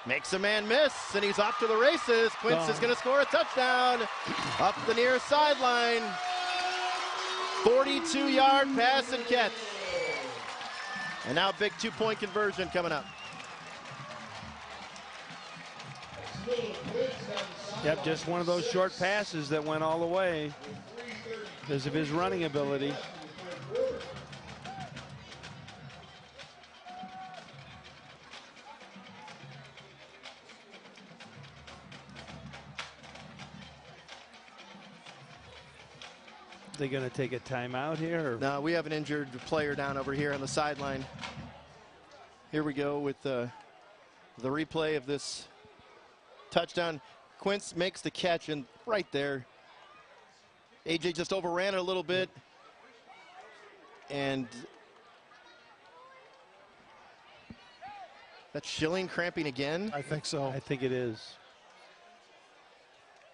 Makes a man miss, and he's off to the races. Quince is going to score a touchdown up the near sideline. 42-yard pass and catch. And now big two-point conversion coming up. Yep, just one of those short passes that went all the way because of his running ability. They going to take a timeout here? Or? No, we have an injured player down over here on the sideline. Here we go with the replay of this touchdown. Quince makes the catch, and right there, AJ just overran it a little bit. And that's Schilling cramping again? I think so. I think it is.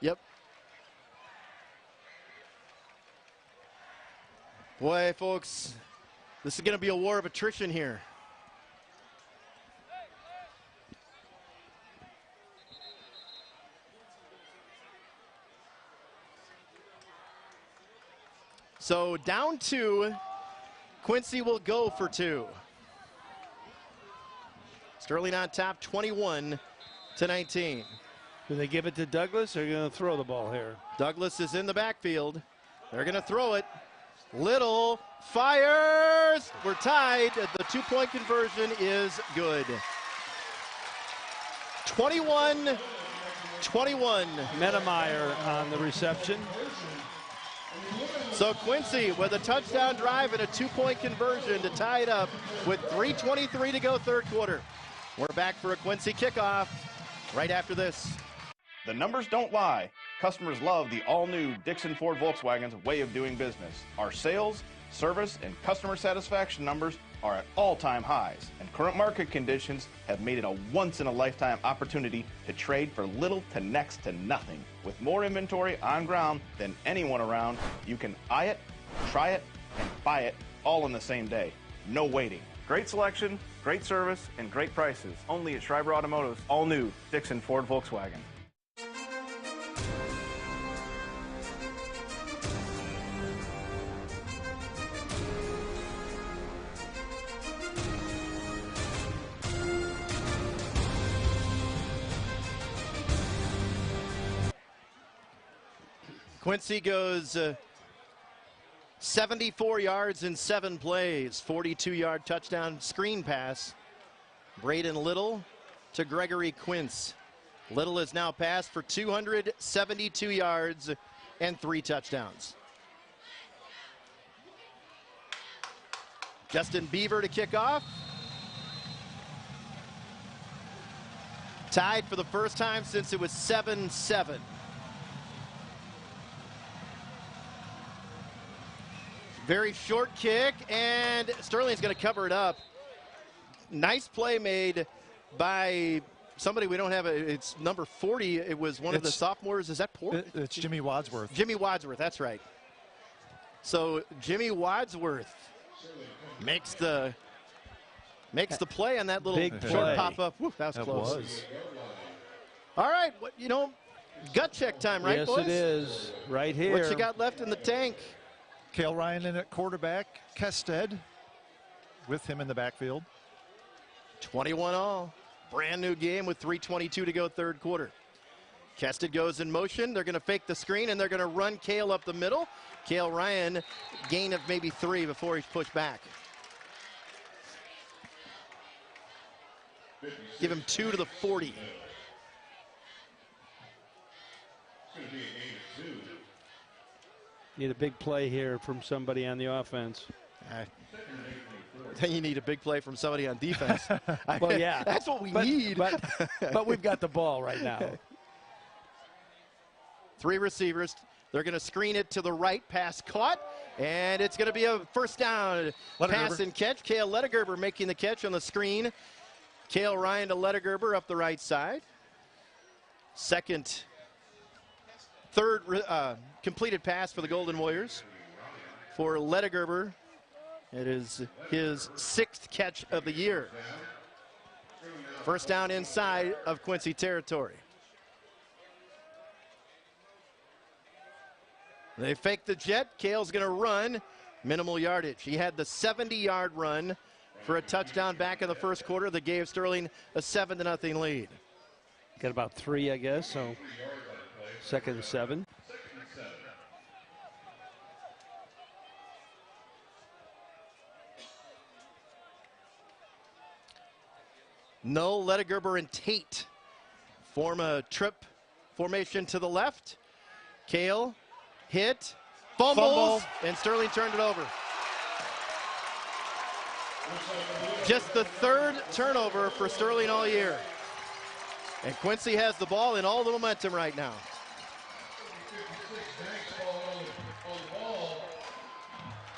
Yep. Boy, folks, this is going to be a war of attrition here. So down 2, Quincy will go for 2. Sterling on top, 21-19. Do they give it to Douglas, or are you going to throw the ball here? Douglas is in the backfield. They're going to throw it. Little fires. We're tied. The two-point conversion is good. 21-21. Medemeyer on the reception. So Quincy with a touchdown drive and a two-point conversion to tie it up with 3:23 to go third quarter. We're back for a Quincy kickoff right after this. The numbers don't lie. Customers love the all-new Dixon Ford Volkswagen's way of doing business. Our sales, service, and customer satisfaction numbers are at all-time highs, and current market conditions have made it a once-in-a-lifetime opportunity to trade for little to next to nothing. With more inventory on ground than anyone around, you can eye it, try it, and buy it all in the same day. No waiting. Great selection, great service, and great prices. Only at Schreiber Automotive's all-new Dixon Ford Volkswagen. Quincy goes 74 yards in 7 plays, 42-yard touchdown screen pass. Braden Little to Gregory Quince. Little is now passed for 272 yards and 3 touchdowns. Justin Beaver to kick off. Tied for the first time since it was 7-7. Very short kick, and Sterling's going to cover it up. Nice play made by somebody we don't have. It's number 40. It was one of the sophomores. Is that Port? It's Jimmy Wadsworth. Jimmy Wadsworth, that's right. So Jimmy Wadsworth makes the play on that little short pop-up. That was close. All right, gut check time, right, boys? Yes, it is. Right here. What you got left in the tank? Cale Ryan in at quarterback. Kested with him in the backfield. 21-all. Brand new game with 3:22 to go third quarter. Kested goes in motion. They're going to fake the screen, and they're going to run Cale up the middle. Cale Ryan, gain of maybe 3 before he's pushed back. Give him 2 to the 40. Need a big play here from somebody on the offense. Then you need a big play from somebody on defense. Well, yeah. That's what we need. But we've got the ball right now. 3 receivers. They're going to screen it to the right. Pass caught. And it's going to be a first down. Pass and catch. Cale Lettegerber making the catch on the screen. Cale Ryan to Lettegerber up the right side. Third completed pass for the Golden Warriors. For Lettegerber, it is his 6th catch of the year. First down inside of Quincy territory. They fake the jet. Cale's going to run. Minimal yardage. He had the 70-yard run for a touchdown back in the first quarter that gave Sterling a 7-0 lead. Got about 3, I guess, so 2nd and 7. No, Lettegerber and Tate form a trip formation to the left. Cale hit, fumbles, and Sterling turned it over. Just the 3rd turnover for Sterling all year. And Quincy has the ball and all the momentum right now.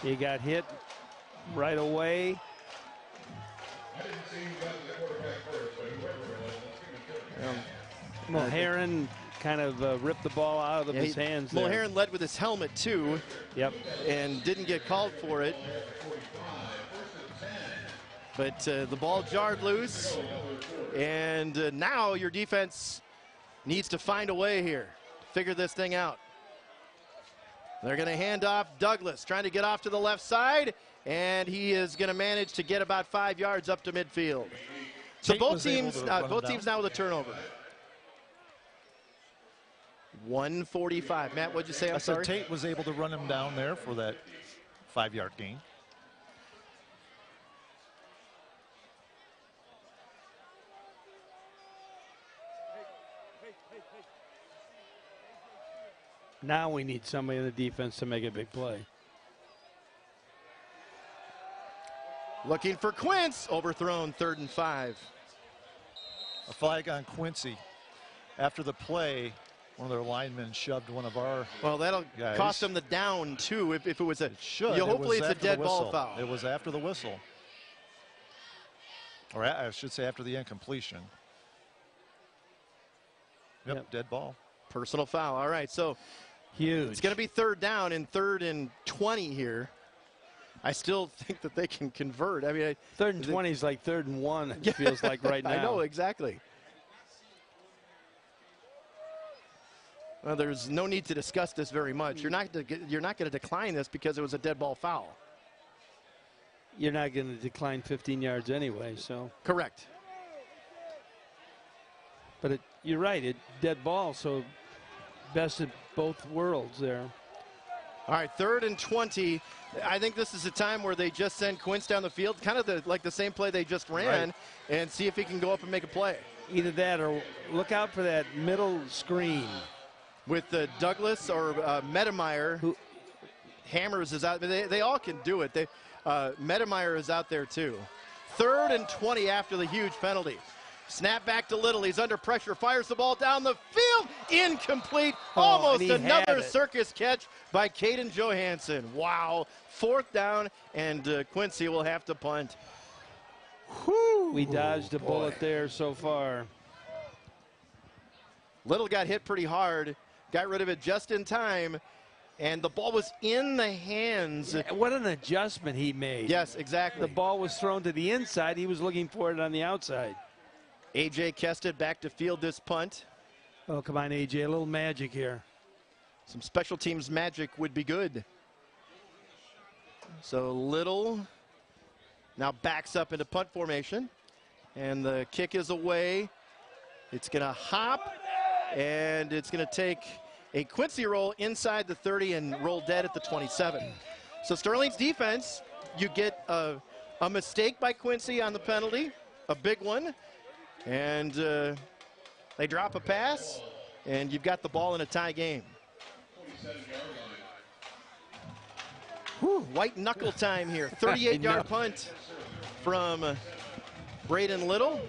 He got hit right away. Mulheron kind of ripped the ball out of his hands there. Mulheron led with his helmet too. Yep. And didn't get called for it. But the ball jarred loose. And now your defense needs to find a way here to figure this thing out. They're going to hand off Douglas, trying to get off to the left side. And he is going to manage to get about 5 yards up to midfield. So both teams now with a turnover. 1:45. Matt, what'd you say? I'm sorry. Tate was able to run him down there for that 5-yard gain. Now we need somebody in the defense to make a big play. Looking for Quince. Overthrown, 3rd and 5. A flag on Quincy. After the play, one of their linemen shoved one of our that'll guys. cost them the down, too, if it was a... It should. Hopefully it's a dead ball foul. It was after the whistle. Or I should say after the incompletion. Yep, dead ball. Personal foul. All right, so... Huge. It's going to be 3rd down and 3rd and 20 here. I still think that they can convert. I mean, 3rd and 20 is like 3rd and 1. It feels like right now. I know, exactly. Well, there's no need to discuss this very much. You're not going to decline this because it was a dead ball foul. You're not going to decline 15 yards anyway, so. Correct. But you're right, dead ball, so best of both worlds there. All right, 3rd and 20. I think this is a time where they just send Quince down the field, kind of like the same play they just ran, and see if he can go up and make a play. Either that or look out for that middle screen. With Douglas or Medemeyer, who Hammers is out. They all can do it. Medemeyer is out there too. 3rd and 20 after the huge penalty. Snap back to Little. He's under pressure. Fires the ball down the field. Incomplete. Almost another circus catch by Caden Johansson. Wow. 4th down, and Quincy will have to punt. Whew. We dodged a bullet there so far. Little got hit pretty hard. Got rid of it just in time. And the ball was in the hands. Yeah, what an adjustment he made. Yes, exactly. The ball was thrown to the inside. He was looking for it on the outside. A.J. Kested back to field this punt. Oh, come on, A.J. A little magic here. Some special teams magic would be good. So Little now backs up into punt formation. And the kick is away. It's going to hop. And it's going to take a Quincy roll inside the 30 and roll dead at the 27. So Sterling's defense, you get a mistake by Quincy on the penalty, a big one. And they drop a pass, and you've got the ball in a tie game. white knuckle time here. 38-yard punt from Braden Little.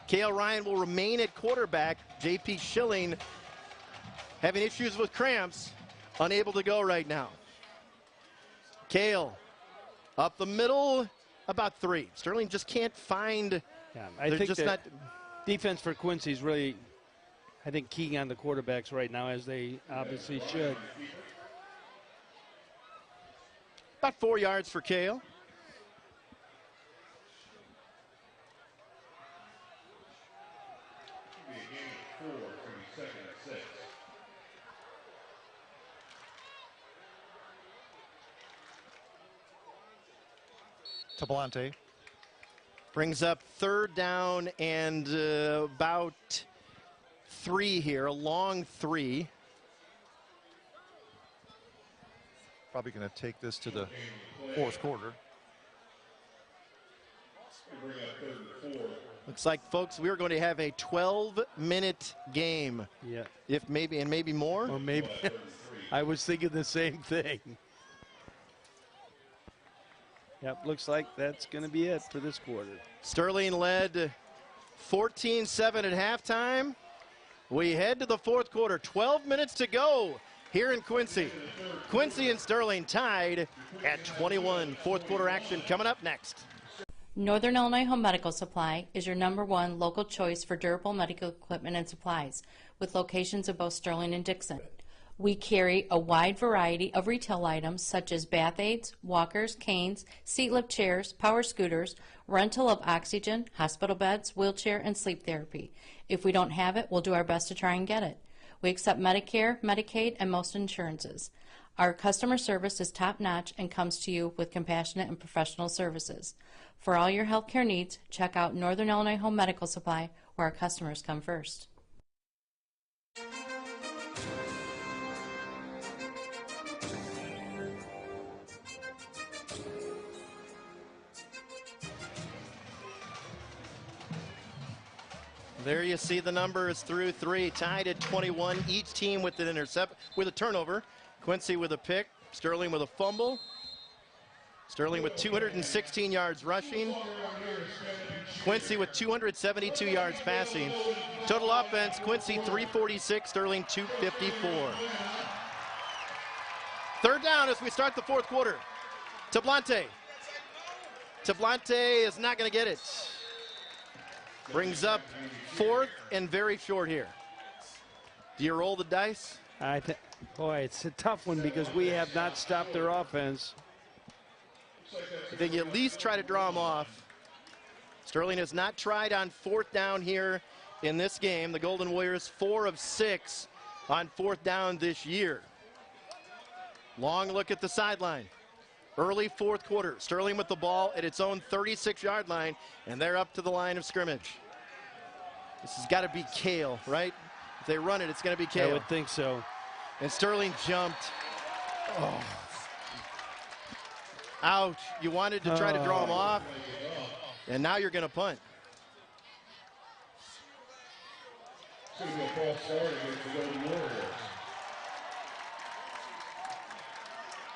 Cale Ryan will remain at quarterback. J.P. Schilling having issues with cramps, unable to go right now. Cale up the middle, about 3. Sterling just can't find. Yeah, I think just not. Defense for Quincy is really, I think, keying on the quarterbacks right now, as they obviously should. About 4 yards for Cale. Tablante brings up 3rd down and about 3 here, a long 3. Probably going to take this to the 4th quarter. Looks like, folks, we're going to have a 12-minute game. Yeah. If maybe, and maybe more. Or maybe. I was thinking the same thing. Yep, looks like that's going to be it for this quarter. Sterling led 14-7 at halftime. We head to the 4th quarter. 12 minutes to go here in Quincy. Quincy and Sterling tied at 21. 4th quarter action coming up next. Northern Illinois Home Medical Supply is your #1 local choice for durable medical equipment and supplies, with locations in both Sterling and Dixon. We carry a wide variety of retail items such as bath aids, walkers, canes, seat lift chairs, power scooters, rental of oxygen, hospital beds, wheelchair, and sleep therapy. If we don't have it, we'll do our best to try and get it. We accept Medicare, Medicaid, and most insurances. Our customer service is top-notch and comes to you with compassionate and professional services. For all your healthcare needs, check out Northern Illinois Home Medical Supply, where our customers come first. There you see the numbers through 3, tied at 21. Each team with an with a turnover. Quincy with a pick, Sterling with a fumble. Sterling with 216 yards rushing. Quincy with 272 yards passing. Total offense, Quincy 346, Sterling 254. 3rd down as we start the 4th quarter. Tablante. Tablante is not going to get it. Brings up 4th and very short here. Do you roll the dice? Boy, it's a tough one because we have not stopped their offense. I think you at least try to draw them off. Sterling has not tried on 4th down here in this game. The Golden Warriors 4 of 6 on 4th down this year. Long look at the sideline. Early 4th quarter. Sterling with the ball at its own 36-yard line, and they're up to the line of scrimmage. This has got to be Cale, right? If they run it, it's going to be Cale. I would think so. And Sterling jumped. Oh. Ouch. You wanted to try to draw him off, and now you're going to punt.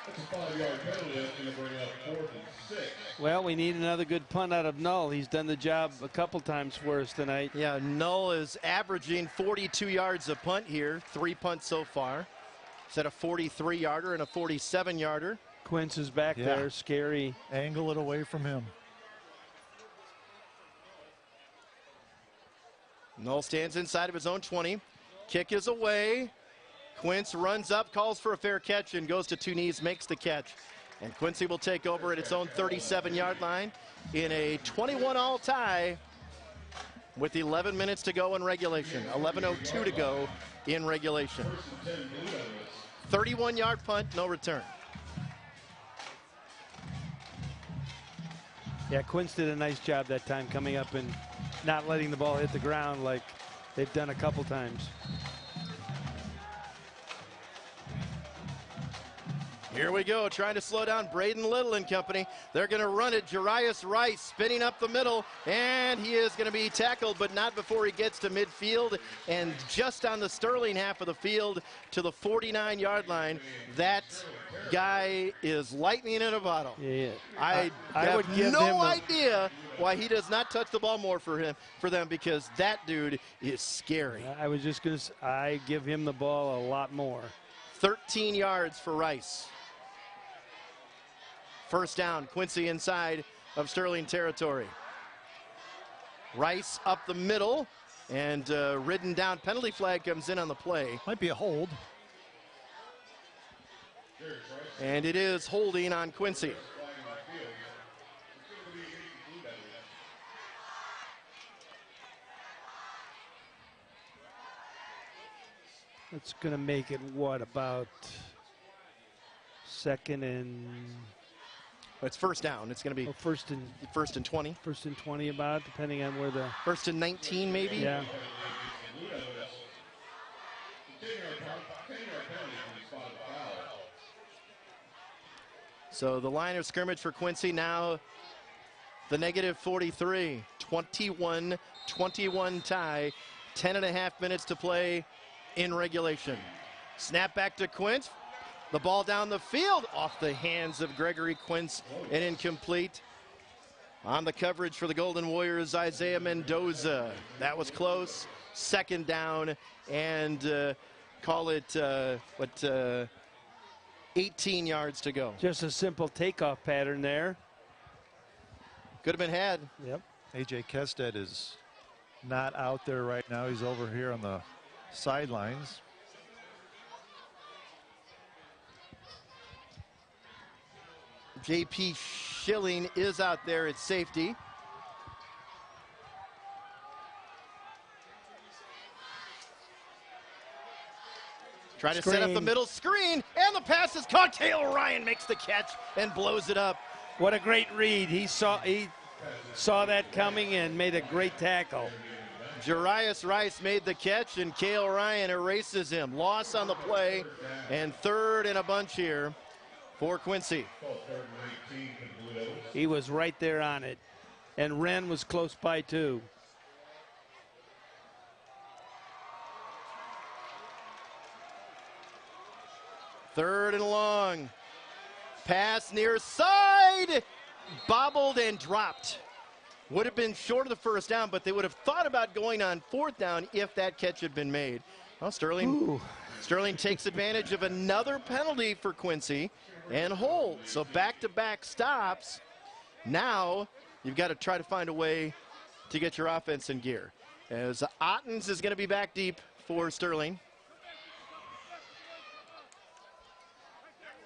That's a 5-yard penalty. That's going to bring up 4th and 6. Well, we need another good punt out of Null. He's done the job a couple times for us tonight. Yeah, Null is averaging 42 yards a punt here. 3 punts so far. He's at a 43-yarder and a 47-yarder. Quince is back there, scary. Angle it away from him. Null stands inside of his own 20. Kick is away. Quince runs up, calls for a fair catch, and goes to 2 knees, makes the catch. And Quincy will take over at its own 37-yard line in a 21-all tie with 11 minutes to go in regulation. 11:02 to go in regulation. 31-yard punt, no return. Yeah, Quince did a nice job that time coming up and not letting the ball hit the ground like they've done a couple times. Here we go, trying to slow down Braden Little and company. They're going to run it. Jarius Rice spinning up the middle, and he is going to be tackled, but not before he gets to midfield and just on the Sterling half of the field to the 49-yard line. That guy is lightning in a bottle. Yeah. I would have give no him idea why he does not touch the ball more for them, because that dude is scary. I was just going to say, I give him the ball a lot more. 13 yards for Rice. First down, Quincy inside of Sterling territory. Rice up the middle and ridden down. Penalty flag comes in on the play. Might be a hold. And it is holding on Quincy. It's going to make it, what, about second and... It's first down. It's going to be first and 20. First and 20 about, depending on where the... First and 19 maybe? Yeah. So the line of scrimmage for Quincy now the negative 43. 21-21 tie. 10.5 minutes to play in regulation. Snap back to Quince. The ball down the field off the hands of Gregory Quince and incomplete. On the coverage for the Golden Warriors, Isaiah Mendoza. That was close. Second down and call it 18 yards to go. Just a simple takeoff pattern there. Could have been had. Yep. A.J. Kested is not out there right now. He's over here on the sidelines. J.P. Schilling is out there at safety. Try to set up the middle screen, and the pass is caught. Cale Ryan makes the catch and blows it up. What a great read. He saw that coming and made a great tackle. Jarius Rice made the catch, and Cale Ryan erases him. Loss on the play, and third and a bunch here for Quincy. He was right there on it, and Wren was close by too. Third and long. Pass near side. Bobbled and dropped. Would have been short of the first down, but they would have thought about going on fourth down if that catch had been made. Well, Sterling takes advantage of another penalty for Quincy and holds. So back-to-back stops. Now you've got to try to find a way to get your offense in gear. As Ottens is going to be back deep for Sterling.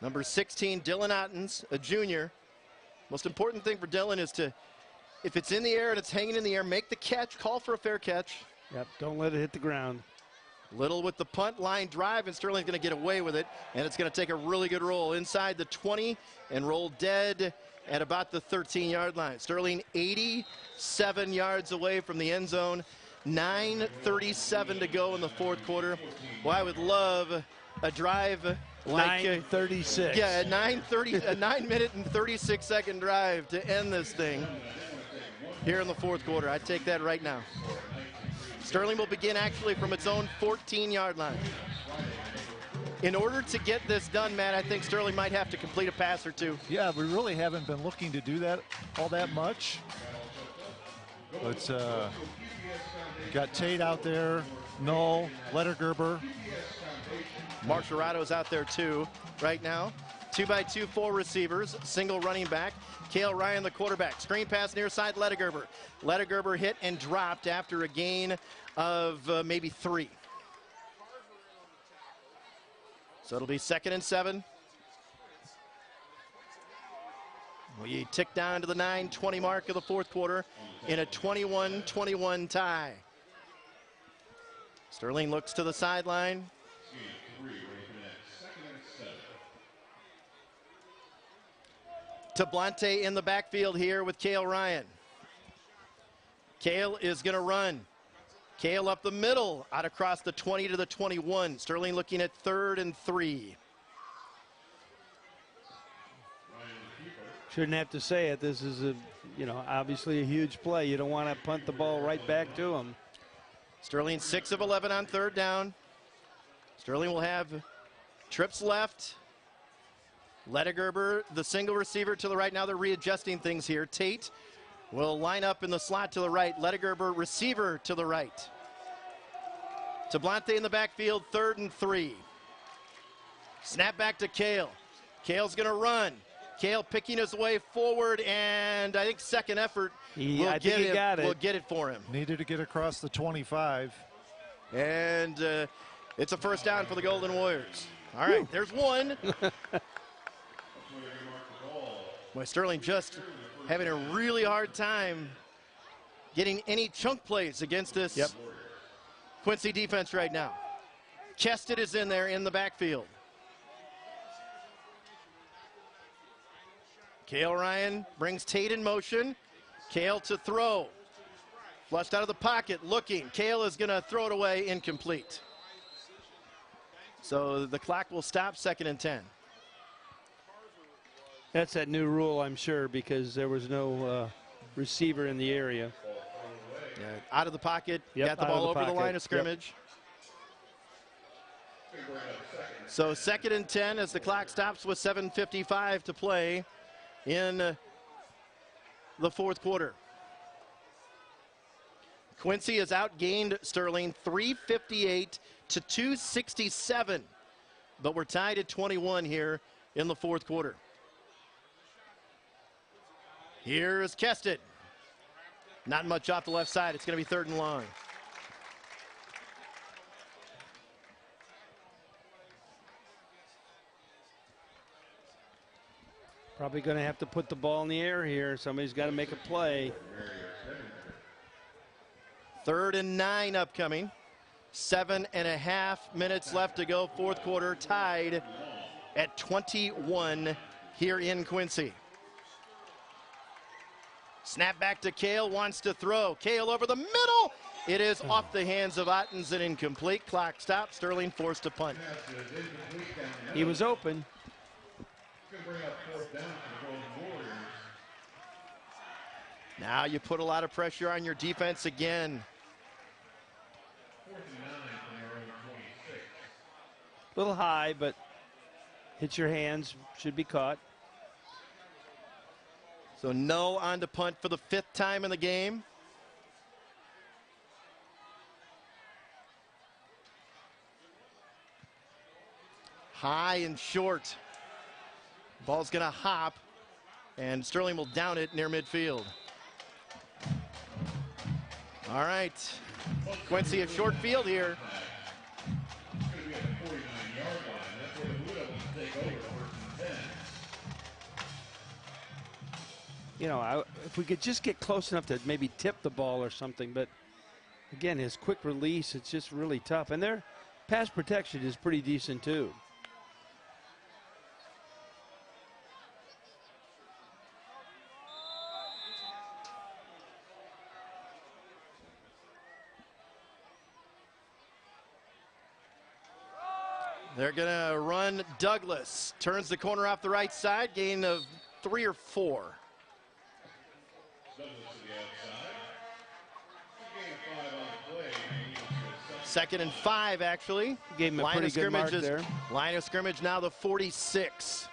Number 16, Dylan Ottens, a junior. Most important thing for Dylan is to, if it's in the air and it's hanging in the air, make the catch, call for a fair catch. Yep, don't let it hit the ground. Little with the punt line drive, and Sterling's going to get away with it, and it's going to take a really good roll inside the 20 and roll dead at about the 13-yard line. Sterling 87 yards away from the end zone, 9:37 to go in the fourth quarter. Well, I would love a drive like 9:36. Yeah, a 9-minute and 36-second drive to end this thing here in the fourth quarter. I'd take that right now. Sterling will begin actually from its own 14-yard line. In order to get this done, Matt, I think Sterling might have to complete a pass or two. Yeah, we really haven't been looking to do that all that much. But got Tate out there, Null, Lettergerber. Marcherado's out there too right now. 2x2, 4 receivers, single running back. Cale Ryan, the quarterback. Screen pass near side, Lettergerber. Lettergerber hit and dropped after a gain of maybe 3. So it'll be 2nd and 7. We tick down to the 9:20 mark of the fourth quarter in a 21-21 tie. Sterling looks to the sideline. Tablante in the backfield here with Cale Ryan. Cale is going to run. Cale up the middle, out across the 20 to the 21. Sterling looking at 3rd and 3. Shouldn't have to say it. This is obviously a huge play. You don't want to punt the ball right back to him. Sterling 6 of 11 on third down. Sterling will have trips left. Ledigerber, the single receiver to the right. Now they're readjusting things here. Tate will line up in the slot to the right. Ledigerber, receiver to the right. Tablante in the backfield, 3rd and 3. Snap back to Kale. Kale's going to run. Kale picking his way forward, and I think second effort will get it for him. Needed to get across the 25. And it's a first down for the Golden Warriors. All right, there's one. Boy, Sterling just having a really hard time getting any chunk plays against this Quincy defense right now. Chested is in there in the backfield. Kale Ryan brings Tate in motion. Kale to throw. Flushed out of the pocket, looking. Kale is going to throw it away, incomplete. So the clock will stop, 2nd and 10. That's that new rule, I'm sure, because there was no receiver in the area. Yeah, out of the pocket, got the ball over the line of scrimmage. So 2nd and 10 as the clock stops with 7:55 to play in the 4th quarter. Quincy has outgained Sterling 358 to 267, but we're tied at 21 here in the 4th quarter. Here is Kested. Not much off the left side. It's going to be 3rd and long. Probably going to have to put the ball in the air here. Somebody's got to make a play. 3rd and 9 upcoming. 7.5 minutes left to go. 4th quarter, tied at 21 here in Quincy. Snap back to Kale, wants to throw. Kale over the middle. It is off the hands of Ottens and incomplete. Clock stops. Sterling forced to punt. He was open. Now you put a lot of pressure on your defense again. A little high, but hits your hands, should be caught. So no on to punt for the 5th time in the game. High and short. Ball's going to hop, and Sterling will down it near midfield. All right, Quincy a short field here. If we could just get close enough to maybe tip the ball or something, but again, his quick release, it's just really tough. And their pass protection is pretty decent too. They're going to run Douglas. Turns the corner off the right side. Gain of 3 or 4. Second and 5, actually. Gave him a pretty good mark there. Line of scrimmage now the 46.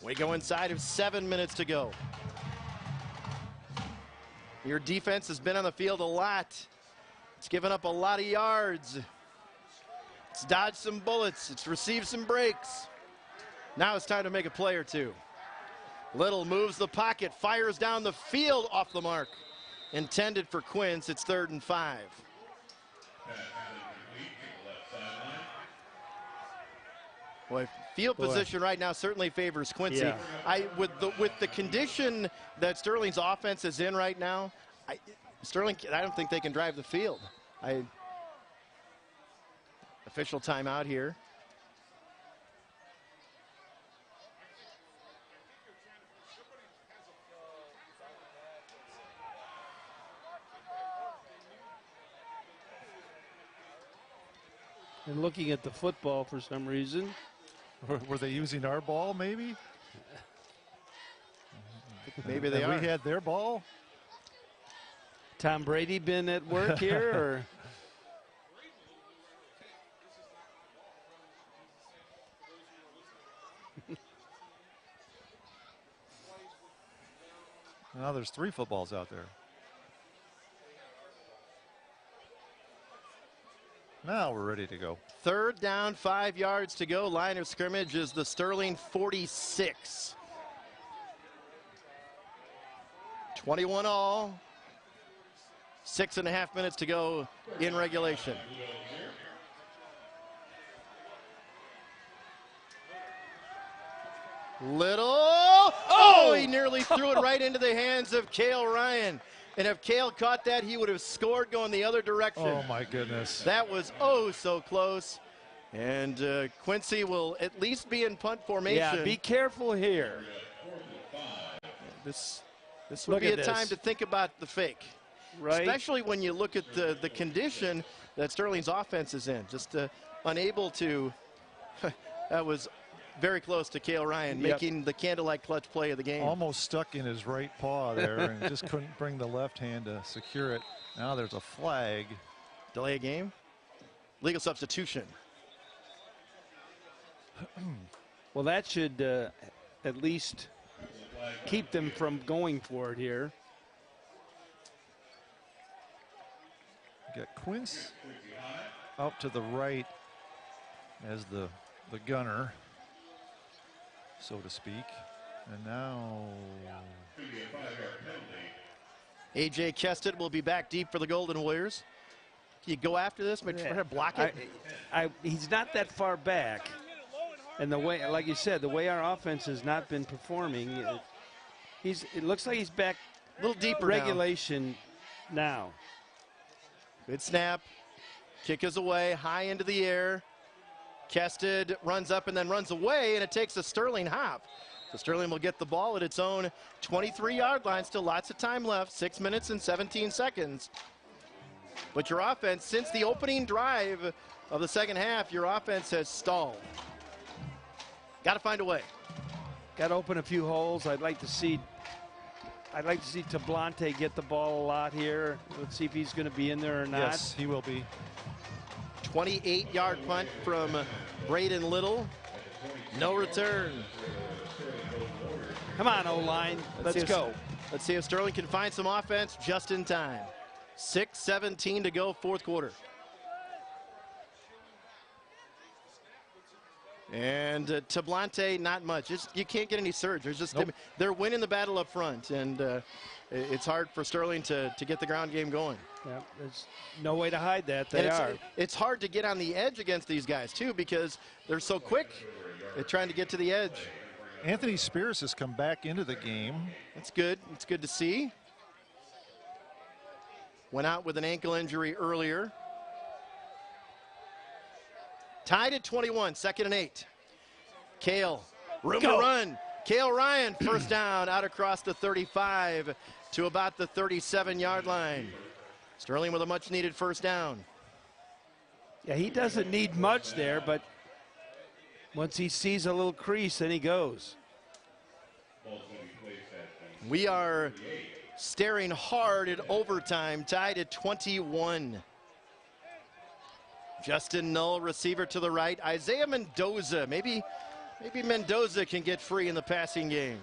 We go inside of 7 minutes to go. Your defense has been on the field a lot. It's given up a lot of yards. It's dodged some bullets. It's received some breaks. Now it's time to make a play or two. Little moves the pocket, fires down the field off the mark. Intended for Quince. It's 3rd and 5. Boy, field position right now certainly favors Quincy. Yeah. With the condition that Sterling's offense is in right now, Sterling, I don't think they can drive the field. Official timeout here. And looking at the football for some reason. Were they using our ball, maybe? Maybe they are. We had their ball. Tom Brady been at work here, or? Now there's 3 footballs out there. Now we're ready to go. 3rd down, 5 yards to go. Line of scrimmage is the Sterling 46. 21 all. 6.5 minutes to go in regulation. Little. Oh, he nearly threw it right into the hands of Cale Ryan. And if Cale caught that, he would have scored going the other direction. Oh, my goodness. That was oh so close. And Quincy will at least be in punt formation. Yeah, be careful here. This would be a time to think about the fake. Right. Especially when you look at the condition that Sterling's offense is in. Just unable to. That was very close to Cale Ryan, making the candlelight clutch play of the game. Almost stuck in his right paw there and just couldn't bring the left hand to secure it. Now there's a flag. Delay a game. Legal substitution. Well, that should at least keep them from going for it here. Got Quincy out to the right as the gunner, so to speak. And now A.J. Keston will be back deep for the Golden Warriors. Can you go after this? Try to block it? He's not that far back. And the way, like you said, the way our offense has not been performing, it looks like he's back a little deeper regulation now. Good snap. Kick is away, high into the air. Keston runs up and then runs away, and it takes a Sterling hop. So Sterling will get the ball at its own 23-yard line. Still lots of time left, 6 minutes and 17 seconds. But your offense, since the opening drive of the second half, your offense has stalled. Got to find a way. Got to open a few holes. I'd like to see Tablante get the ball a lot here. Let's see if he's going to be in there or not. Yes, he will be. 28-yard punt from Braden Little. No return. Come on, O-line. Let's go. Let's see if Sterling can find some offense just in time. 6:17 to go, fourth quarter. And Tablante, not much. You can't get any surge. There's just they're winning the battle up front, and it's hard for Sterling to get the ground game going. Yeah, there's no way to hide that. It's hard to get on the edge against these guys too because they're so quick. They're trying to get to the edge. Anthony Spears has come back into the game. That's good. It's good to see. Went out with an ankle injury earlier. Tied at 21, 2nd and 8. Cale, room to run. Cale Ryan, first down, out across the 35 to about the 37-yard line. Sterling with a much-needed first down. Yeah, he doesn't need much there, but once he sees a little crease, then he goes. We are staring hard at overtime, tied at 21. Justin Null, receiver to the right. Isaiah Mendoza, maybe Mendoza can get free in the passing game.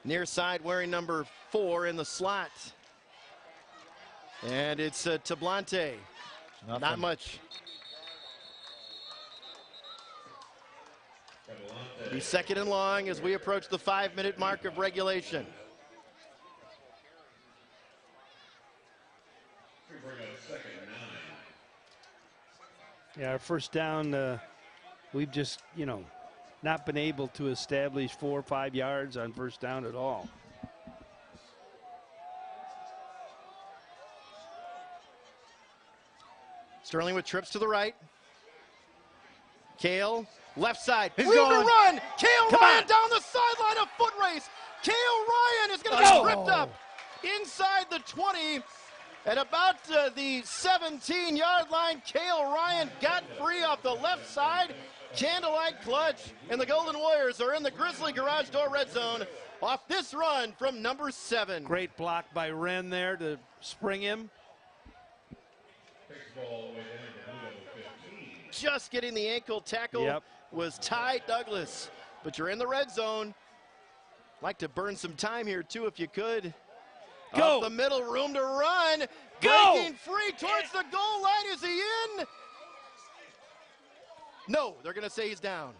Near side wearing number 4 in the slot. And it's Tablante. Not much. Be 2nd and long as we approach the 5-minute mark of regulation. Yeah, our first down, we've just, not been able to establish 4 or 5 yards on first down at all. Sterling with trips to the right. Cale, left side. He's room going. to run. Cale Ryan down the sideline, a foot race. Cale Ryan is going to get tripped up inside the 20. At about the 17-yard line, Cale Ryan got free off the left side. Candlelight clutch, and the Golden Warriors are in the Grizzly Garage Door red zone off this run from number 7. Great block by Wren there to spring him. Just getting the ankle tackle was Ty Douglas. But you're in the red zone. Like to burn some time here, too, if you could. Go. Up the middle, room to run. Go. Breaking free towards the goal line. Is he in? No, they're going to say he's down.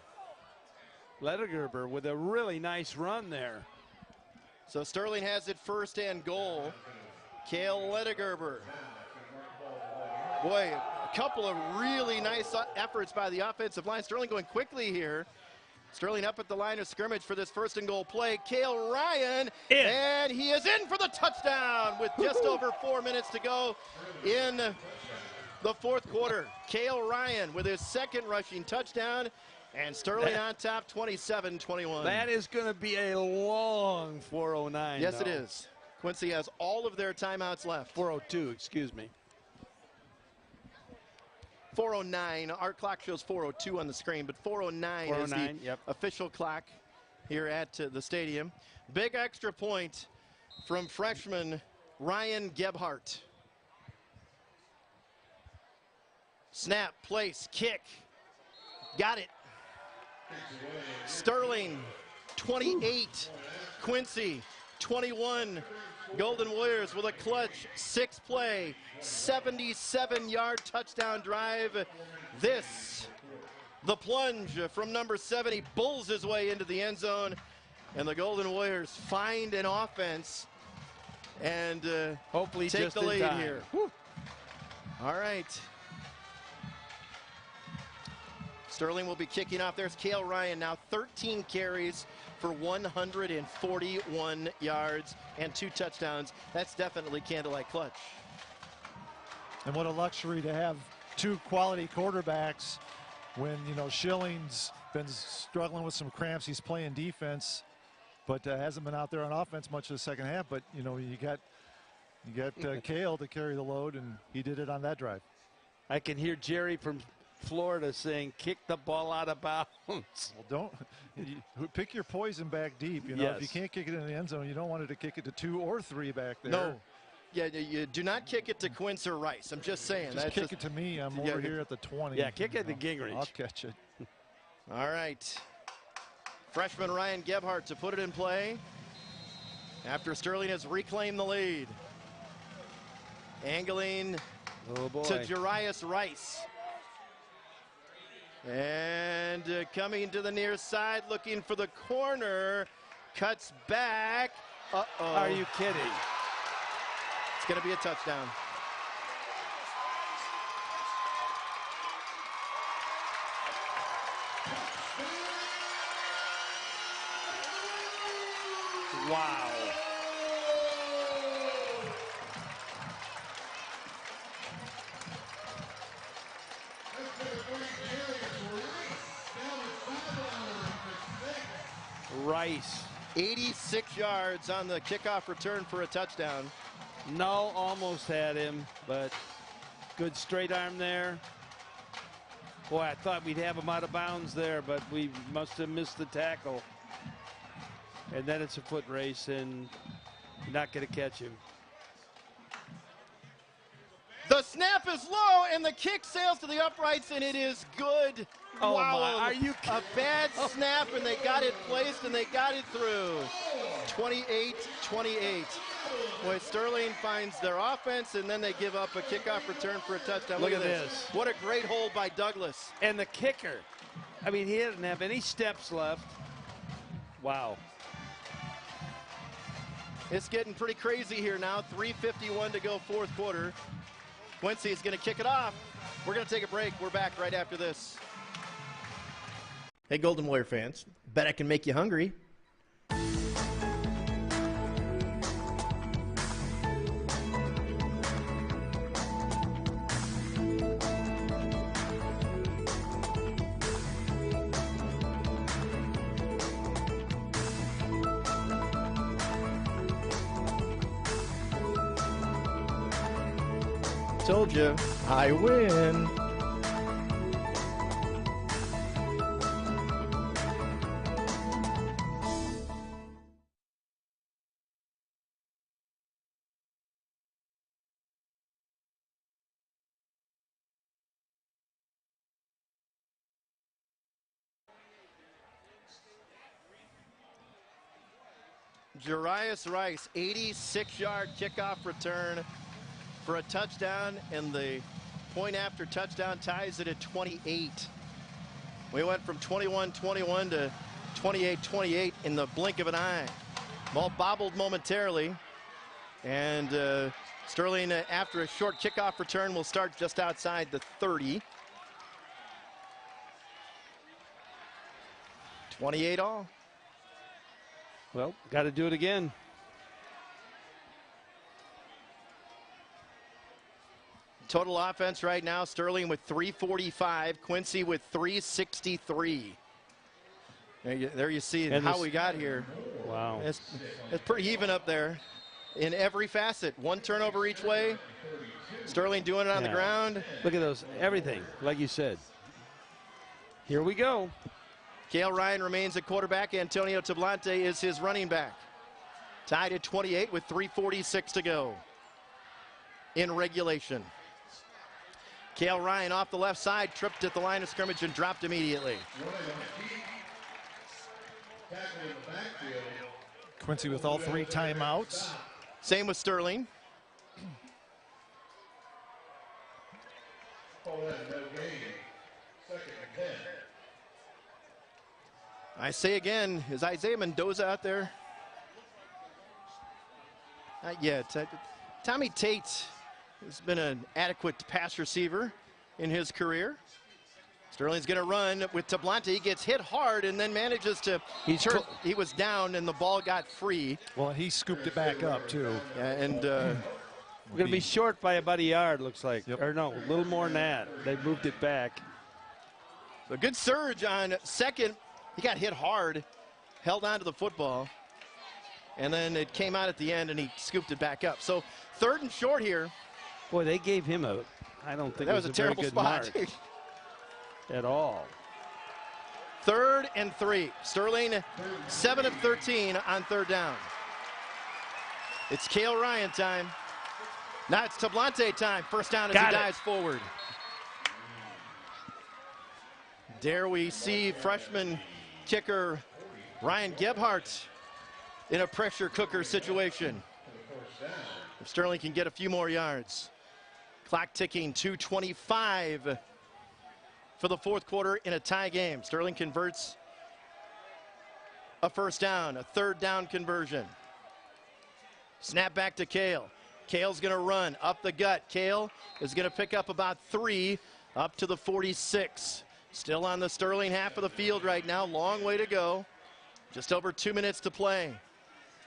Ledergerber with a really nice run there. So Sterling has it first and goal. Cale Ledergerber. Boy, a couple of really nice efforts by the offensive line. Sterling going quickly here. Sterling up at the line of scrimmage for this first and goal play. Cale Ryan, and he is in for the touchdown with just over 4 minutes to go in the fourth quarter. Cale Ryan with his second rushing touchdown, and Sterling on top, 27-21. That is going to be a long 4:09. Yes, it is. Quincy has all of their timeouts left. 4:02, excuse me. 4:09. Our clock shows 4:02 on the screen, but 4:09 is the official clock here at the stadium. Big extra point from freshman Ryan Gebhardt. Snap, place, kick. Got it. Sterling, 28. Quincy, 21. Golden Warriors with a clutch 6-play, 77-yard touchdown drive. This, the plunge from number 7. He bulls his way into the end zone, and the Golden Warriors find an offense and hopefully take just the lead time. here. Whew. All right. Sterling will be kicking off. There's Cale Ryan now, 13 carries for 141 yards and 2 touchdowns. That's definitely candlelight clutch. And what a luxury to have 2 quality quarterbacks when, you know, Schilling's been struggling with some cramps. He's playing defense, but hasn't been out there on offense much of the second half. But, you know, you got Cale to carry the load, and he did it on that drive. I can hear Jerry from Florida saying, kick the ball out of bounds. Well, pick your poison back deep. You know, if you can't kick it in the end zone, you don't want it to kick it to 2 or 3 back there. No. Yeah, you do not kick it to Quince or Rice. I'm just saying. Just kick it to me. I'm over here at the 20. Yeah, kick it to Gingrich. I'll catch it. All right. Freshman Ryan Gebhardt to put it in play after Sterling has reclaimed the lead. Angling to Jarius Rice. And coming to the near side, looking for the corner. Cuts back. Uh-oh. Are you kidding? It's going to be a touchdown. Wow. Rice. 86 yards on the kickoff return for a touchdown. No, almost had him, but good straight arm there. Boy, I thought we'd have him out of bounds there, but we must have missed the tackle. And then it's a foot race, and you're not going to catch him. The snap is low, and the kick sails to the uprights, and it is good. Oh, wow. my. Are you a bad snap, and they got it placed, and they got it through. 28-28. Boy, Sterling finds their offense, and then they give up a kickoff return for a touchdown. Look at this. What a great hold by Douglas. And the kicker. I mean, he didn't have any steps left. Wow. It's getting pretty crazy here now. 3:51 to go, fourth quarter. Quincy is going to kick it off. We're going to take a break. We're back right after this. Hey, Golden Warrior fans. Bet I can make you hungry. Told you, I win. Jarius Rice, 86-yard kickoff return for a touchdown, and the point after touchdown ties it at 28. We went from 21-21 to 28-28 in the blink of an eye. Ball bobbled momentarily, and Sterling, after a short kickoff return, will start just outside the 30. 28 all. Well, got to do it again. Total offense right now, Sterling with 345, Quincy with 363. There you see how we got here. Wow. It's pretty even up there in every facet. One turnover each way. Sterling doing it on the ground. Look at those, everything, like you said. Here we go. Cale Ryan remains at quarterback. Antonio Tablante is his running back. Tied at 28 with 3:46 to go in regulation. Cale Ryan off the left side, tripped at the line of scrimmage and dropped immediately. Quincy with all 3 timeouts. Same with Sterling. I say again, is Isaiah Mendoza out there? Not yet. Tommy Tate has been an adequate pass receiver in his career. Sterling's going to run with Tablante. He gets hit hard and then manages to he was down and the ball got free. Well, he scooped it back up too. And we're going to be short by about a yard, looks like. Yep. Or no, a little more than that. They moved it back. A good surge on second. He got hit hard, held on to the football, and then it came out at the end and he scooped it back up. So 3rd and short here. Boy, they gave him I don't think that it was a very terrible good spot. mark at all. 3rd and 3. Sterling 7 of 13 on 3rd down. It's Cale Ryan time. Now it's Tablante time. First down as he dives forward. Dare we see freshman kicker Ryan Gebhardt in a pressure cooker situation. If Sterling can get a few more yards. Clock ticking, 2:25 for the 4th quarter in a tie game. Sterling converts a first down, a 3rd down conversion. Snap back to Cale. Cale's going to run up the gut. Cale is going to pick up about 3 up to the 46. Still on the Sterling half of the field right now. Long way to go. Just over 2 minutes to play.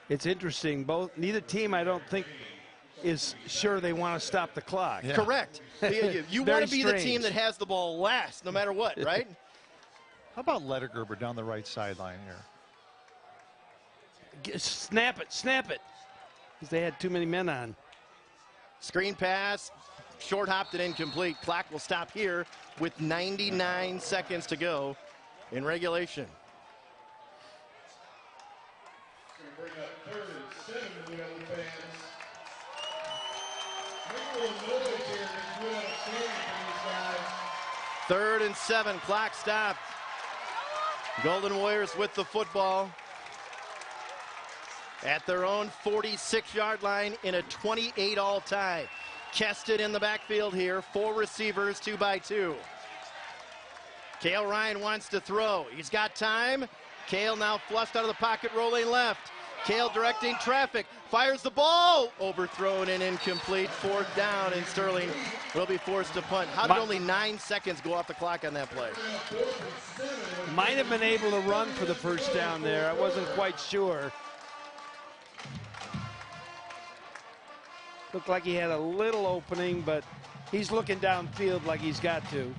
It's interesting. Neither team, I don't think, is sure they want to stop the clock. Yeah. Correct. You want to be the team that has the ball last, no matter what, right? How about Lettergerber down the right sideline here? Snap it, because they had too many men on. Screen pass, short hopped and incomplete. Clock will stop here with 99 seconds to go in regulation. Third and 7, clock stopped. Golden Warriors with the football at their own 46-yard line in a 28-all tie. Keston in the backfield here, 4 receivers, 2 by 2. Cale Ryan wants to throw. He's got time. Cale now flushed out of the pocket, rolling left. Cale directing traffic, fires the ball, overthrown and incomplete. 4th down, and Sterling will be forced to punt. How did only 9 seconds go off the clock on that play? Might have been able to run for the first down there. I wasn't quite sure. Looked like he had a little opening, but he's looking downfield like he's got to.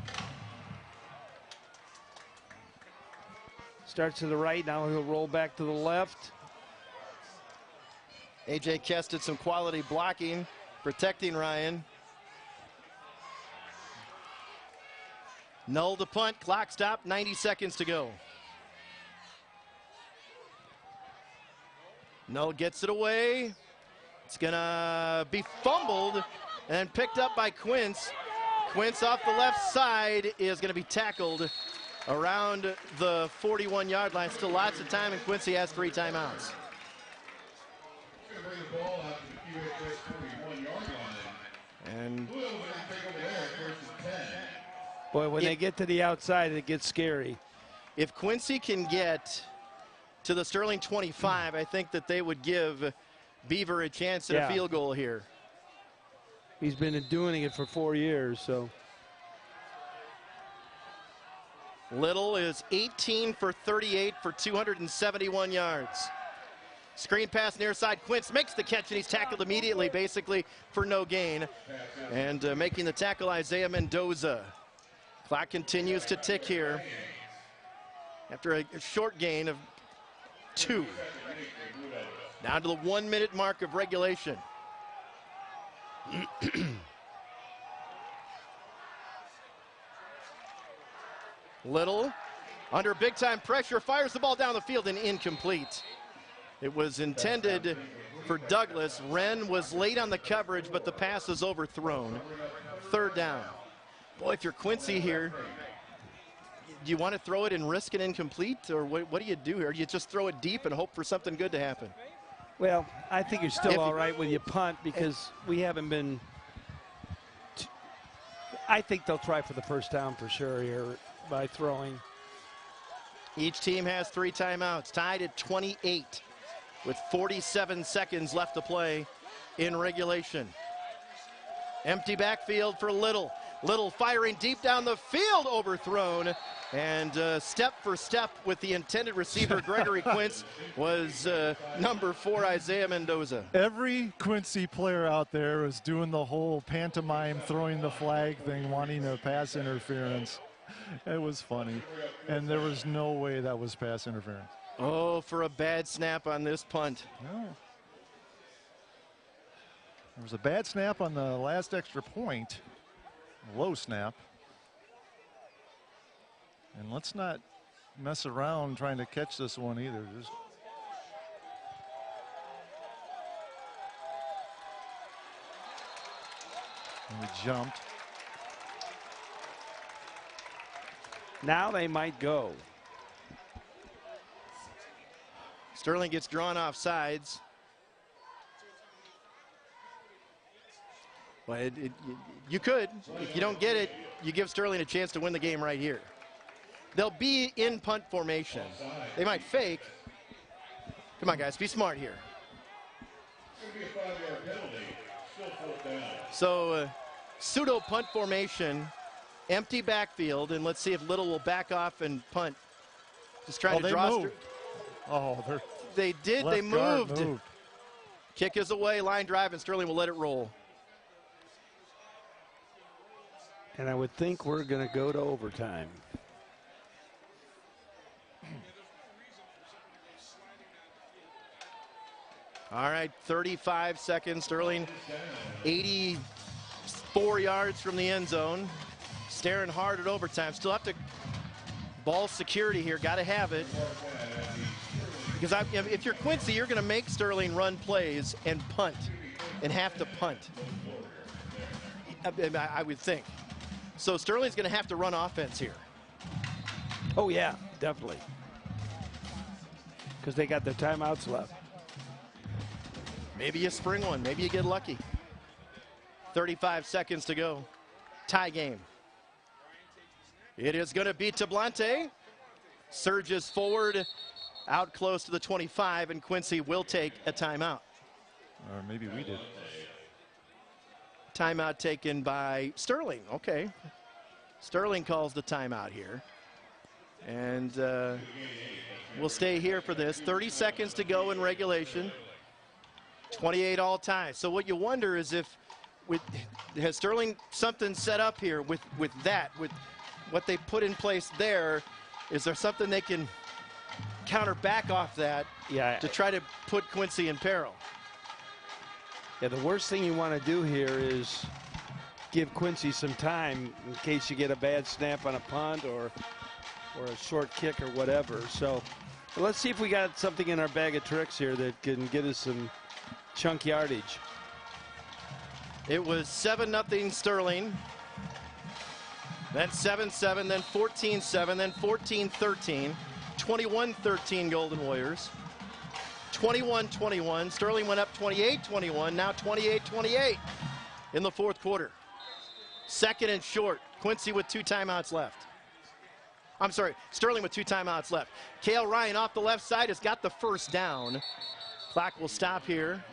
Starts to the right, now he'll roll back to the left. A.J. Keston, some quality blocking, protecting Ryan. Null to punt, clock stop, 90 seconds to go. Null gets it away. It's gonna be fumbled and picked up by Quince. Quince off the left side is gonna be tackled around the 41-yard line. Still lots of time, and Quincy has 3 timeouts. And boy, when they get to the outside, it gets scary. If Quincy can get to the Sterling 25, I think that they would give Beaver a chance at a field goal here. He's been doing it for 4 years, so. Little is 18 for 38 for 271 yards. Screen pass near side. Quince makes the catch, and he's tackled immediately, basically for no gain. And making the tackle, Isaiah Mendoza. Clock continues to tick here after a short gain of 2. Down to the 1 minute mark of regulation. Little, under big time pressure, fires the ball down the field and incomplete. It was intended for Douglas. Wren was late on the coverage, but the pass is overthrown. 3rd down. Boy, if you're Quincy here, do you want to throw it and risk an incomplete, or what do you do here? Do you just throw it deep and hope for something good to happen? Well, I think you're still all right with your punt because we haven't been. I think they'll try for the first down for sure here by throwing. Each team has 3 timeouts, tied at 28 with 47 seconds left to play in regulation. Empty backfield for Little. Little firing deep down the field, overthrown. And step for step with the intended receiver, Gregory Quince, was number 4, Isaiah Mendoza. Every Quincy player out there is doing the whole pantomime, throwing the flag thing, wanting a pass interference. It was funny. And there was no way that was pass interference. Oh, for a bad snap on this punt. No. There was a bad snap on the last extra point. Low snap. And let's not mess around trying to catch this one either. Just and we jumped. Now they might go. Sterling gets drawn off sides. Well, you could. If you don't get it, you give Sterling a chance to win the game right here. They'll be in punt formation. They might fake. Come on, guys, be smart here. So, pseudo punt formation, empty backfield, and let's see if Little will back off and punt. Just trying to draw. They did. They moved. Kick is away. Line drive, and Sterling will let it roll. And I would think we're going to go to overtime. All right, 35 seconds. Sterling 84 yards from the end zone. Staring hard at overtime. Still have to ball security here. Got to have it. Because if you're Quincy, you're going to make Sterling run plays and punt and have to punt. I would think. So Sterling's going to have to run offense here. Oh, yeah, definitely. Because they got their timeouts left. Maybe you spring one. Maybe you get lucky. 35 seconds to go. Tie game. It is going to be Tablante. Surges forward, out close to the 25, and Quincy will take a timeout. Or maybe we did. Timeout taken by Sterling. Okay. Sterling calls the timeout here. And we'll stay here for this. 30 seconds to go in regulation. 28 all ties. So what you wonder is if has Sterling something set up here with that, with what they put in place there? Is there something they can counter back off that to try to put Quincy in peril? Yeah, the worst thing you want to do here is give Quincy some time in case you get a bad snap on a punt or a short kick or whatever. So let's see if we got something in our bag of tricks here that can get us some chunk yardage. It was 7-0 Sterling. Then 7-7, then 14-7, then 14-13, 21-13 Golden Warriors. 21-21. Sterling went up 28-21, now 28-28 in the fourth quarter. Second and short. Quincy with 2 timeouts left. I'm sorry, Sterling with 2 timeouts left. Cale Ryan off the left side has got the first down. Clock will stop here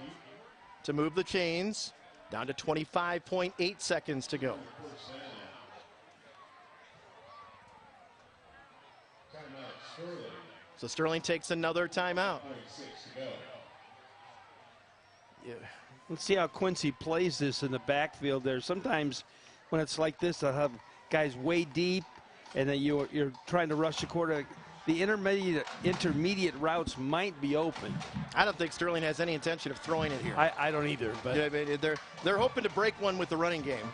to move the chains down to 25.8 seconds to go. So Sterling takes another timeout. Yeah. Let's see how Quincy plays this in the backfield there. Sometimes when it's like this, they'll have guys way deep, and then you're trying to rush the quarter. The intermediate routes might be open. I don't think Sterling has any intention of throwing it here. I don't either. But yeah, they're hoping to break one with the running game,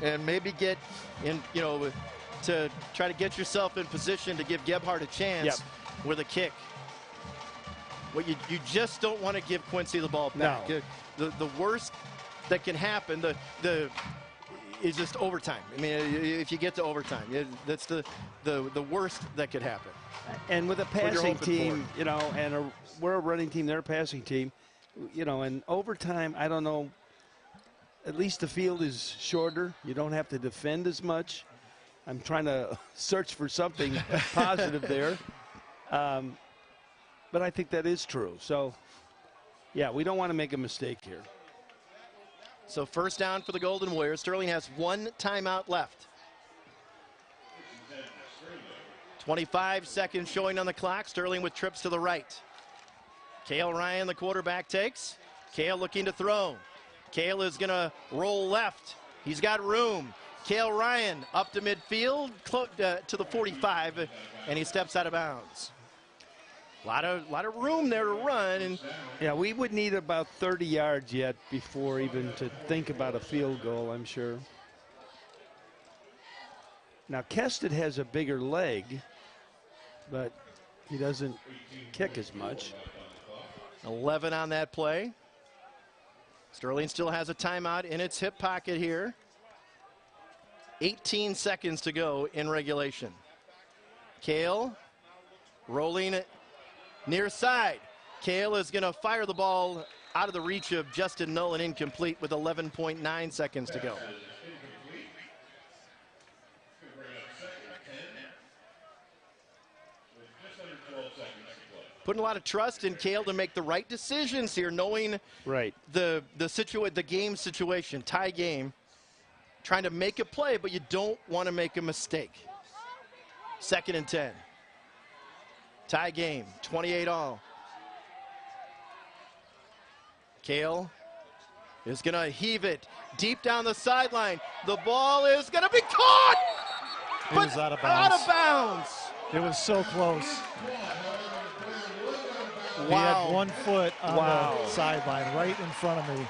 and maybe get in, to try to get yourself in position to give Gebhardt a chance with a kick. What you just don't want to give Quincy the ball back. No. The worst that can happen is just overtime. I mean, if you get to overtime, that's the worst that could happen. And with a passing team, and we're a running team, they're a passing team, and overtime, I don't know, at least the field is shorter. You don't have to defend as much. I'm trying to search for something positive there. But I think that is true. So, yeah, we don't want to make a mistake here. So first down for the Golden Warriors. Sterling has 1 timeout left. 25 seconds showing on the clock. Sterling with trips to the right. Cale Ryan, the quarterback, takes. Cale looking to throw. Cale is going to roll left. He's got room. Cale Ryan up to midfield, to the 45, and he steps out of bounds. A lot of room there to run. And yeah, we would need about 30 yards yet before even to think about a field goal, I'm sure. Now, Kested has a bigger leg, but he doesn't kick as much. 11 on that play. Sterling still has a timeout in its hip pocket here. 18 seconds to go in regulation. Cale rolling it near side. Cale is going to fire the ball out of the reach of Justin Nolan, incomplete with 11.9 seconds to go. Putting a lot of trust in Cale to make the right decisions here, knowing the game situation, tie game, trying to make a play, but you don't want to make a mistake. 2nd and 10. Tie game, 28 all. Cale is going to heave it deep down the sideline. The ball is going to be caught! It was out of bounds. Out of bounds. It was so close. Wow. He had 1 foot on the sideline right in front of me.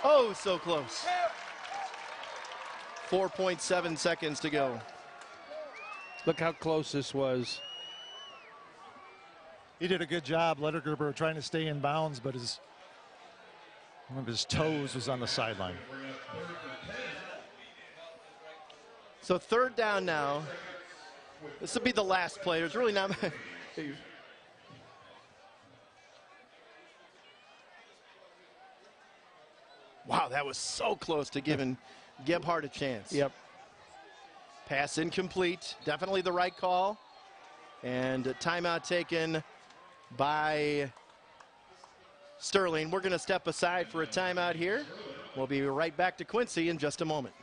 Oh, so close. 4.7 seconds to go. Look how close this was. He did a good job, Lettergerber, trying to stay in bounds, but one of his toes was on the sideline. So 3rd down now. This will be the last play. There's really not. Wow, that was so close to giving Gebhardt a chance. Yep. Pass incomplete. Definitely the right call. And a timeout taken by Sterling. We're going to step aside for a timeout here. We'll be right back to Quincy in just a moment.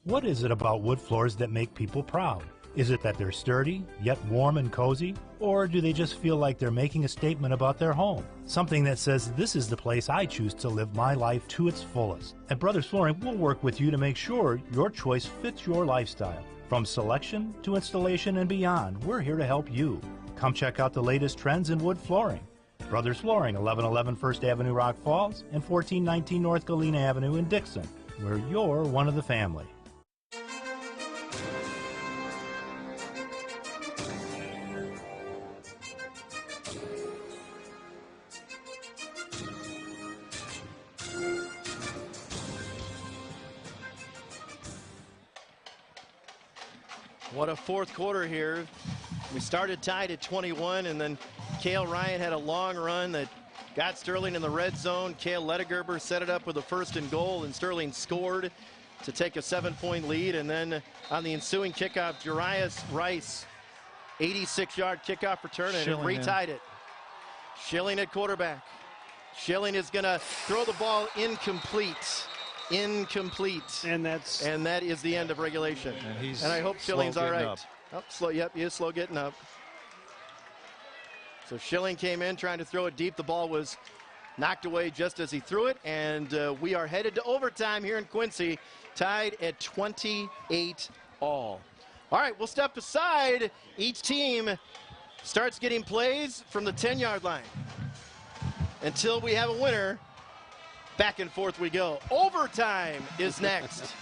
What is it about wood floors that make people proud? Is it that they're sturdy, yet warm and cozy? Or do they just feel like they're making a statement about their home? Something that says, this is the place I choose to live my life to its fullest. At Brothers Flooring, we'll work with you to make sure your choice fits your lifestyle. From selection to installation and beyond, we're here to help you. Come check out the latest trends in wood flooring. Brothers Flooring, 1111 First Avenue, Rock Falls, and 1419 North Galena Avenue in Dixon, where you're one of the family. What a fourth quarter here. We started tied at 21, and then Cale Ryan had a long run that got Sterling in the red zone. Cale Ledigerber set it up with a 1st and goal, and Sterling scored to take a 7-point lead. And then on the ensuing kickoff, Jarius Rice, 86-yard kickoff return, and it retied it. Schilling at quarterback. Schilling is going to throw the ball incomplete. And that is the end of regulation. And I hope Schilling's all right. Oh, slow. Yep, he is slow getting up. So Schilling came in trying to throw it deep. The ball was knocked away just as he threw it, and we are headed to overtime here in Quincy, tied at 28 all. All right, we'll step aside. Each team starts getting plays from the 10-yard line until we have a winner. Back and forth we go. Overtime is next.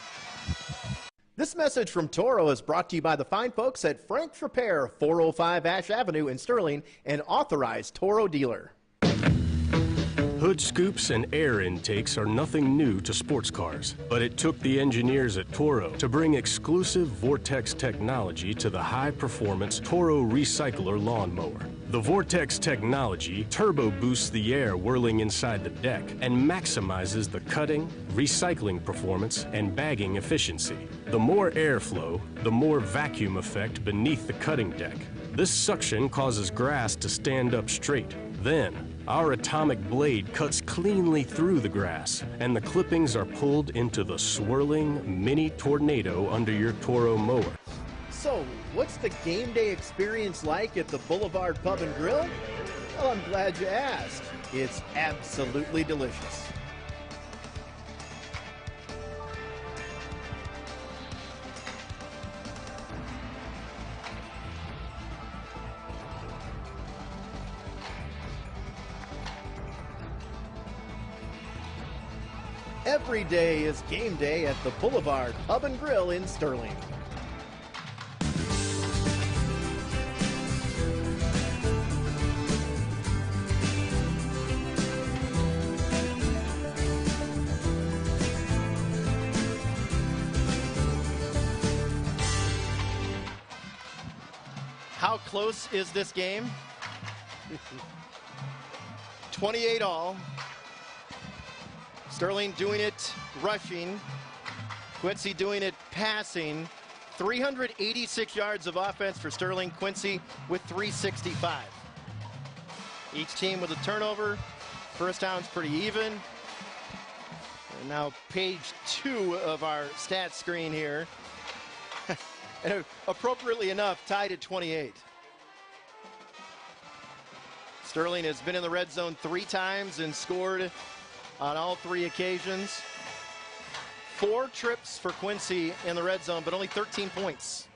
This message from Toro is brought to you by the fine folks at Frank's Repair, 405 Ash Avenue in Sterling, an authorized Toro dealer. Hood scoops and air intakes are nothing new to sports cars, but it took the engineers at Toro to bring exclusive Vortex technology to the high-performance Toro Recycler lawnmower. The Vortex technology turbo boosts the air whirling inside the deck and maximizes the cutting, recycling performance, and bagging efficiency. The more airflow, the more vacuum effect beneath the cutting deck. This suction causes grass to stand up straight. Then, our atomic blade cuts cleanly through the grass, and the clippings are pulled into the swirling mini tornado under your Toro mower. So, what's the game day experience like at the Boulevard Pub and Grill? Well, I'm glad you asked. It's absolutely delicious. Every day is game day at the Boulevard Pub and Grill in Sterling. How close is this game? 28 all. Sterling doing it rushing. Quincy doing it passing. 386 yards of offense for Sterling. Quincy with 365. Each team with a turnover. First down's pretty even. And now page 2 of our stats screen here. And appropriately enough, tied at 28. Sterling has been in the red zone 3 times and scored on all 3 occasions. 4 trips for Quincy in the red zone, but only 13 points.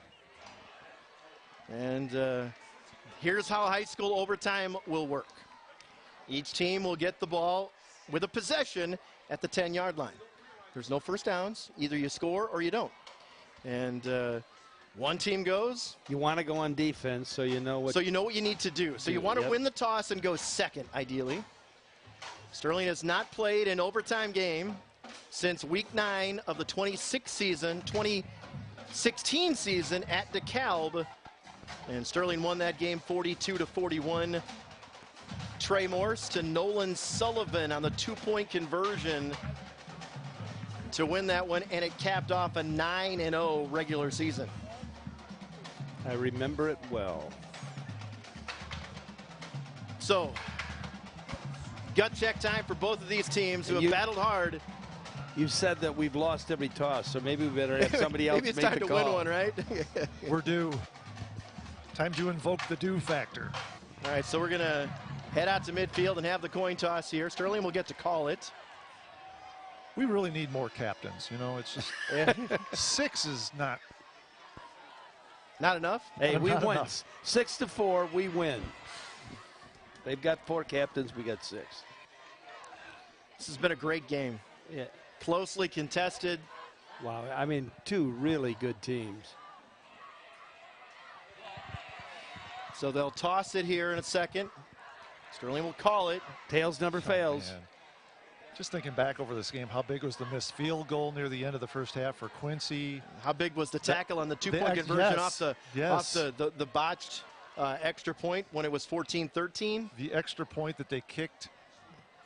And here's how high school overtime will work. Each team will get the ball with a possession at the 10-yard line. There's no first downs. Either you score or you don't. And one team goes. You want to go on defense, so you know what. So you know what you need to do. So you want to win the toss and go second, ideally. Sterling has not played an overtime game since week 9 of the 2016 season at DeKalb. And Sterling won that game 42-41. Trey Morse to Nolan Sullivan on the 2-point conversion to win that one, and it capped off a 9-0 regular season. I remember it well. So, gut check time for both of these teams who have battled hard. You've said that we've lost every toss, so maybe we better have somebody else maybe it's make time the to call. win one, right? We're due. Time to invoke the due factor. All right, so we're going to head out to midfield and have the coin toss here. Sterling will get to call it. We really need more captains. You know, it's just 6 is not enough. Hey, we not win. enough. 6-4, we win. They've got 4 captains, we got 6. This has been a great game. Yeah. Closely contested. Wow, I mean, 2 really good teams. So they'll toss it here in a second. Sterling will call it. Tails never fails. Man. Just thinking back over this game, how big was the missed field goal near the end of the first half for Quincy? How big was the tackle on the 2-point conversion off the botched extra point when it was 14-13? The extra point that they kicked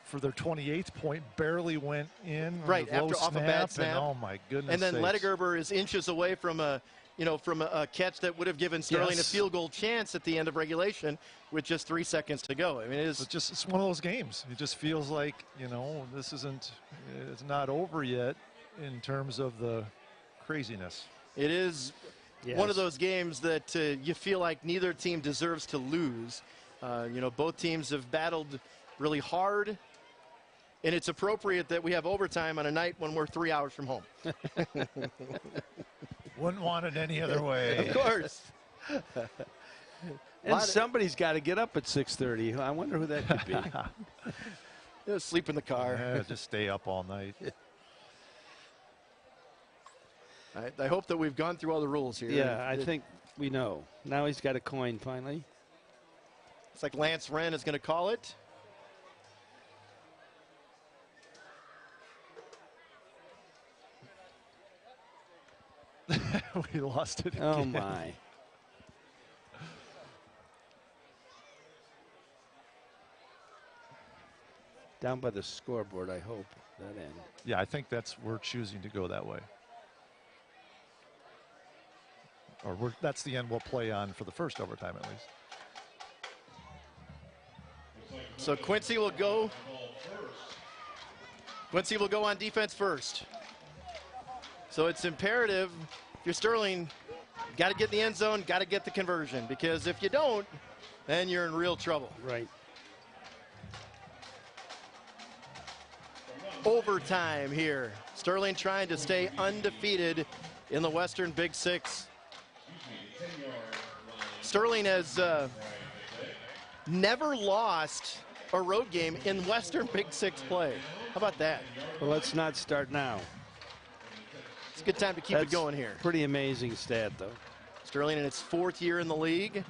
for their 28th point, barely went in. Right, after off a bad snap. And, oh my goodness. And then sakes. Ledigerber is inches away from a catch that would have given Sterling a field goal chance at the end of regulation with just 3 seconds to go. I mean, it's one of those games. It just feels like, it's not over yet in terms of the craziness. It is one of those games that you feel like neither team deserves to lose. Both teams have battled really hard, and it's appropriate that we have overtime on a night when we're 3 hours from home. Wouldn't want it any other way. Of course. And somebody's got to get up at 6:30. I wonder who that could be. Sleep in the car. Yeah, just stay up all night. I hope that we've gone through all the rules here. Yeah, I think we know. Now he's got a coin finally. It's like Lance Wren is going to call it. We lost it again. Oh, my. Down by the scoreboard, I hope, that end. Yeah, I think we're choosing to go that way. Or that's the end we'll play on for the first overtime at least. So Quincy will go. Quincy will go on defense first. So it's imperative, if you're Sterling, got to get in the end zone, got to get the conversion, because if you don't, then you're in real trouble. Right. Overtime here. Sterling trying to stay undefeated in the Western Big Six. Sterling has never lost a road game in Western Big Six play. How about that? Well, let's not start now. It's a good time to keep it going here. Pretty amazing stat, though. Sterling in its 4th year in the league.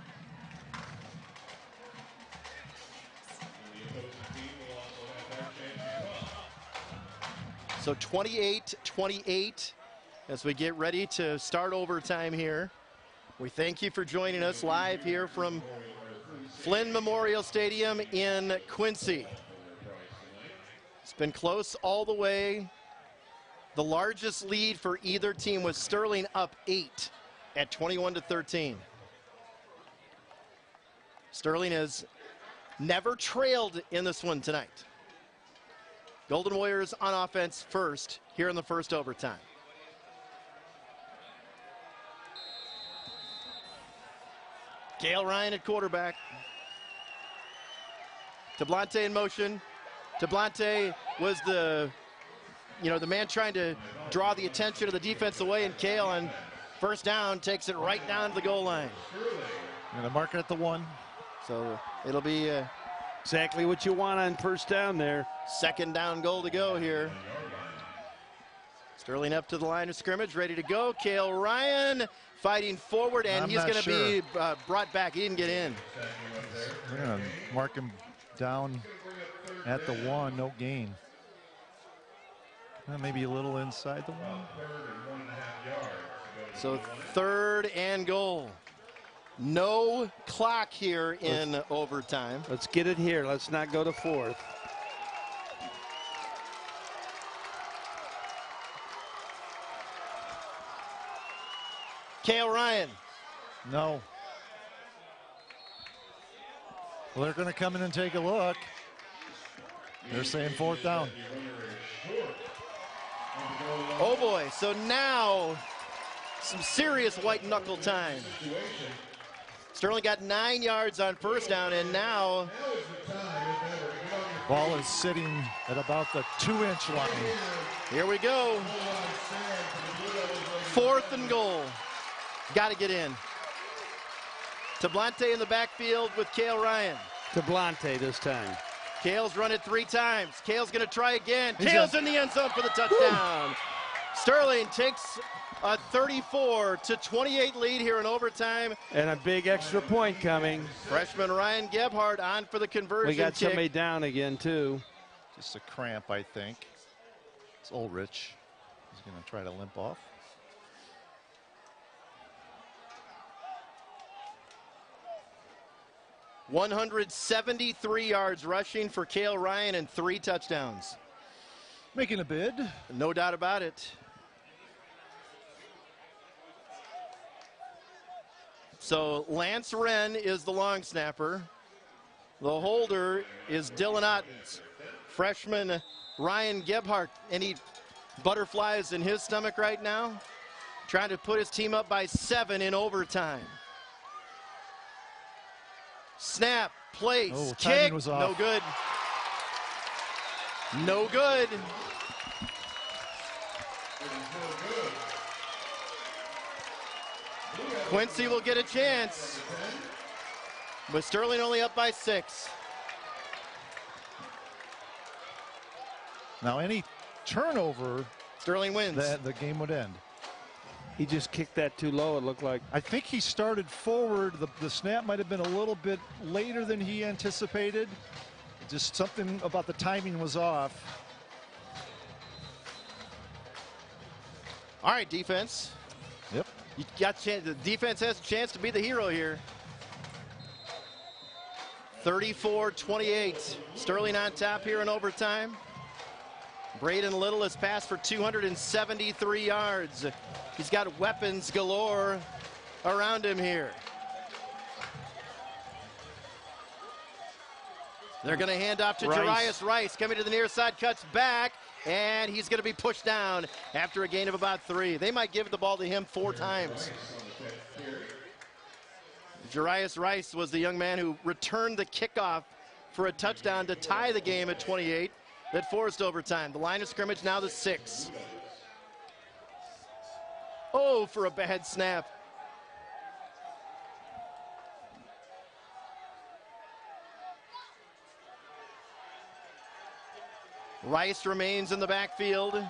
So 28-28 as we get ready to start overtime here. We thank you for joining us live here from Flynn Memorial Stadium in Quincy. It's been close all the way. The largest lead for either team was Sterling up 8 at 21-13. Sterling has never trailed in this one tonight. Golden Warriors on offense first here in the first overtime. Gale Ryan at quarterback. Tablante in motion. Tablante was the man trying to draw the attention of the defense away, and Cale on first down takes it right down to the goal line. Going to mark it at the 1. So it'll be exactly what you want on first down there. Second down goal to go here. Sterling up to the line of scrimmage, ready to go. Cale Ryan fighting forward, and he's going to be brought back. He didn't get in. We're going to mark him down at the 1, no gain. Maybe a little inside the 1. So 3rd and goal. No clock here in overtime. Let's get it here. Let's not go to 4th. Cale Ryan. No. Well, they're going to come in and take a look. They're saying 4th down. Oh boy, so now some serious white knuckle time. Sterling got 9 yards on first down, and now ball is sitting at about the 2-inch line. Here we go. 4th and goal. Got to get in. Tablante in the backfield with Cale Ryan. Tablante this time. Cale's run it 3 times. Cale's going to try again. Cale's in the end zone for the touchdown. Sterling takes a 34-28 lead here in overtime. And a big extra point coming. Freshman Ryan Gebhardt on for the conversion We got kick. somebody down again, too. Just a cramp, I think. It's Ulrich. He's going to try to limp off. 173 yards rushing for Cale Ryan and 3 touchdowns. Making a bid. No doubt about it. So Lance Wren is the long snapper. The holder is Dylan Ottens. Freshman Ryan Gebhardt. Any butterflies in his stomach right now? Trying to put his team up by 7 in overtime. Snap, place, kick, was off. no good. No good. Quincy will get a chance, but Sterling only up by 6. Now any turnover, Sterling wins. The game would end. He just kicked that too low, it looked like. I think he started forward. The snap might have been a little bit later than he anticipated. Just something about the timing was off. All right, defense. Yep. You got the defense has a chance to be the hero here. 34-28. Sterling on top here in overtime. Braden Little has passed for 273 yards. He's got weapons galore around him here. They're going to hand off to Jarius Rice. Coming to the near side, cuts back, and he's going to be pushed down after a gain of about 3. They might give the ball to him 4 times. Jarius Rice was the young man who returned the kickoff for a touchdown to tie the game at 28 that forced overtime. The line of scrimmage now the 6. Oh, for a bad snap. Rice remains in the backfield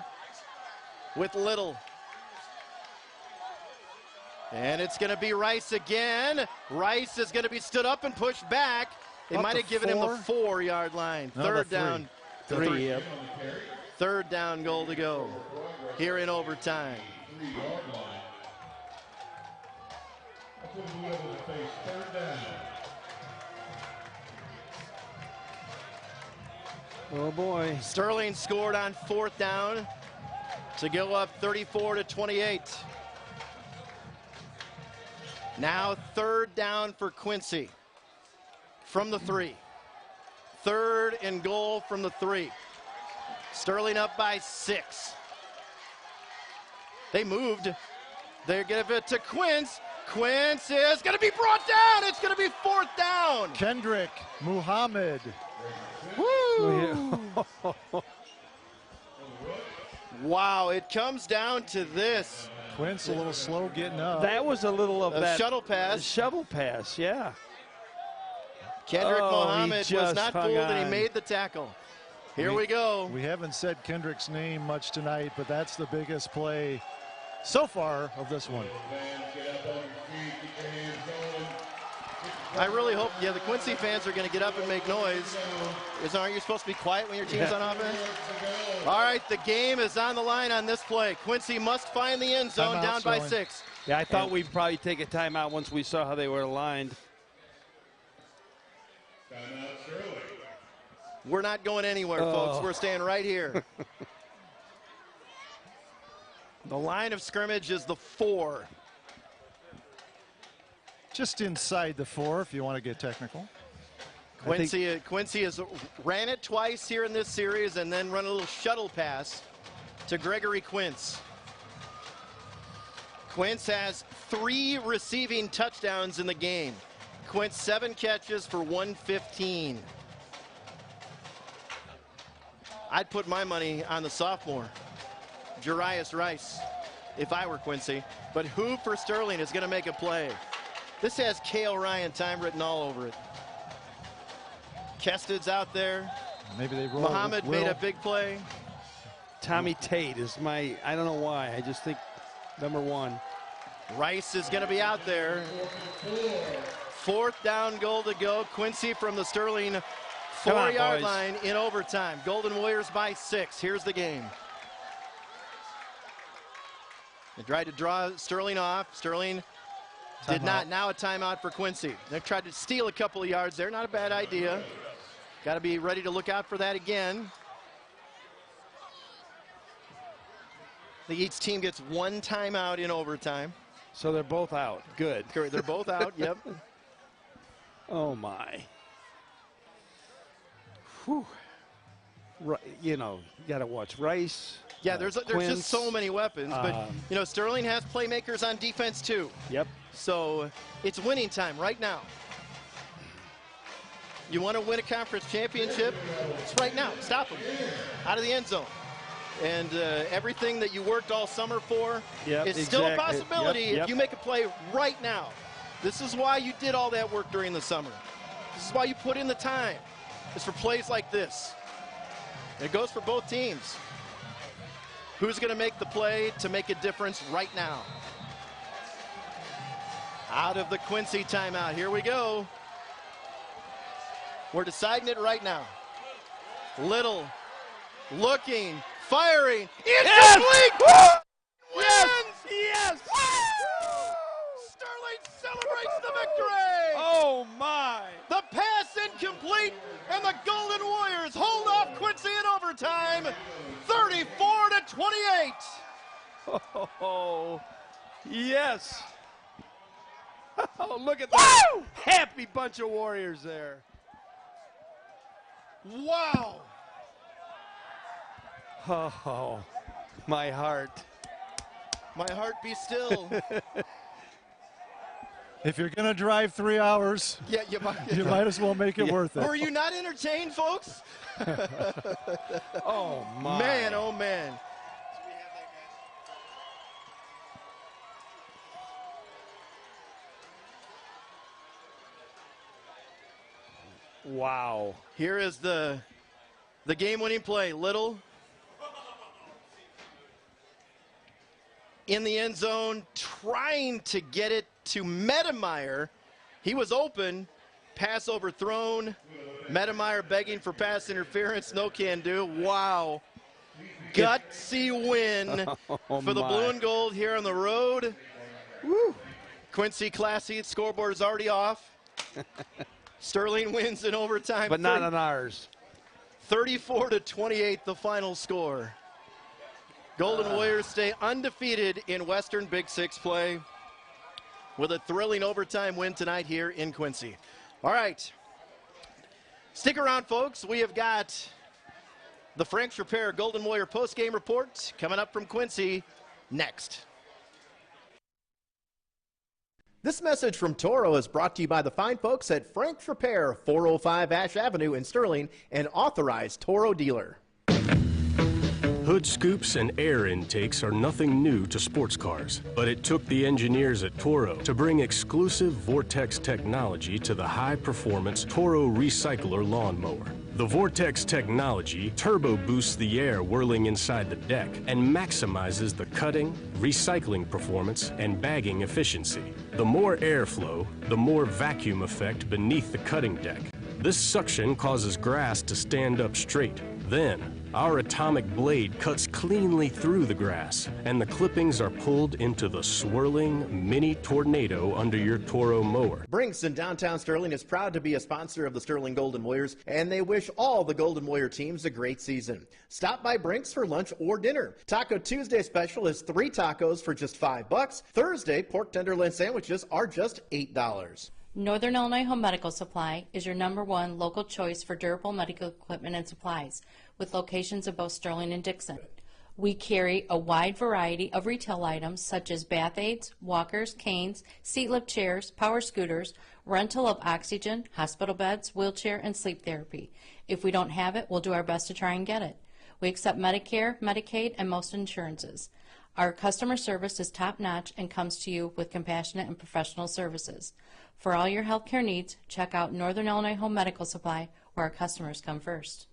with Little. And it's going to be Rice again. Rice is going to be stood up and pushed back. They might have given him the 4-yard line. No, Third down. 3, yep. Third down goal to go here in overtime. 3-yard line. That's what we have to face. Third down. Oh boy. Sterling scored on 4th down to go up 34-28. Now 3rd down for Quincy from the 3. 3rd and goal from the 3. Sterling up by 6. They moved. They give it to Quince. Quince is going to be brought down. It's going to be 4th down. Kendrick Muhammad. Woo! Wow, it comes down to this. Quince a little slow getting up. That was a little of that shuttle pass. Shovel pass, yeah. Kendrick Muhammad was not fooled and he on. made the tackle. Here we go. We haven't said Kendrick's name much tonight, but that's the biggest play so far of this one. I really hope, the Quincy fans are going to get up and make noise. Aren't you supposed to be quiet when your team's on offense? All right, the game is on the line on this play. Quincy must find the end zone, down by 6. Yeah, I thought we'd probably take a timeout once we saw how they were aligned. We're not going anywhere, folks. We're staying right here. The line of scrimmage is the 4. Just inside the 4 if you want to get technical. Quincy has ran it twice here in this series and then run a little shuttle pass to Gregory Quince. Quince has 3 receiving touchdowns in the game. Quince 7 catches for 115. I'd put my money on the sophomore, Jarius Rice, if I were Quincy. But who for Sterling is going to make a play? This has Cale Ryan time written all over it. Kested's out there. Maybe they roll. Muhammad made a big play. Tommy Tate is I don't know why. I just think number 1. Rice is going to be out there. 4th down goal to go. Quincy from the Sterling 4-yard line in overtime. Golden Warriors by 6. Here's the game. They tried to draw Sterling off. Sterling Did not. Now a timeout for Quincy. They've tried to steal a couple of yards there. Not a bad idea. Got to be ready to look out for that again. Each team gets one timeout in overtime. So they're both out. Good. They're both out, yep. Oh, my. Whew. You know, you got to watch Rice. Yeah, there's just so many weapons. But, you know, Sterling has playmakers on defense, too. Yep. So it's winning time right now. You want to win a conference championship? It's right now. Stop them. Out of the end zone. And everything that you worked all summer for is still a possibility if you make a play right now. This is why you did all that work during the summer. This is why you put in the time. It's for plays like this. And it goes for both teams. Who's going to make the play to make a difference right now? Out of the Quincy timeout. Here we go. We're deciding it right now. Little, looking, firing. Incomplete! Yes! Wins! Yes! Sterling celebrates the victory! Oh, my! The pass incomplete, and the Golden Warriors hold off Quincy in overtime, 34-28. Oh, yes. Oh, look at that. Woo! Happy bunch of Warriors there. Wow. Oh, my heart. My heart be still. If you're going to drive 3 hours, you might as well make it worth it. Were you not entertained, folks? Oh, my. Man, oh, man. Wow. Here is the game-winning play. Little in the end zone, trying to get it to Medemeyer. He was open. Pass overthrown. Medemeyer begging for pass interference. No can do. Wow. Gutsy win for the blue and gold here on the road. Woo. Quincy classy. Scoreboard is already off. Sterling wins in overtime. But not on ours. 34-28 the final score. Golden Warriors stay undefeated in Western Big Six play with a thrilling overtime win tonight here in Quincy. All right. Stick around, folks. We have got the Frank's Repair Golden Warrior postgame report coming up from Quincy next. This message from Toro is brought to you by the fine folks at Frank's Repair, 405 Ash Avenue in Sterling, an authorized Toro dealer. Hood scoops and air intakes are nothing new to sports cars, but it took the engineers at Toro to bring exclusive Vortex technology to the high-performance Toro Recycler lawnmower. The Vortex technology turbo boosts the air whirling inside the deck and maximizes the cutting, recycling performance, and bagging efficiency. The more airflow, the more vacuum effect beneath the cutting deck. This suction causes grass to stand up straight. Then, our atomic blade cuts cleanly through the grass, and the clippings are pulled into the swirling mini tornado under your Toro mower. Brinks in downtown Sterling is proud to be a sponsor of the Sterling Golden Warriors, and they wish all the Golden Warrior teams a great season. Stop by Brinks for lunch or dinner. Taco Tuesday special is 3 tacos for just $5. Thursday, pork tenderloin sandwiches are just $8. Northern Illinois Home Medical Supply is your #1 local choice for durable medical equipment and supplies, with locations in both Sterling and Dixon. We carry a wide variety of retail items such as bath aids, walkers, canes, seat lift chairs, power scooters, rental of oxygen, hospital beds, wheelchair, and sleep therapy. If we don't have it, we'll do our best to try and get it. We accept Medicare, Medicaid, and most insurances. Our customer service is top-notch and comes to you with compassionate and professional services. For all your healthcare needs, check out Northern Illinois Home Medical Supply, where our customers come first.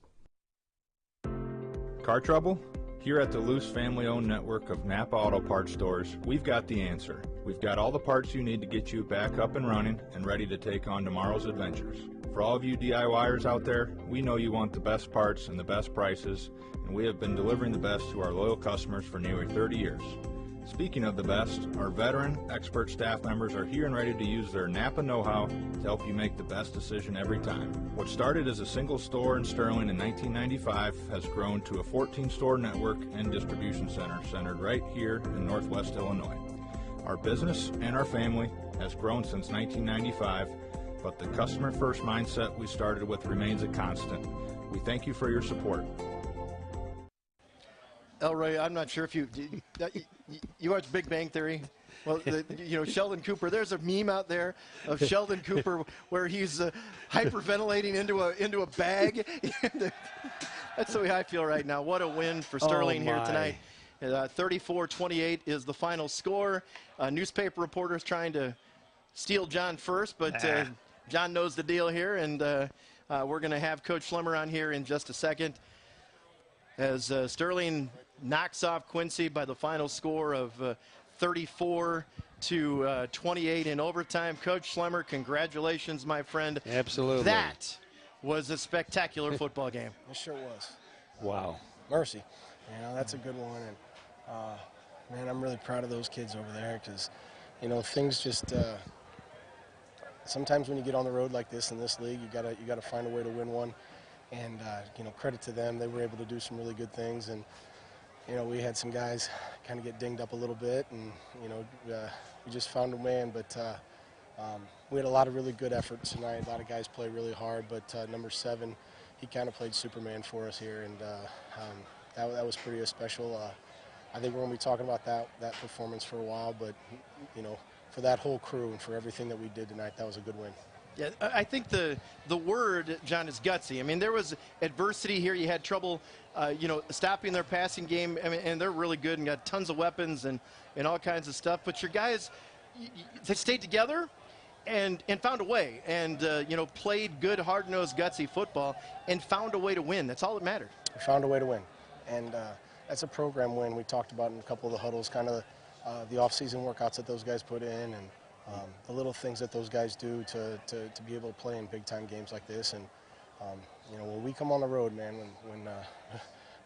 Car trouble? Here at the Luce family-owned network of Napa Auto Parts stores, we've got the answer. We've got all the parts you need to get you back up and running and ready to take on tomorrow's adventures. For all of you DIYers out there, we know you want the best parts and the best prices, and we have been delivering the best to our loyal customers for nearly 30 years. Speaking of the best, our veteran, expert staff members are here and ready to use their Napa know-how to help you make the best decision every time. What started as a single store in Sterling in 1995 has grown to a 14-store network and distribution center centered right here in Northwest Illinois. Our business and our family has grown since 1995, but the customer-first mindset we started with remains a constant. We thank you for your support. Elroy, I'm not sure if you watch Big Bang Theory. Well, Sheldon Cooper. There's a meme out there of Sheldon Cooper where he's hyperventilating into a bag. That's the way I feel right now. What a win for Sterling here tonight. 34-28 is the final score. Newspaper reporters trying to steal John first, but John knows the deal here, and we're going to have Coach Schlemmer on here in just a second as Sterling knocks off Quincy by the final score of 34-28 in overtime. Coach Schlemmer, congratulations, my friend. Absolutely. That was a spectacular football game. It sure was. Wow. Mercy. That's a good one. And, man, I'm really proud of those kids over there because, things just sometimes when you get on the road like this in this league, you gotta find a way to win one. And, credit to them. They were able to do some really good things. And, we had some guys kind of get dinged up a little bit. And, we just found a man. But we had a lot of really good effort tonight. A lot of guys play really hard. But number 7, he kind of played Superman for us here. And that was pretty special. I think we're going to be talking about that performance for a while. But, for that whole crew and for everything that we did tonight, that was a good win. Yeah, I think the word, John, is gutsy. I mean, there was adversity here. You had trouble, stopping their passing game. I mean, and they're really good and got tons of weapons and all kinds of stuff. But your guys, they stayed together and found a way and, played good, hard-nosed, gutsy football and found a way to win. That's all that mattered. We found a way to win. And that's a program win. We talked about in a couple of the huddles, kind of the off-season workouts that those guys put in and the little things that those guys do to be able to play in big-time games like this. And, when we come on the road, man,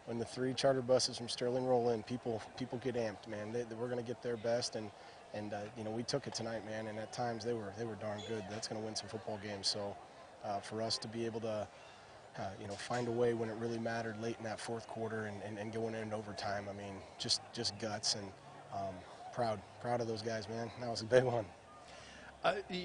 when the 3 charter buses from Sterling roll in, people get amped, man. We're going to get their best. And we took it tonight, man, and at times they were darn good. That's going to win some football games. So for us to be able to, find a way when it really mattered late in that fourth quarter and going in overtime, I mean, just guts and proud of those guys, man. That was a big one.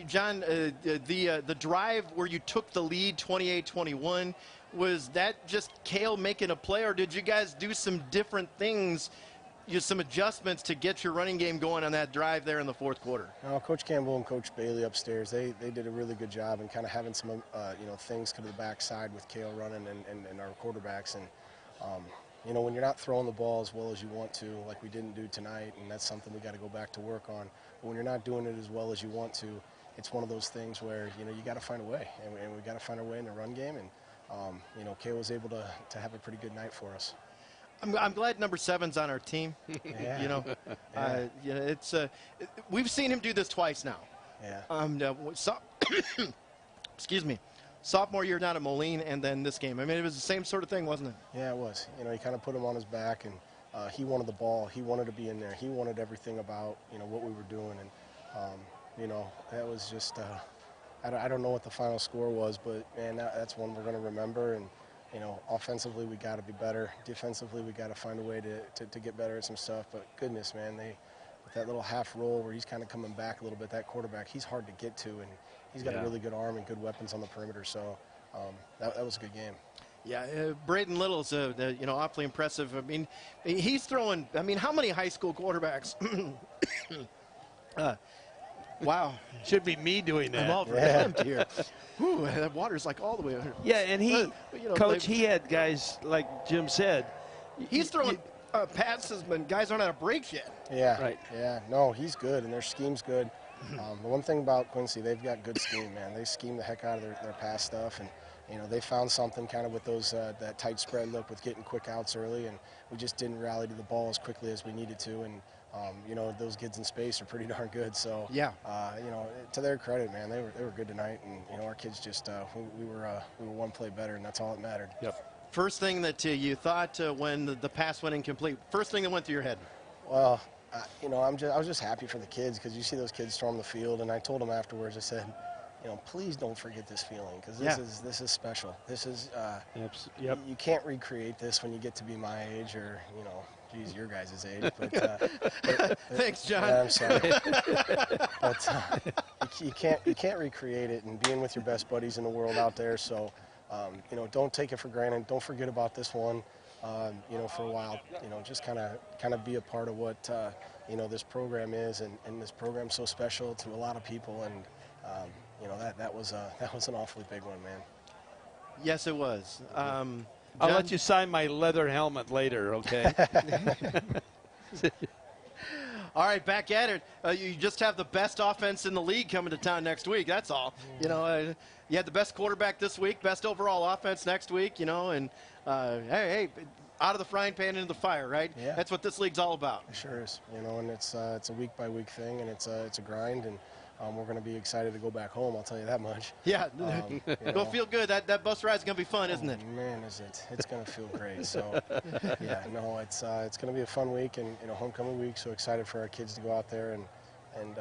John, the drive where you took the lead 28-21, was that just Cale making a play, or did you guys do some different things, some adjustments to get your running game going on that drive there in the fourth quarter? Coach Campbell and Coach Bailey upstairs, they did a really good job in kind of having some things to the backside with Cale running and our quarterbacks. And when you're not throwing the ball as well as you want to, like we didn't do tonight, and that's something we got to go back to work on. But when you're not doing it as well as you want to, it's one of those things where, you got to find a way, and we got to find our way in the run game. And, Cale was able to have a pretty good night for us. I'm glad number 7's on our team. Yeah. It's we've seen him do this twice now. Yeah. Excuse me. Sophomore year down at Moline, and then this game. I mean, it was the same sort of thing, wasn't it? Yeah, it was. He kind of put him on his back, and he wanted the ball. He wanted to be in there. He wanted everything about, what we were doing. And, that was just, I don't know what the final score was, but, man, that's one we're going to remember. And, offensively, we got to be better. Defensively, we got to find a way to get better at some stuff. But, goodness, man, with that little half roll where he's kind of coming back a little bit, that quarterback, he's hard to get to, and he's got a really good arm and good weapons on the perimeter. So that was a good game. Yeah, Braden Little's, awfully impressive. I mean, he's throwing, how many high school quarterbacks? Wow. Should be me doing that. I'm all verklempt here. Whew, that water's like all the way over. Yeah, and Coach, he had guys, like Jim said. He's throwing passes, but guys aren't out of breaks yet. Yeah. Right. Yeah. No, he's good, and their scheme's good. The one thing about Quincy, they've got good scheme, man. They scheme the heck out of their pass stuff, and they found something kind of with those that tight spread look with getting quick outs early, and we just didn't rally to the ball as quickly as we needed to. And those kids in space are pretty darn good. So yeah, to their credit, man, they were good tonight, and our kids just we were one play better, and that's all that mattered. Yep. First thing that you thought when the pass went incomplete. First thing that went through your head. Well, you know, I was just happy for the kids because you see those kids storm the field, and I told them afterwards, I said, you know, please don't forget this feeling because this is special. This is you can't recreate this when you get to be my age or, you know, geez, your guys' age. But thanks, John. Yeah, I'm sorry. But you can't recreate it, and being with your best buddies in the world out there. So, you know, don't take it for granted. Don't forget about this one. You know, for a while, you know, just kind of be a part of what you know, this program is, and this program's so special to a lot of people, and you know, that was an awfully big one, man. Yes, it was. I'll let you sign my leather helmet later, okay? All right, back at it. You just have the best offense in the league coming to town next week. That's all. You know, you had the best quarterback this week, best overall offense next week. You know, and hey, out of the frying pan into the fire, right? Yeah. That's what this league's all about. It sure is. You know, and it's a week by week thing, and it's a grind, and we're going to be excited to go back home. I'll tell you that much. Yeah, it'll feel good. That bus ride's going to be fun, isn't it? Man, is it? It's going to feel great. So, yeah, no, it's going to be a fun week and, you know, homecoming week. So excited for our kids to go out there and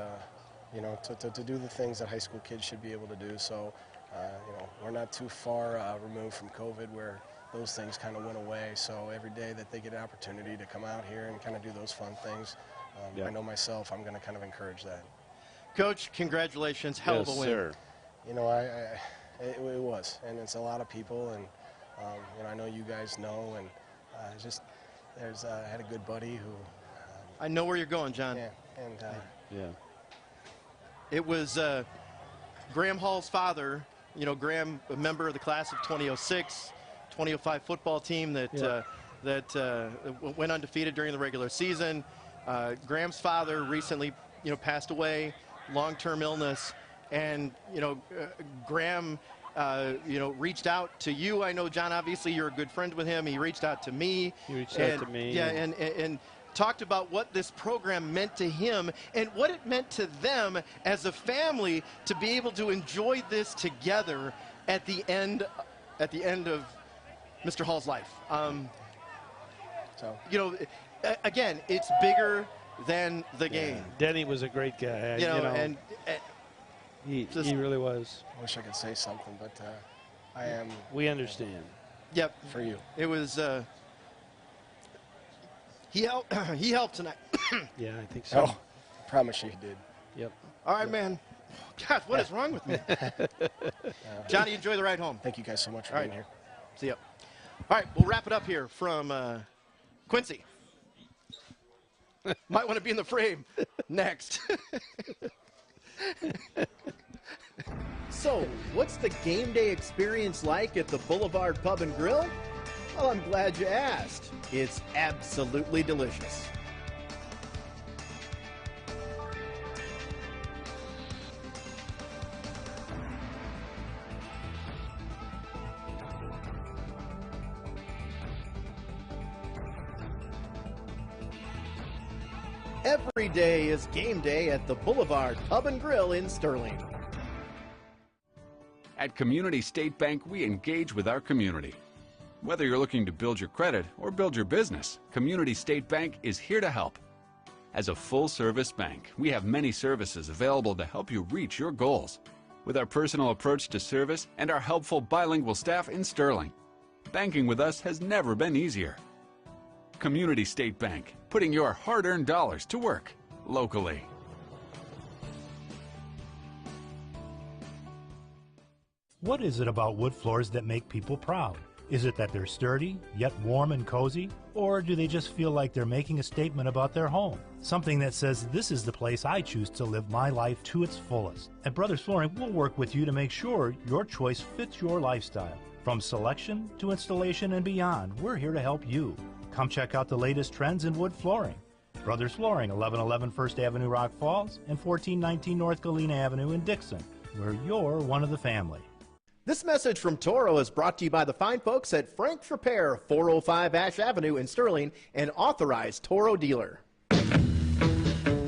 you know, to do the things that high school kids should be able to do. So, you know, we're not too far removed from COVID where those things kind of went away. So every day that they get an opportunity to come out here and kind of do those fun things, I know myself, I'm going to kind of encourage that. Coach, congratulations. Hell of a win. Sir. You know, it was, and it's a lot of people, and you know, I know you guys know, and I had a good buddy who. I know where you're going, John. Yeah, and yeah. It was Graham Hall's father. You know, Graham, a member of the class of 2006, 2005 football team that went undefeated during the regular season. Graham's father recently, you know, passed away. Long-term illness, and you know, Graham, you know, reached out to you. I know, John, obviously you're a good friend with him. He reached out to me. He reached out to me. Yeah, and talked about what this program meant to him and what it meant to them as a family to be able to enjoy this together at the end of Mr. Hall's life. So, you know, again, it's bigger than the game. Denny was a great guy. You know, and he really was. I wish I could say something, but I am. We understand. Yep. For you. It was. He helped tonight. Yeah, I think so. Oh, I promise you he did. Yep. All right, man. God, what is wrong with me? Johnny, enjoy the ride home. Thank you guys so much for being here. See ya. All right, we'll wrap it up here from Quincy. Might want to be in the frame next. So, what's the game day experience like at the Boulevard Pub and Grill? Well, I'm glad you asked. It's absolutely delicious. Every day is game day at the Boulevard Pub and Grill in Sterling. At Community State Bank, we engage with our community. Whether you're looking to build your credit or build your business, Community State Bank is here to help. As a full-service bank, we have many services available to help you reach your goals. With our personal approach to service and our helpful bilingual staff in Sterling, banking with us has never been easier. Community State Bank, putting your hard-earned dollars to work locally. What is it about wood floors that make people proud? Is it that they're sturdy, yet warm and cozy? Or do they just feel like they're making a statement about their home? Something that says, this is the place I choose to live my life to its fullest. At Brothers Flooring, we'll work with you to make sure your choice fits your lifestyle. From selection to installation and beyond, we're here to help you. Come check out the latest trends in wood flooring. Brothers Flooring, 1111 First Avenue, Rock Falls, and 1419 North Galena Avenue in Dixon, where you're one of the family. This message from Toro is brought to you by the fine folks at Frank's Repair, 405 Ash Avenue in Sterling, an authorized Toro dealer.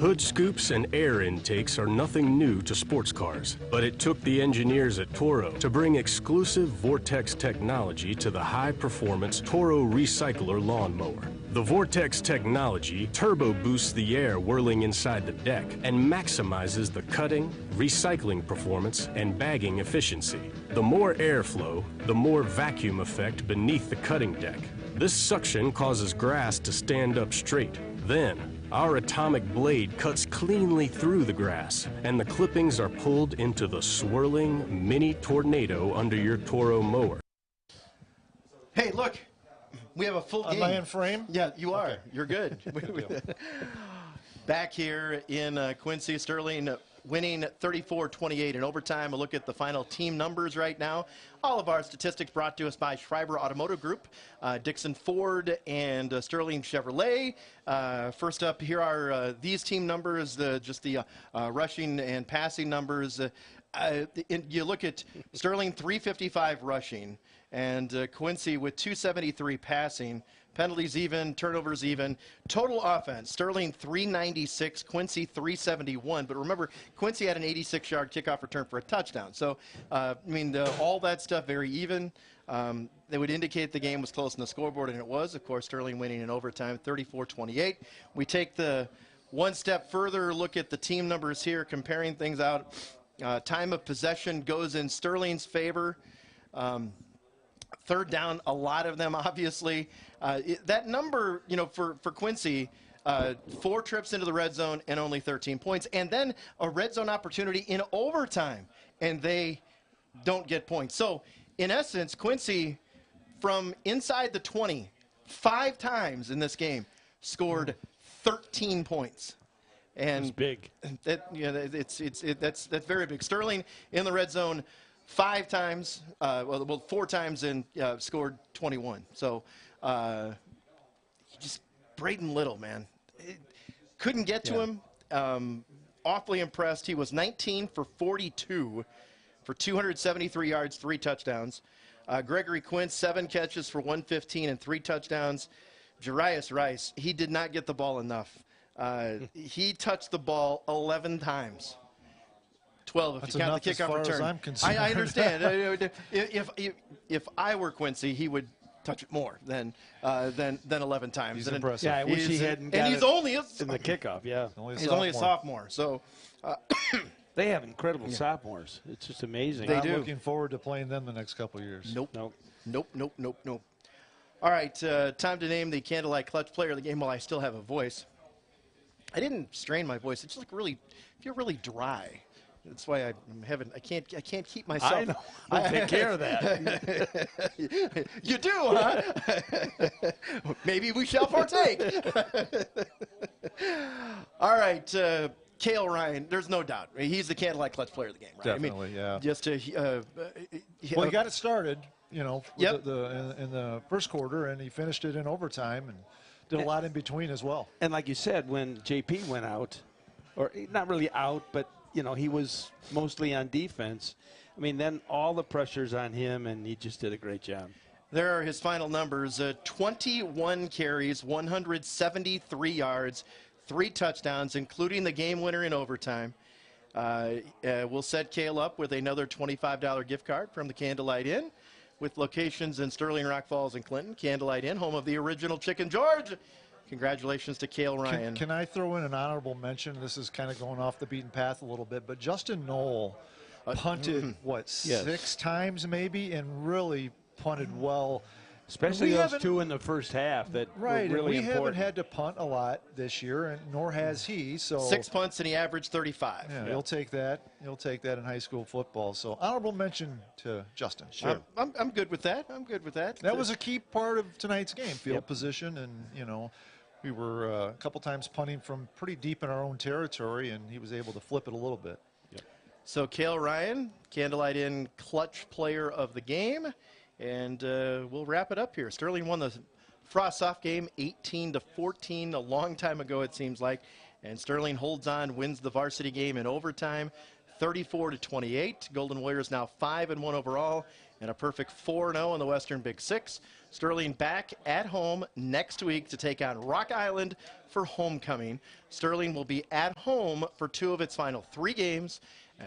Hood scoops and air intakes are nothing new to sports cars, but it took the engineers at Toro to bring exclusive Vortex technology to the high-performance Toro Recycler lawnmower. The Vortex technology turbo boosts the air whirling inside the deck and maximizes the cutting, recycling performance, and bagging efficiency. The more airflow, the more vacuum effect beneath the cutting deck. This suction causes grass to stand up straight. Then, our atomic blade cuts cleanly through the grass, and the clippings are pulled into the swirling mini tornado under your Toro mower. Hey, look, we have a full game. Am I in frame? Yeah, you are. Okay. You're good. Back here in Quincy, Sterling winning 34-28 in overtime. A look at the final team numbers right now. All of our statistics brought to us by Schreiber Automotive Group, Dixon Ford, and Sterling Chevrolet. First up, here are these team numbers, just the rushing and passing numbers. You look at Sterling 355 rushing, and Quincy with 273 passing. Penalties even, turnovers even. Total offense, Sterling 396, Quincy 371. But remember, Quincy had an 86-yard kickoff return for a touchdown. So, I mean, all that stuff very even. They would indicate the game was close on the scoreboard, and it was. Of course, Sterling winning in overtime, 34-28. We take the one step further, look at the team numbers here, comparing things out. Time of possession goes in Sterling's favor. Third down, a lot of them, obviously. That number, for Quincy, 4 trips into the red zone and only 13 points. And then a red zone opportunity in overtime, and they don't get points. So, in essence, Quincy, from inside the 20, 5 times in this game, scored 13 points. And it's big. That's very big. Sterling in the red zone 5 times, 4 times, and scored 21. So just Braden Little, man. Couldn't get to him. Awfully impressed. He was 19 for 42 for 273 yards, 3 touchdowns. Gregory Quinn, 7 catches for 115 and 3 touchdowns. Jarius Rice, he did not get the ball enough. He touched the ball 11 times. 12 if That's you count the kickoff return. I'm concerned. I understand. if I were Quincy, he would touch it more than 11 times. He's impressive. Yeah, I wish he hadn't got and he's it only in the kickoff. Yeah, he's only a sophomore. So they have incredible sophomores. It's just amazing. I'm looking forward to playing them the next couple of years. Nope. All right, time to name the Candlelight Clutch player of the game while I still have a voice. I didn't strain my voice. It's just like feel really dry. That's why I can't keep myself. I know. I'll take care of that. You do, huh? Maybe we shall partake. All right, Cale Ryan. There's no doubt he's the Candlelight Clutch player of the game, right? Definitely, yeah. Just well, he got it started, in the first quarter, and he finished it in overtime, and did a lot in between as well. And like you said, when JP went out, or not really out, but he was mostly on defense. I mean, then all the pressure's on him, and he just did a great job. There are his final numbers: 21 carries, 173 yards, 3 touchdowns, including the game winner in overtime. We'll set Cale up with another $25 gift card from the Candlelight Inn, with locations in Sterling, Rock Falls, and Clinton. Candlelight Inn, home of the original Chicken George. Congratulations to Cale Ryan. Can I throw in an honorable mention? This is kind of going off the beaten path a little bit, but Justin Knoll punted, 6 times maybe, and really punted well. Especially those 2 in the first half that were really important. We haven't had to punt a lot this year, and nor has he. So 6 punts, and he averaged 35. Yeah, he'll take that. He'll take that in high school football. So honorable mention to Justin. Sure. I'm good with that. That was a key part of tonight's game, field position, and, we were a couple times punting from pretty deep in our own territory, and he was able to flip it a little bit. So Cale Ryan, Candlelight Inn Clutch player of the game. And we'll wrap it up here. Sterling won the Frost-Soft game 18-14 a long time ago, it seems like. And Sterling holds on, wins the varsity game in overtime 34-28. Golden Warriors now 5-1 overall and a perfect 4-0 in the Western Big Six. Sterling back at home next week to take on Rock Island for homecoming. Sterling will be at home for 2 of its final 3 games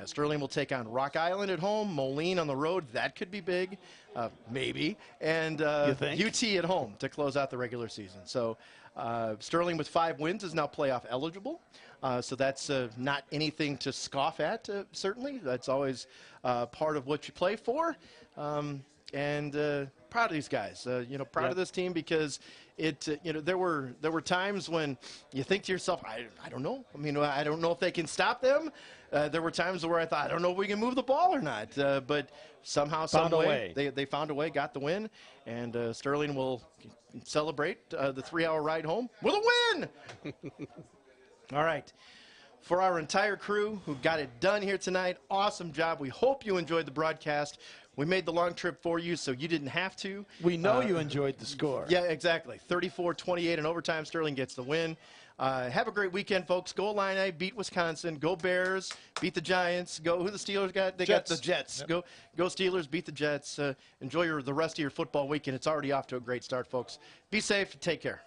Sterling will take on Rock Island at home. Moline on the road. That could be big, maybe. And UT at home to close out the regular season. So Sterling with 5 wins is now playoff eligible. So that's not anything to scoff at, certainly. That's always part of what you play for. And proud of these guys, proud of this team because there were times when you think to yourself, I don't know. I mean, I don't know if they can stop them. There were times where I thought, I don't know if we can move the ball or not. But somehow, some way, they found a way, got the win, and Sterling will celebrate the 3-hour ride home with a win. All right. For our entire crew who got it done here tonight, awesome job. We hope you enjoyed the broadcast. We made the long trip for you so you didn't have to. We know you enjoyed the score. Yeah, exactly. 34-28 in overtime. Sterling gets the win. Have a great weekend, folks. Go Illini, beat Wisconsin. Go Bears, beat the Giants. Go who the Steelers got? They got the Jets. Yep. Go Steelers, beat the Jets. Enjoy the rest of your football weekend. It's already off to a great start, folks. Be safe. Take care.